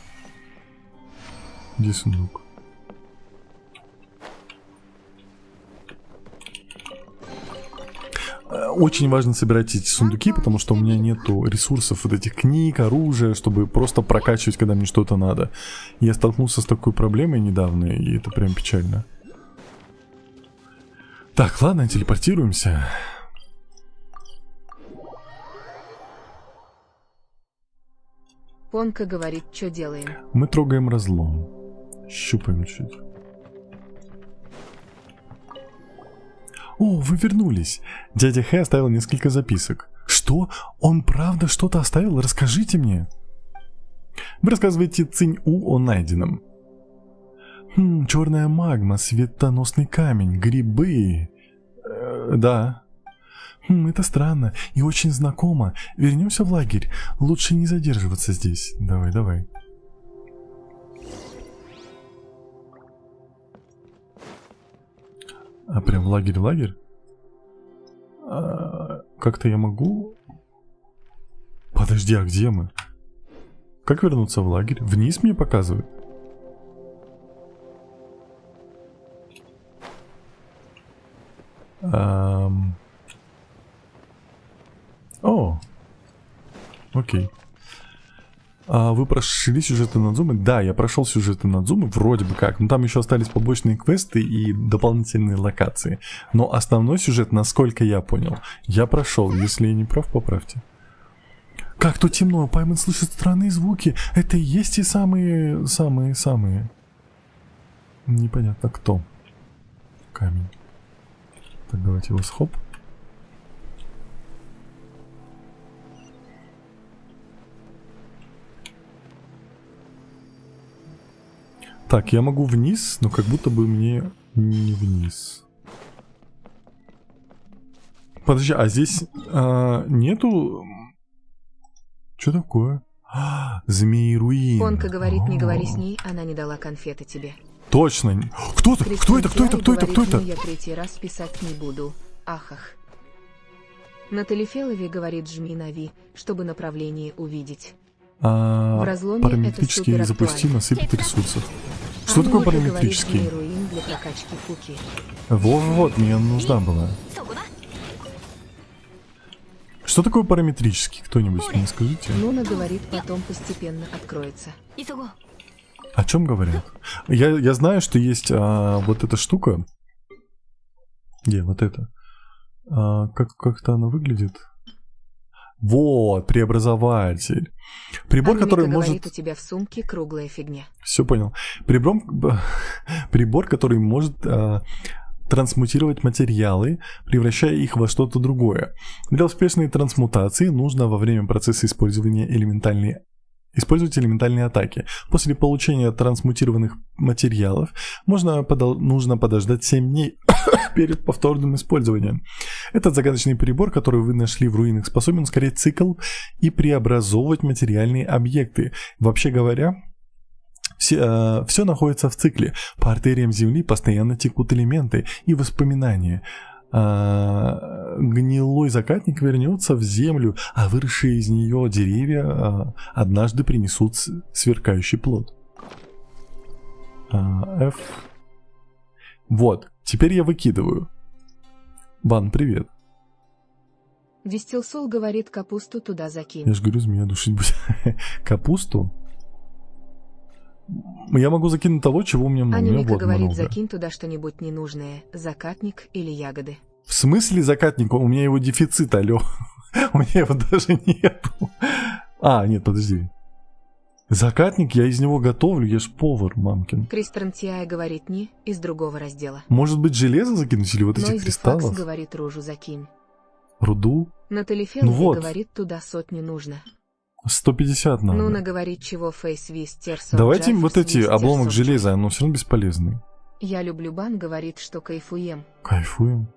Где сундук? Очень важно собирать эти сундуки, потому что у меня нету ресурсов, вот этих книг, оружия, чтобы просто прокачивать, когда мне что-то надо. Я столкнулся с такой проблемой недавно, и это прям печально. Так, ладно, телепортируемся. Понка говорит, что делаем. Мы трогаем разлом. Щупаем чуть. О, вы вернулись. Дядя Хэ оставил несколько записок. Что? Он правда что-то оставил? Расскажите мне. Вы рассказываете Цинь-У о найденном. Черная магма, светоносный камень, грибы. Да. Это странно и очень знакомо. Вернемся в лагерь. Лучше не задерживаться здесь. Давай, давай. А прям в лагерь? Как-то я могу... Подожди, а где мы? Как вернуться в лагерь? Вниз мне показывают? О, окей. Вы прошли сюжеты Надзумы? Да, я прошел сюжеты Надзумы, вроде бы как. Но там еще остались побочные квесты и дополнительные локации. Но основной сюжет, насколько я понял, я прошел. Если я не прав, поправьте. Как тут темно, Паймон слышит странные звуки. Это и есть те самые... Непонятно кто. Камень. Так, давайте его схоп. Так, я могу вниз, но как будто бы мне не вниз. Подожди, а здесь нету... Что такое? Змеи-руин. Понка говорит, не говори с ней, она не дала конфеты тебе. Точно. Кто-то? Кто это? Кто это? Кто это? Кто это? Я третий раз писать не буду. Ахах. На Телефелове говорит жми на Ви, чтобы направление увидеть. В разломе параметрический это запусти, суперактуально. насыпать ресурсов. Что такое параметрический? Руин для прокачки Фуки. Вот, мне нужна была. Что такое параметрический? Кто-нибудь мне скажите? Нуна говорит, потом постепенно откроется. О чем говорят? Я знаю, что есть вот эта штука. Где вот это? Как-то она выглядит. Вот, преобразователь. Прибор, который Анемика может... говорит, у тебя в сумке круглая фигня. Все понял. Прибор, который может трансмутировать материалы, превращая их во что-то другое. Для успешной трансмутации нужно во время процесса использовать элементальные атаки. После получения трансмутированных материалов нужно подождать 7 дней перед повторным использованием. Этот загадочный прибор, который вы нашли в руинах, способен ускорять цикл и преобразовывать материальные объекты. Вообще говоря, все находится в цикле. По артериям Земли постоянно текут элементы и воспоминания. Гнилой закатник вернется в землю, а выросшие из нее деревья однажды принесут сверкающий плод. F. Вот, теперь я выкидываю. Бан, привет. Дистилсол говорит, капусту туда закинь. Я же говорю, змея душить будет. Капусту? Я могу закинуть того, чего у меня много. Анемика Вот говорит, много. закинь туда что-нибудь ненужное. Закатник или ягоды. В смысле закатник? У меня его дефицит, алло. У меня его даже нету. Нет, подожди. Закатник, я из него готовлю, я ж повар, мамкин. Кристрантиай говорит не, из другого раздела. Может быть, железо закинуть или вот этих Нойзи кристаллов? Факс говорит, ружу закинь. Руду? На Телефелове Ну вот. говорит, туда 100 нужно. 150 надо. Нуна говорит, чего фейс-виз терсо. Давайте им вот эти обломок железа, оно все равно бесполезный. Я люблю Бан говорит, что кайфуем. Кайфуем.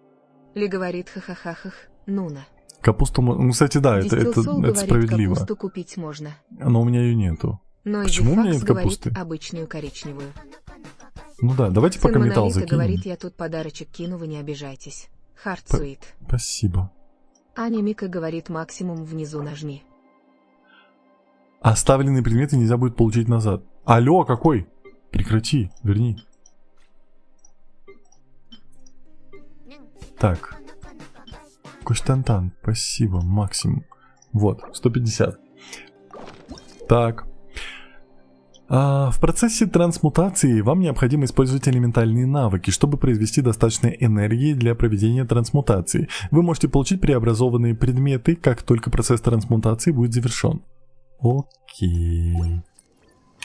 Ли говорит ха-ха-ха-ха, Нуна. Капусту, ну, кстати, да, это Дистилсол говорит, справедливо. капусту купить можно. Но у меня ее нету. Нойзи Почему у меня Факс нет говорит, капусты? обычную коричневую. Ну да, давайте Сын пока металл Монолита закинем. говорит, я тут подарочек кину, вы не обижайтесь. Хардсуит. Спасибо. Аня Мика говорит, максимум внизу нажми. Оставленные предметы нельзя будет получить назад. Алло, какой? Прекрати, верни. Так. Костантан, спасибо, максимум. Вот, 150. Так. В процессе трансмутации вам необходимо использовать элементальные навыки, чтобы произвести достаточно энергии для проведения трансмутации. Вы можете получить преобразованные предметы, как только процесс трансмутации будет завершен. Окей.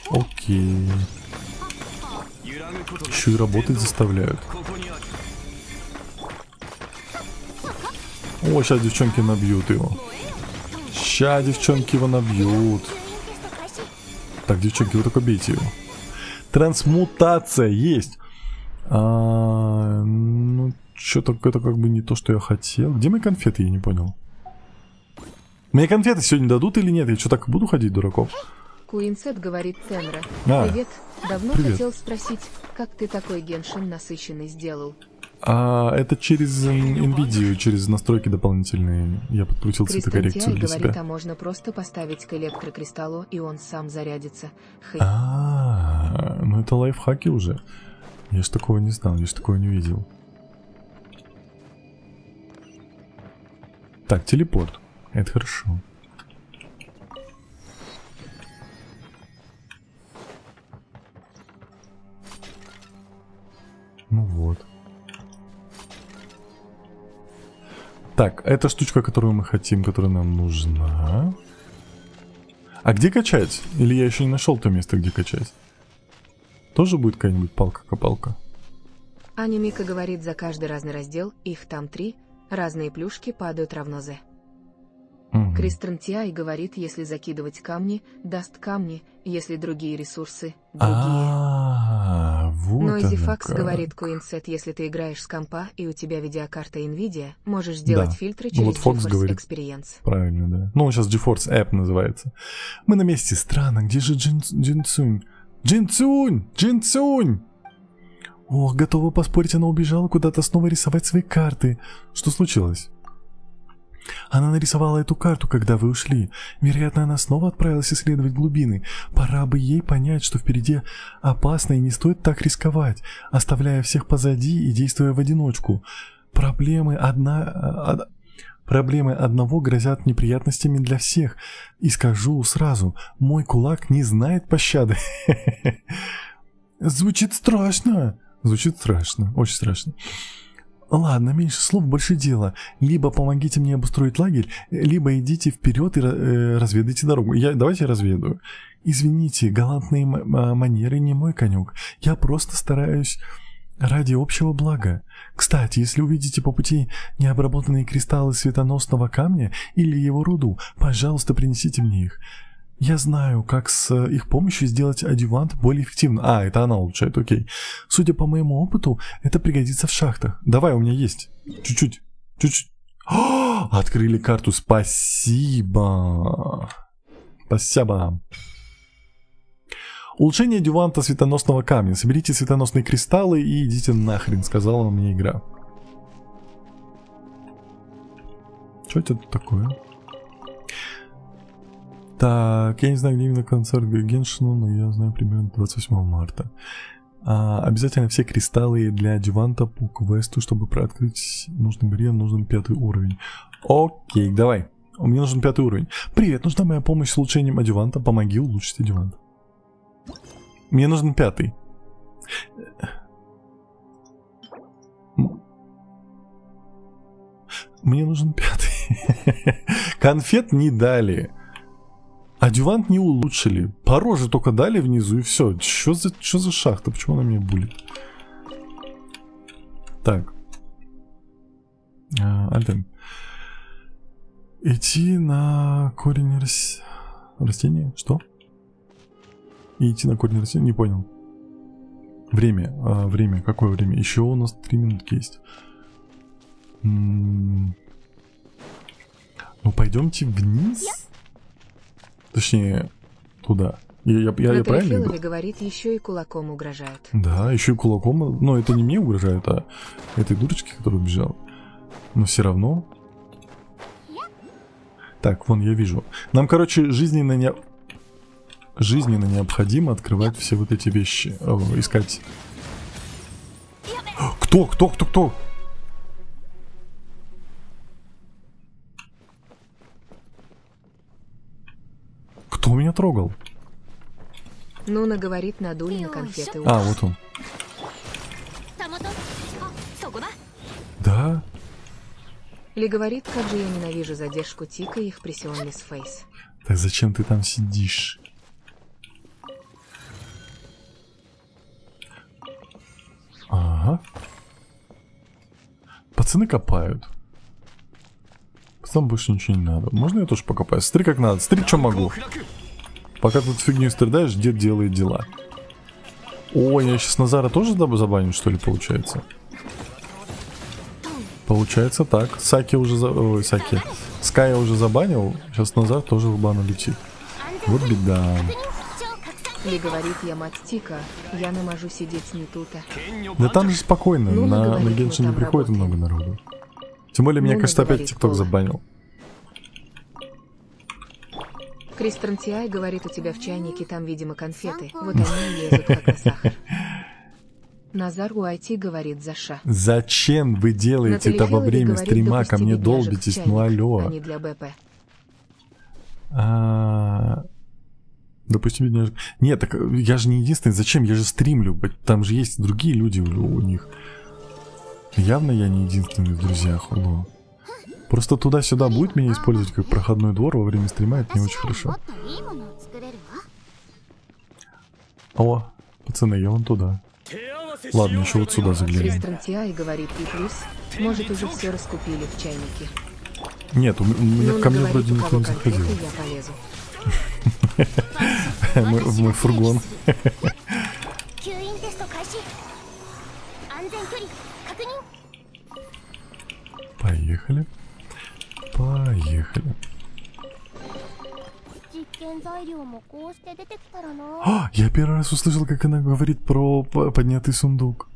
Окей. Еще и работать заставляют. О, сейчас девчонки набьют его. Сейчас девчонки его набьют. Так, девчонки, вы только бейте его. Трансмутация есть. Ну, что-то это как бы не то, что я хотел. Где мои конфеты, я не понял. Мне конфеты сегодня дадут или нет? Я что, так и буду ходить, дураков? Куинсет говорит Тенра. Привет. Давно привет. хотел спросить, как ты такой геншин насыщенный сделал? Это через NVIDIA, через настройки дополнительные. Я подкрутил цветокоррекцию Кристантиай для говорит, себя. а можно просто поставить к электрокристаллу, и он сам зарядится. Хей. Ну это лайфхаки уже. Я ж такого не знал, я ж такого не видел. Так, телепорт. Это хорошо. Ну вот. Так, это штучка, которую мы хотим, которая нам нужна. А где качать? Или я еще не нашел то место, где качать? Тоже будет какая-нибудь палка-копалка? Аня Мика говорит, за каждый разный раздел, их там 3, разные плюшки падают равно Z. Угу. Кристен Тиай говорит, если закидывать камни, даст камни, если другие ресурсы – другие. Вот Нойзи оно Факс как. говорит, Queenset, если ты играешь с компа и у тебя видеокарта NVIDIA, можешь сделать Да. фильтры Ну через вот Фокс GeForce говорит. Experience. Правильно, да. Ну, он сейчас GeForce App называется. Мы на месте. Странно, где же Джинцунь? Джинцунь! Ох, готова поспорить, она убежала куда-то снова рисовать свои карты. Что случилось? Она нарисовала эту карту, когда вы ушли. Вероятно, она снова отправилась исследовать глубины. Пора бы ей понять, что впереди опасно и не стоит так рисковать, оставляя всех позади и действуя в одиночку. Проблемы одного грозят неприятностями для всех. И скажу сразу, мой кулак не знает пощады. Звучит страшно. Звучит страшно, очень страшно. Ладно, меньше слов, больше дела. Либо помогите мне обустроить лагерь, либо идите вперед и разведайте дорогу. Давайте я разведаю. Извините, галантные манеры не мой конек. Я просто стараюсь ради общего блага. Кстати, если увидите по пути необработанные кристаллы светоносного камня или его руду, пожалуйста, принесите мне их. Я знаю, как с их помощью сделать адъювант более эффективным. Это она улучшает, окей. Судя по моему опыту, это пригодится в шахтах. Давай, у меня есть. Чуть-чуть. Открыли карту. Спасибо. Спасибо. Улучшение адъюванта светоносного камня. Соберите светоносные кристаллы и идите нахрен, сказала мне игра. Что это тут такое? Так, я не знаю, где именно концерт Геншина, но я знаю примерно 28 марта. Обязательно все кристаллы для адъюванта по квесту, чтобы открыть нужной горе, нужен 5 уровень. Окей, давай. Мне нужен 5 уровень. Привет, нужна моя помощь с улучшением адъюванта. Помоги улучшить адъювант. Мне нужен 5. Мне нужен 5. Конфет не дали. Адъювант не улучшили. По роже только дали внизу и все. Что за шахта? Почему она меня булит? Так. Альтем. Идти на корень растения? Что? Идти на корень растения? Не понял. Время. Время. Какое время? Еще у нас 3 минутки есть. Ну, пойдемте вниз. Точнее, туда. Я правильно иду? Говорит, еще и кулаком угрожают. Да, еще и кулаком. Но это не мне угрожают, а этой дурочке, которая убежала. Но все равно. Так, вон я вижу. Нам, короче, жизненно необходимо открывать все вот эти вещи. Искать. Кто? Кто меня трогал? Нуна говорит, надули на конфеты. Вот он. Да? Ли говорит, как же я ненавижу задержку Тика и их прессионлис фейс. Так зачем ты там сидишь? Ага. Пацаны копают. Пацанам больше ничего не надо. Можно я тоже покопаю? Смотри, как надо. Смотри, что могу. Пока тут фигню страдаешь, дед делает дела. Ой, я сейчас Назара тоже забаню, что ли, получается? Получается так. Саки уже Ой, Саки. Скай я уже забанил. Сейчас Назар тоже в бану летит. Вот беда. Ли говорит, я мать Тика. Я намажу сидеть не тут-то. Да там же спокойно. Ну, на говорит, Геншин не мы там приходит много народу. Тем более меня, Ну, кажется, опять говорит ТикТок Пола. забанил. Кристен Тиай говорит, у тебя в чайнике там, видимо, конфеты. Вот они и лезут, как на сахар. Назар Уайти говорит Заша. Зачем вы делаете это во время стрима? Ко мне долбитесь, ну алло. А не для БП. Допустим, бедняжек. Нет, так я же не единственный. Зачем? Я же стримлю. Там же есть другие люди у них. Явно я не единственный в друзьях. Алло. Просто туда-сюда будет меня использовать как проходной двор во время стрима. Это не очень хорошо. О, пацаны, я вон туда. Ладно, еще вот сюда загляну. Кристран Тиай говорит и плюс. Может, уже все раскупили в чайнике. Нет, Ну, ко мне говорит, вроде у никто кого не заходил. конфеты, я полезу. В мой фургон. 吸引テスト開始安全距離確認 Поехали. Поехали. 実験材料もこうして出てきたらな Я первый раз услышал, как она говорит про поднятый сундук.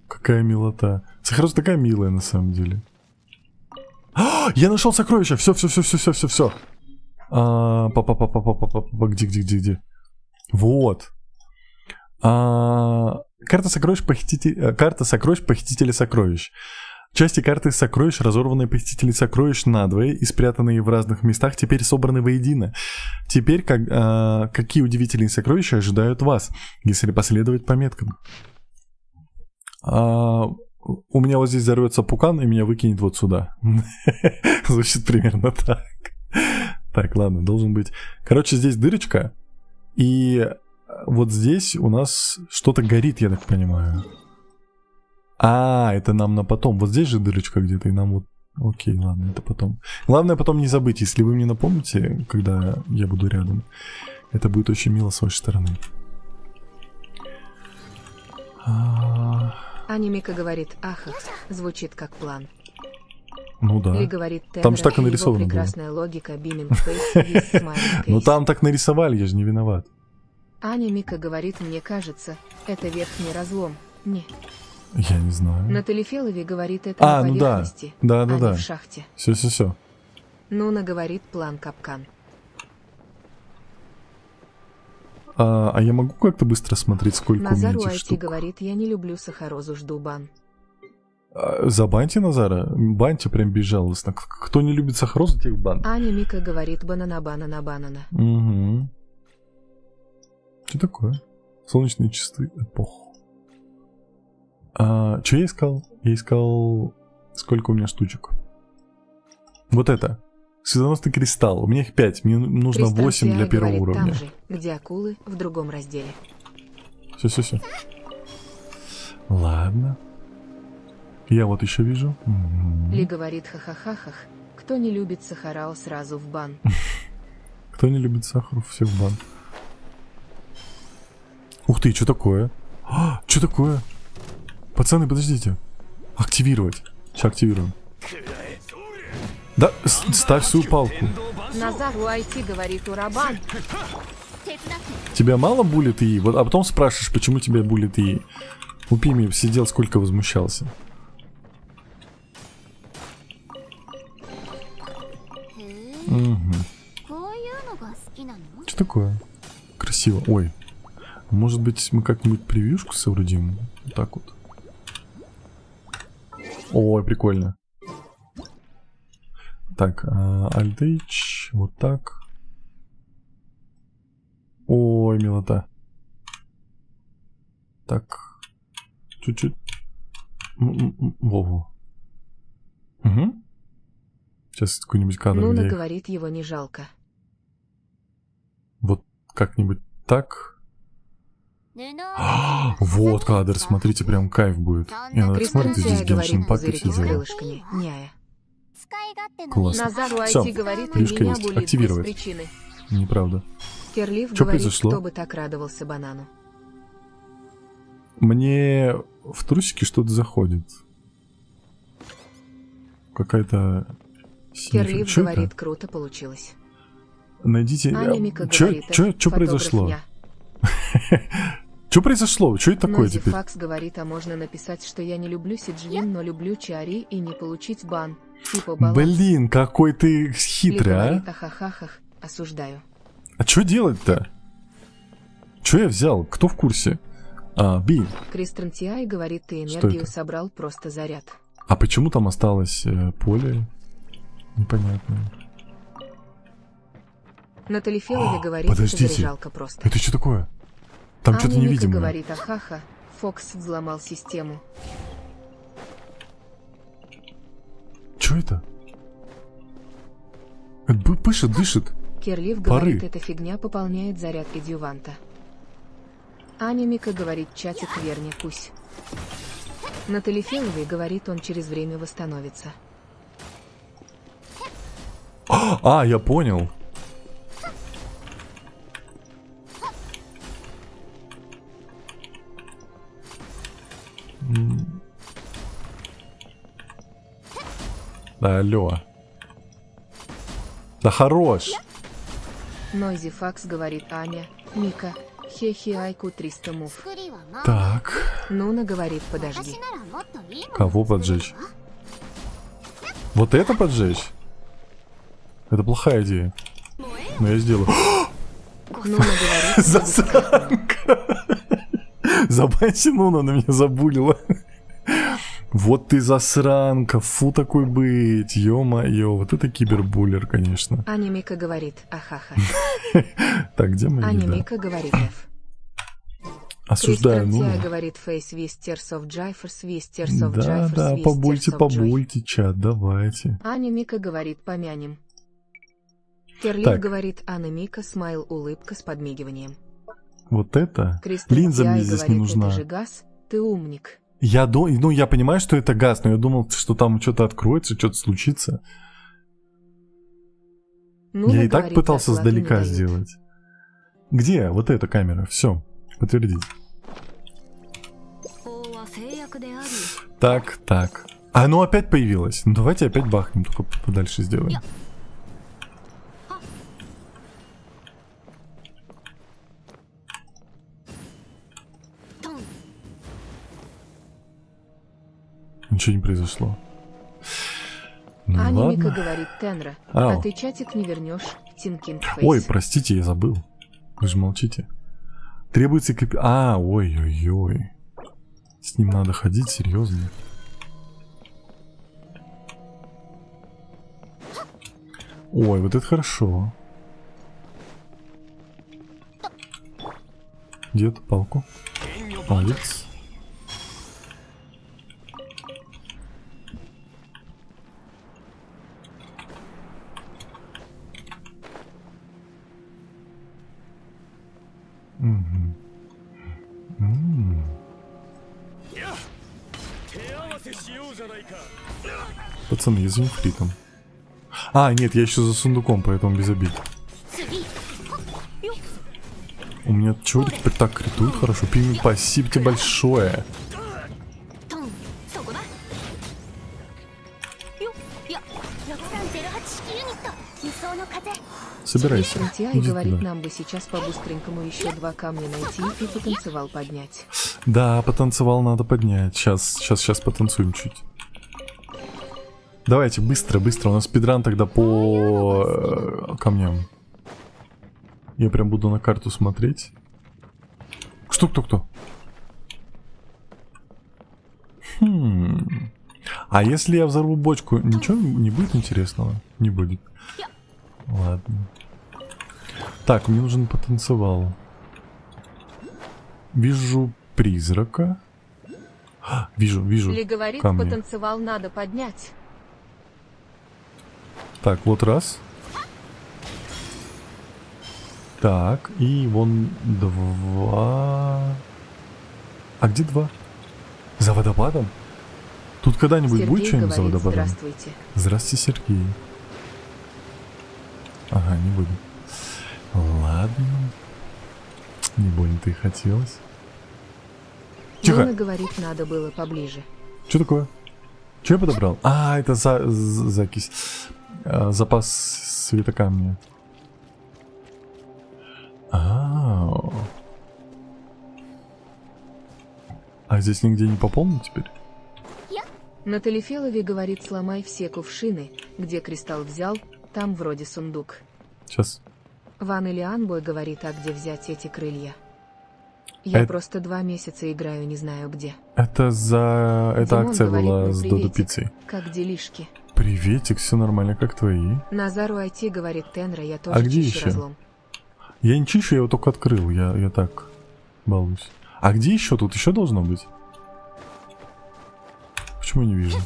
Какая милота. Сахарос такая милая на самом деле. Я нашел сокровища. Все. Где? Вот. Карта сокровищ похитителя сокровищ. Части карты сокровищ, разорванные похитители сокровищ надвое и спрятанные в разных местах, теперь собраны воедино. Теперь какие удивительные сокровища ожидают вас, если последовать по меткам? У меня вот здесь взорвется пукан и меня выкинет вот сюда. Звучит примерно так. Так, ладно, должен быть. Короче, здесь дырочка. И вот здесь у нас что-то горит, я так понимаю. Это нам на потом. Вот здесь же дырочка где-то, и нам вот... Окей, ладно, это потом. Главное потом не забыть, если вы мне напомните, когда я буду рядом. Это будет очень мило с вашей стороны. Анимика говорит ахах, звучит как план. Ну да. Ли говорит Там же так и его нарисовано было. прекрасная логика, beaming face, with smiling Ну face. там так нарисовали, я же не виноват. Анимика говорит, мне кажется, это верхний разлом. Не. Я не знаю. На Талифелове говорит, это на Ну да. поверхности, Да. а не в шахте. Все. Нуна говорит, план капкан. А я могу как-то быстро смотреть, сколько Назар у меня этих Уайти штук? говорит, я не люблю сахарозу, жду бан. Забаньте Назара. Баньте прям безжалостно. Кто не любит сахарозу, тех бан. Анимика говорит, банана. Угу. Что такое? Солнечные часы эпох. Что я искал? Я искал... Сколько у меня штучек? Вот это. Светоносный кристалл. У меня их 5. Мне нужно Кристран 8 для Тиай первого говорит, уровня. там же, где акулы, в другом разделе. Все. Ладно. Я вот еще вижу. Ли говорит, ха-ха-ха-хах, кто не любит сахарао, сразу в бан. Кто не любит сахар, всех в бан. Ух ты, что такое? Что такое? Пацаны, подождите. Активировать. Сейчас активируем. Да, ставь свою палку. Назар Уайти говорит, урабан. Тебя мало булит ИИ? Вот, а потом спрашиваешь, почему тебя булит ИИ. Упими сидел, сколько возмущался. Угу. こういうのが好きなの Что такое? Красиво. Ой. Может быть, мы как-нибудь превьюшку соорудим? Вот так вот. Ой, прикольно. Так, Alt H, вот так. Ой, милота. Так. Чуть-чуть. Во-во. Угу. Сейчас какой-нибудь кадр. Нуна где их- говорит, его не жалко. Вот как-нибудь так. 布 Вот кадр, смотрите, прям кайф будет. Не, надо Кристран смотреть, здесь Тиай Геншин говорит, Импакт и пузырьки все с дела. крылышками. Няя. 使い勝手の Класс. Назар Всё, Уайти говорит, и плюшка меня есть. булит без Активировать. причины. Неправда. Керлиф Чё говорит, произошло? кто бы так радовался банану. Мне в трусики что-то заходит. Какая-то... Керлиф Чё говорит, это? круто получилось. Найдите... Анимика Чё говорит, произошло? фотограф Что произошло? Что это такое Нози теперь? Факс говорит, а можно написать, что я не люблю Сиджвин, но люблю Чари и не получить бан. Типа баланс. Блин, какой ты Ли хитрый, а? говорит, ахахахах, осуждаю. А что делать-то? Что я взял? Кто в курсе? Би. Кристен Тиай говорит, ты Что энергию это? собрал, просто заряд. А почему там осталось поле? Непонятно. Натали Фелови говорит, подождите. это заряжалка просто. Это что такое? Там Аня что-то Мика невидимое. говорит, ахаха, Фокс взломал систему. Что это? Это пышет, дышит. Кирлив Пары. говорит, эта фигня пополняет заряд адъюванта. Аня Мика говорит, чатик верни пусть. Натали Фелови говорит, он через время восстановится. А, я понял. Да, алло. Да хорош. Нойзи Факс говорит Аня, Мика, хехи айку 300 мув. Так, Нуна говорит, подожди. кого поджечь? Вот это поджечь? Это плохая идея. Но я сделаю. Нуна говорит, Засранка! Забаньте Нуна, она меня забулила. Вот ты засранка, фу такой быть, ё-моё, вот это кибербуллер, конечно. Аня Мика говорит, ахаха. Так, где моя Аня еда? Мика говорит, F. Осуждаю Кристен Тиай Нуну. говорит, фейс вистерс of Джайферс, вистерс of Да, Джайферс, да, вистерс побольте, of Joy. побольте, чат, давайте. Аня Мика говорит, помянем. Керлин Так. говорит, Анна Мика, смайл, улыбка с подмигиванием. Вот это? Кристен Линза Тиай мне здесь говорит, не нужна. это же газ, ты умник. Ну, я понимаю, что это газ, но я думал, что там что-то откроется, что-то случится. Нуна Я и так говорит, пытался зарплату не сдалека дают. сделать. Где? Вот эта камера. Все. Подтвердить. Так, так. А оно опять появилось. Ну давайте опять бахнем, только подальше сделаем. Ничего не произошло. Ну Аня ладно. Мика говорит, Тенра, Ау. а ты чатик не вернешь, Тинкинг Фейс. Ой, простите, я забыл. Вы же молчите. Требуется ой-ой-ой. С ним надо ходить, серьезно. Ой, вот это хорошо. Дед, палку. Молодец. Мгм. М. 手合わせしようじゃないか。 Пацаны, я за нефритом. А, нет, я еще за сундуком, поэтому без обид. У меня чёрт так критует хорошо. Пими, спасибо тебе большое. トンそこだよや6308式ユニット輸送の風 Собирайся. Кристен Тиай Иди говорит, туда. нам бы сейчас по-быстренькому еще 2 камня найти и потанцевал поднять. Да, потанцевал надо поднять. Сейчас потанцуем чуть. Давайте, быстро. У нас спидран тогда по камням. Я прям буду на карту смотреть. Кто? А если я взорву бочку, ничего не будет интересного? Не будет. Ладно. Так, мне нужен потанцевал. Вижу призрака. Вижу Ли говорит, камни. потанцевал надо поднять. Так, вот раз. Так, и вон 2. А где 2? За водопадом? Тут когда-нибудь будет Сергей что-нибудь за говорит, водопадом? здравствуйте. Здравствуйте, Сергей. Ага, не буду. Ладно. Не больно-то и хотелось. Тихо. Нуна говорит, надо было поближе. Что такое? Что я подобрал? А, это закись. Запас светокамня. А здесь нигде не пополнить теперь? Натали Фелови говорит, сломай все кувшины, где кристалл взял, там вроде сундук. Сейчас. Ван Илианбой говорит, а где взять эти крылья? Я Это- просто 2 месяца играю, не знаю где. Это Димон акция говорит была мне с Додо приветик. Пиццей. Как делишки? Приветик, все нормально, как твои? Назару IT, говорит Тенра, я тоже где чищу еще? разлом. Я не чищу, я его только открыл, я так балуюсь. А где еще? Тут еще должно быть? Почему я не вижу?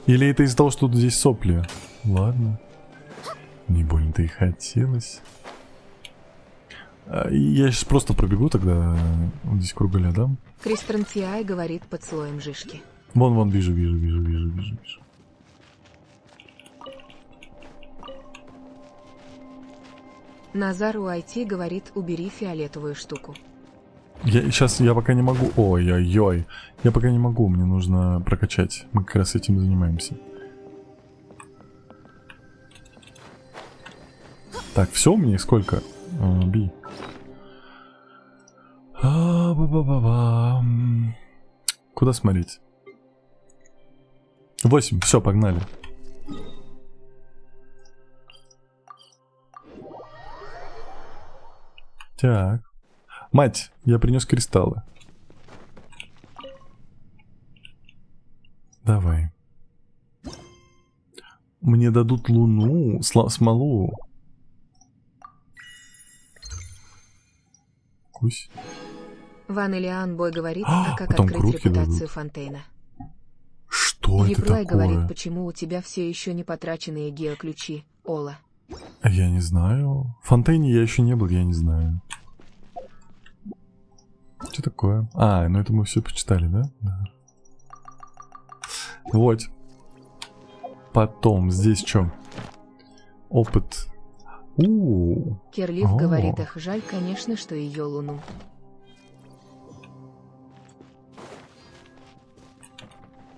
Или это из-за того, что тут здесь сопли? Ладно. Не больно-то и хотелось. Я сейчас просто пробегу тогда вот здесь кругаля, да? Кристран Тиай говорит под слоем жишки. Вон, вижу. Назару IT говорит, убери фиолетовую штуку. Я пока не могу. Ой-ой-ой. Я пока не могу, мне нужно прокачать. Мы как раз этим занимаемся. Так, все, у меня их сколько? Би. Куда смотреть? 8, все, погнали. Так. Мать, я принес кристаллы. Давай. Мне дадут луну, смолу. Кусь. Ван Элиан Бой говорит, А, а как потом открыть крутки репутацию дадут. Фонтейна. Что это Еблай говорит, такое? почему у тебя все еще не потраченные геоключи, Ола. Я не знаю. В Фонтейне я еще не был, я не знаю. Что такое? Ну это мы все почитали, да? Да. Вот. Потом, здесь что? Опыт. Кирлив О. говорит, ах, жаль, конечно, что ее луну.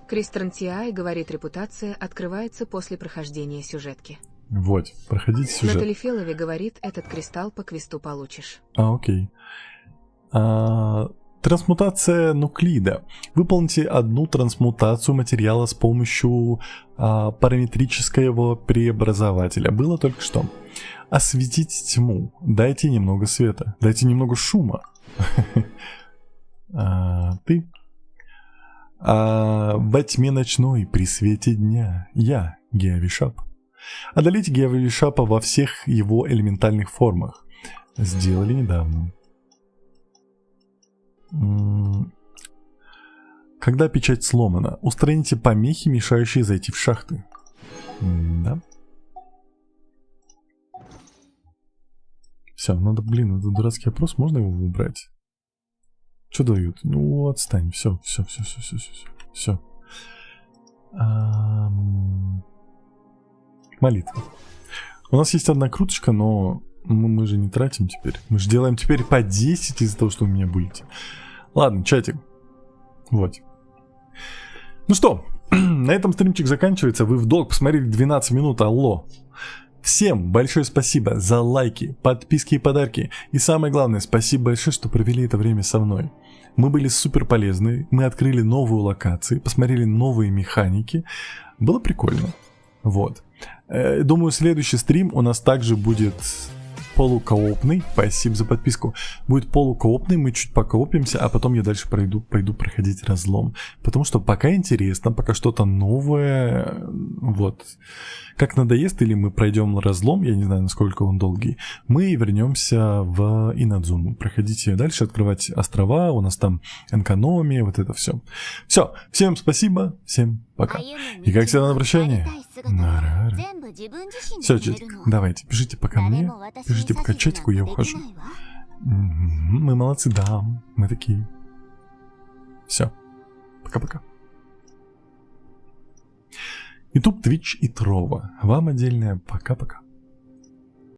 Кристран Тиай говорит, репутация открывается после прохождения сюжетки. Вот, проходите сюжет. Натали Фелови говорит, этот кристалл по квесту получишь. Окей. Трансмутация нуклида. Выполните одну трансмутацию материала с помощью параметрического преобразователя. Было только что. Осветите тьму. Дайте немного света. Дайте немного шума. Ты. Во тьме ночной, при свете дня. Я, Геовишап. Одолейте Геовишапа во всех его элементальных формах. Сделали недавно. Когда печать сломана, устраните помехи, мешающие зайти в шахты. Да. Все, надо, блин, этот дурацкий опрос, можно его убрать? Что дают? Ну, отстань. Все. Молитва. У нас есть одна круточка, но мы же не тратим теперь. Мы же делаем теперь по 10 из-за того, что вы меня будете. Ладно, чатик. Вот. Ну что, на этом стримчик заканчивается. Вы в долг посмотрели 12 минут, алло. Всем большое спасибо за лайки, подписки и подарки. И самое главное, спасибо большое, что провели это время со мной. Мы были супер полезны, мы открыли новую локацию, посмотрели новые механики. Было прикольно. Вот. Думаю, следующий стрим у нас также будет полукоопный. Спасибо за подписку. Будет полукоопный, мы чуть покоопимся, а потом я дальше пойду проходить разлом. Потому что пока интересно, пока что-то новое. Вот. Как надоест, или мы пройдем разлом, я не знаю, насколько он долгий, мы вернемся в Инадзуму. Проходите дальше, открывать острова, у нас там экономия, вот это все. Все, всем спасибо, всем пока. И как всегда на прощание. Все, чатик, давайте, пишите пока мне, пишите пока чатику, я ухожу. Мы молодцы, да, мы такие. Все, пока-пока. YouTube, Twitch и Trovo. Вам отдельное пока-пока.